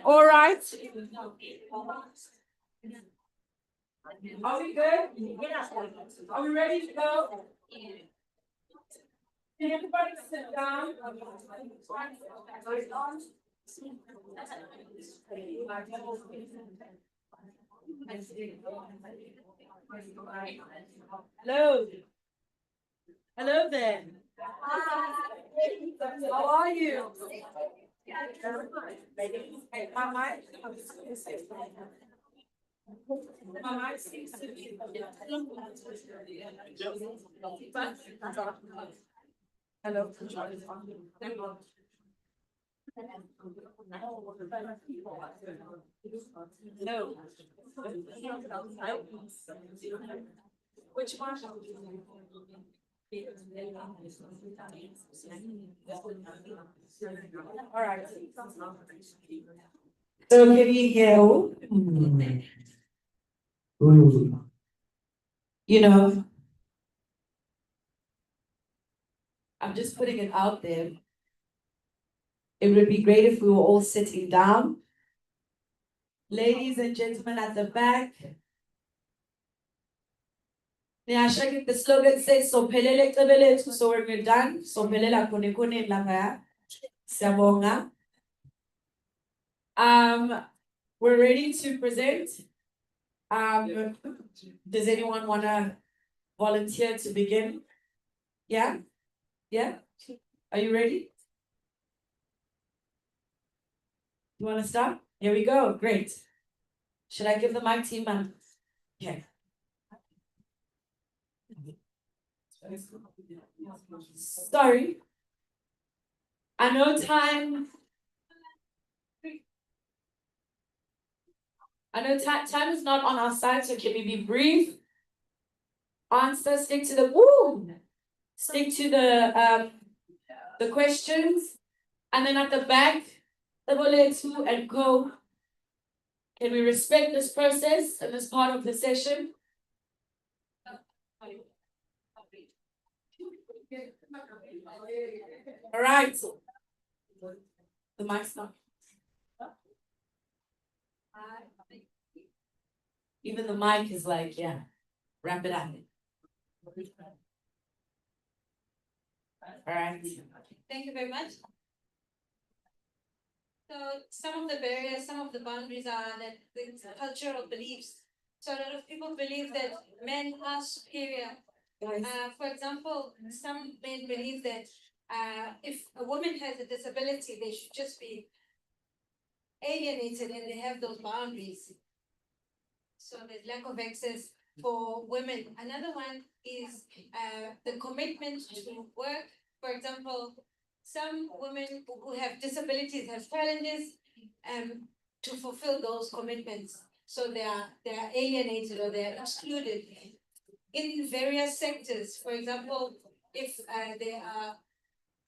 All right. Are we good? Are we ready to go? Can everybody sit down? Hello. Hello there. How are you? My mic seems to be. Hello. No. Which one? All right. So can you hear? You know, I'm just putting it out there. It would be great if we were all sitting down. Ladies and gentlemen at the back. The slogan says, so pelele tebele, so when we're done, so pelela kone kone langa, sabonga. We're ready to present Does anyone wanna volunteer to begin? Yeah? Yeah? Are you ready? You wanna start? Here we go, great. Should I give the mic to you, ma'am? Okay. Sorry. I know time time is not on our side, so can we be brief? Answer, stick to the questions, and then at the back, the bolethu and go. Can we respect this process and this part of the session? All right. The mic's not. Even the mic is like, yeah, wrap it up. All right. Thank you very much. So some of the barriers, some of the boundaries are that the cultural beliefs. So a lot of people believe that men are superior. For example, some men believe that if a woman has a disability, they should just be alienated and they have those boundaries. So there's lack of access for women. Another one is the commitment to work. For example, some women who have disabilities have challenges to fulfill those commitments. So they are alienated or they are excluded in various sectors. For example, if they are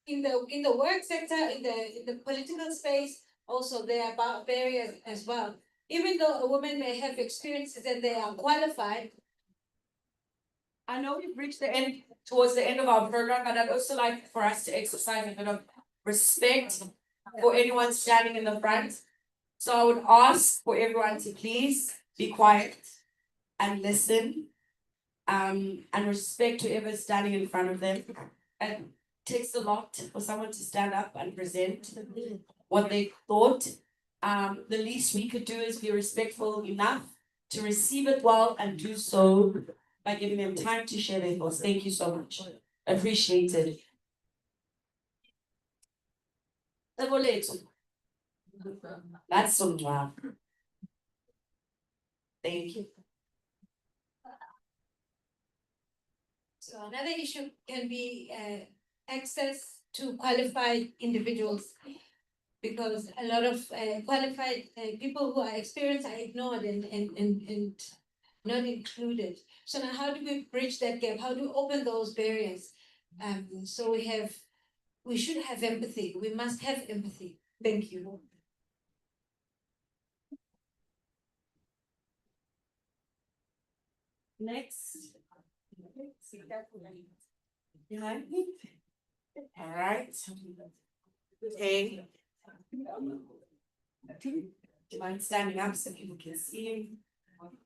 in the work sector, in the political space, also there are barriers as well. Even though a woman may have experiences and they are qualified. I know we've reached towards the end of our program, but I'd also like for us to exercise a bit of respect for anyone standing in the front. So I would ask for everyone to please be quiet and listen, and respect whoever's standing in front of them. It takes a lot for someone to stand up and present what they thought. The least we could do is be respectful enough to receive it well and do so by giving them time to share their thoughts. Thank you so much. Appreciated. That's so wow. Thank you. So another issue can be access to qualified individuals, because a lot of qualified people who are experienced are ignored and not included. So now how do we bridge that gap? How do we open those barriers? So we should have empathy. We must have empathy. Thank you. Next. Behind me. All right. Okay. Do you mind standing up so people can see you?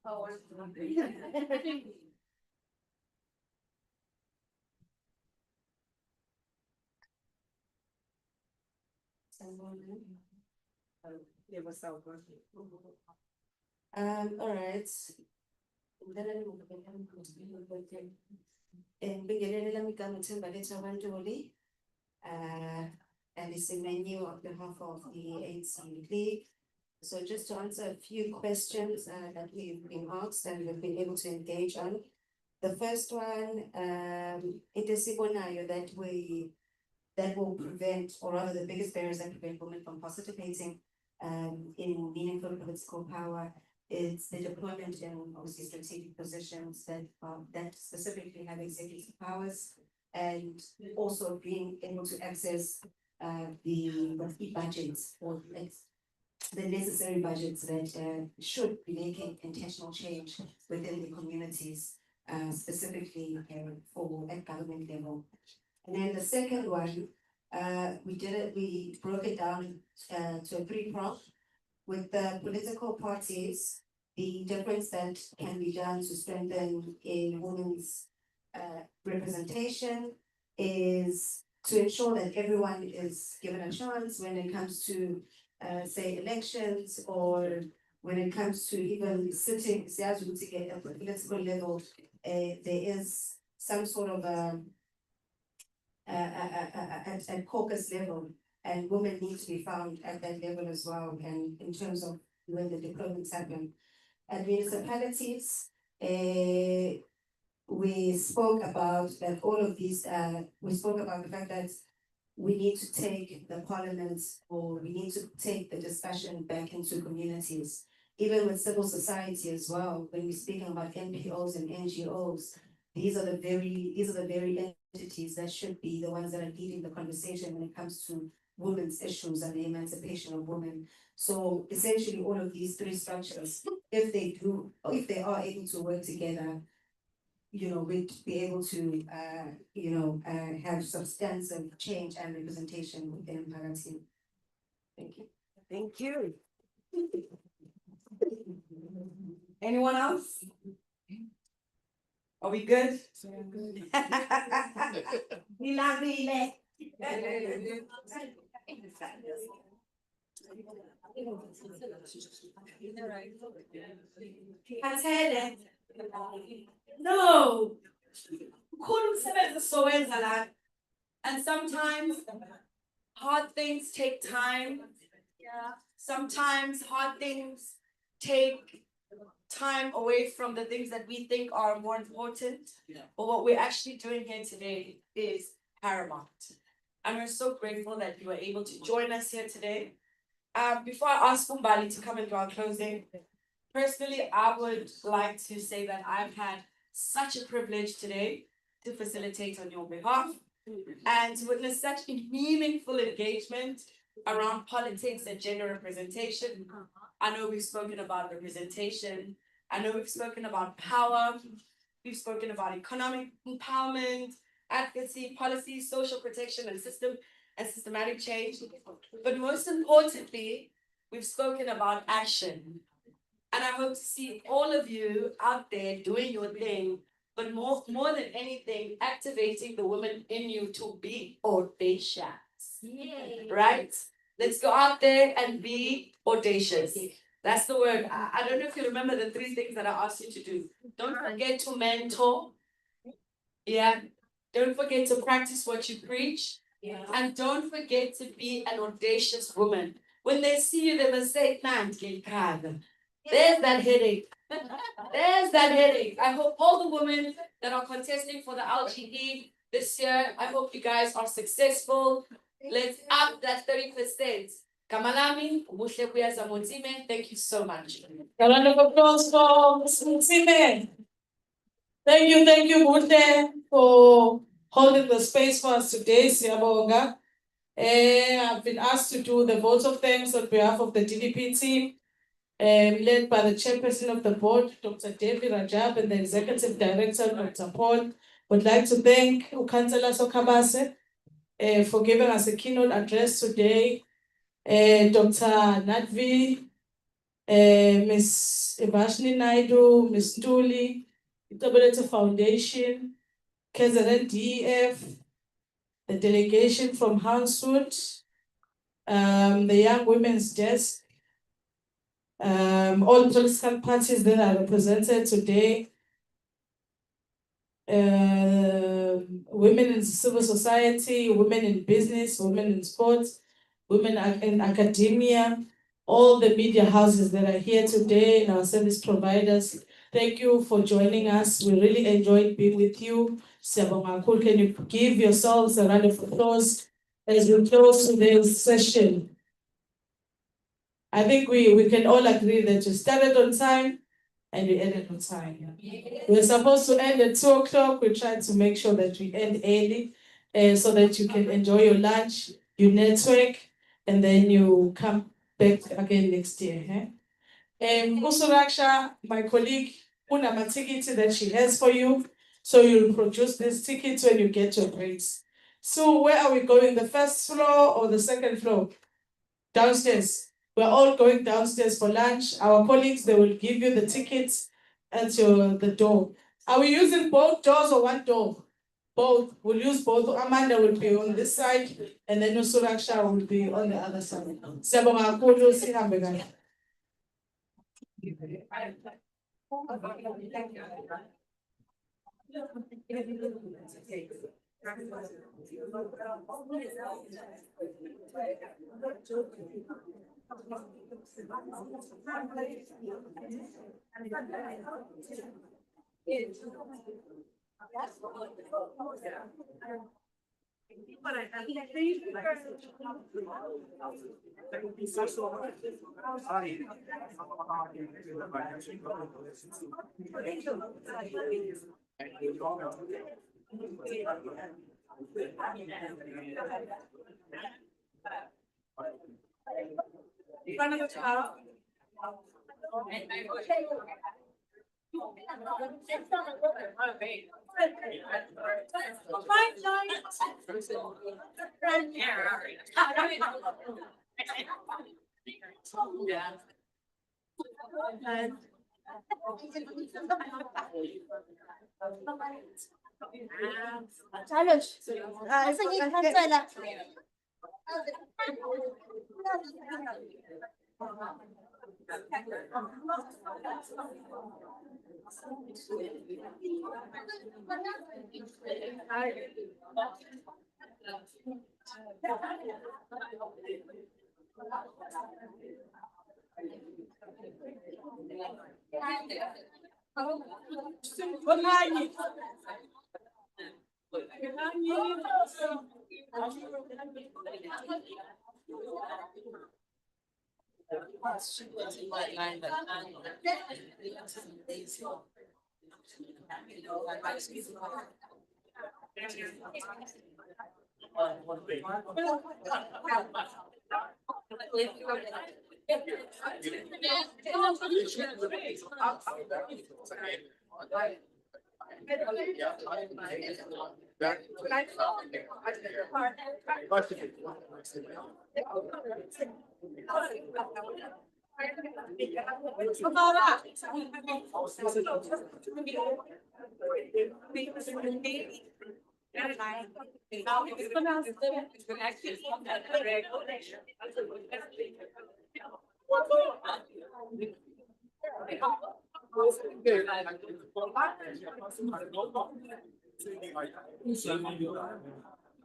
All right. Ngibingelele igama Thembalethu Abantuli, and it's a menu on behalf of the ANC League. So just to answer a few questions that we've been asked and we've been able to engage on. The first one, it is Sibonayo that will prevent, or rather the biggest barriers that prevent women from participating in meaningful political power. It's the deployment in obviously strategic positions that specifically have executive powers, and also being able to access the budgets or the necessary budgets that should be making intentional change within the communities, specifically for at government level. And then the second one, we broke it down to a three-prong with the political parties, the difference that can be done to strengthen in women's representation is to ensure that everyone is given a chance when it comes to say elections or when it comes to even sitting, at a political level, there is some sort of at caucus level, and women need to be found at that level as well, and in terms of when the deployments happen. At municipalities, we spoke about that all of these, we spoke about the fact that we need to take the parliament, or we need to take the discussion back into communities, even with civil society as well. When we're speaking about NPOs and NGOs, these are the very entities that should be the ones that are leading the conversation when it comes to women's issues and the emancipation of women. So essentially all of these three structures, if they are able to work together, we'd be able to, have substantive change and representation within Parati. Thank you. Thank you. Anyone else? Are we good? No. And sometimes hard things take time. Yeah. Sometimes hard things take time away from the things that we think are more important. Yeah. But what we're actually doing here today is paramount. And we're so grateful that you were able to join us here today. Before I ask Kumbali to come and do our closing, personally, I would like to say that I've had such a privilege today to facilitate on your behalf and to witness such a meaningful engagement around politics and gender representation. I know we've spoken about representation. I know we've spoken about power. We've spoken about economic empowerment, advocacy, policy, social protection, and systematic change. But most importantly, we've spoken about action. And I hope to see all of you out there doing your thing, but more than anything, activating the women in you to be audacious. Yay. Right? Let's go out there and be audacious. That's the word. I don't know if you remember the 3 things that I asked you to do. Don't forget to mentor. Yeah. Don't forget to practice what you preach. Yeah. And don't forget to be an audacious woman. When they see you, they will say, there's that headache. There's that headache. I hope all the women that are contesting for the LGE this year, I hope you guys are successful. Let's up that 30%. Kamalami, thank you so much. A round of applause for Ms. Mutsime. Thank you, Mute, for holding the space for us today, Siyabonga. I've been asked to do the votes of thanks on behalf of the DDP team, led by the chairperson of the board, Dr. Devi Rajab, and the executive director, Dr. Paul. Would like to thank Councillor Sokhabase for giving us a keynote address today. Dr. Nadvi, Ms. Ibashni Naidu, Ms. Tuli, the Foundation, KZN DEF, the delegation from Housewood, the Young Women's Desk, all political parties that are represented today, women in civil society, women in business, women in sports, women in academia, all the media houses that are here today, and our service providers. Thank you for joining us. We really enjoyed being with you. Can you give yourselves a round of applause as we close today's session? I think we can all agree that you started on time and you ended on time. We're supposed to end at 2 o'clock. We tried to make sure that we end early so that you can enjoy your lunch, your network, and then you come back again next year. Usuraksha, my colleague, Unama ticket that she has for you. So you'll produce this ticket when you get your grades. So where are we going? The first floor or the second floor? Downstairs. We're all going downstairs for lunch. Our colleagues, they will give you the tickets at the door. Are we using both doors or one door? Both. We'll use both. Amanda will be on this side, and then Usuraksha will be on the other side.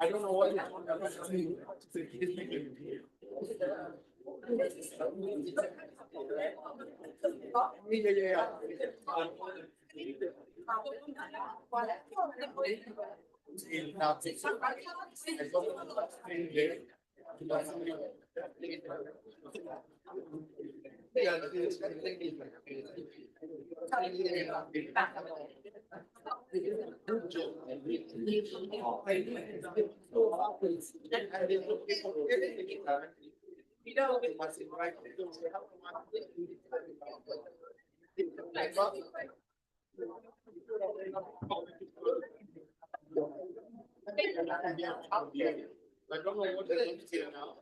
I don't know what. I don't know what they're going to say now.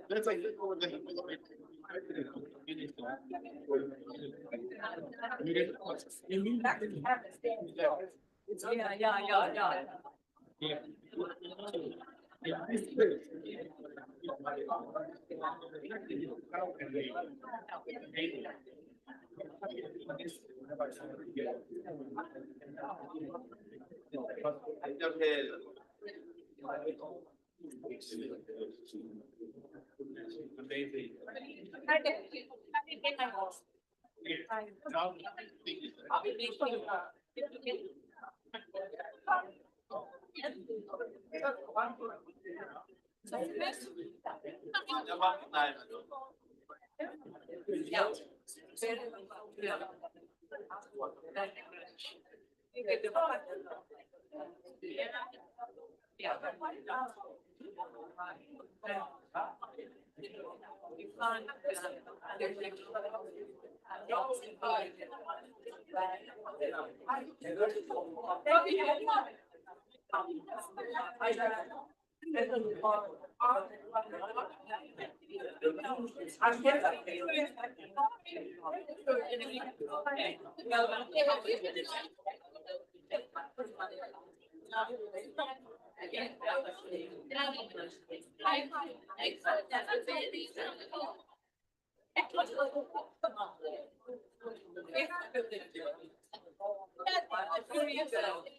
That's like Yeah.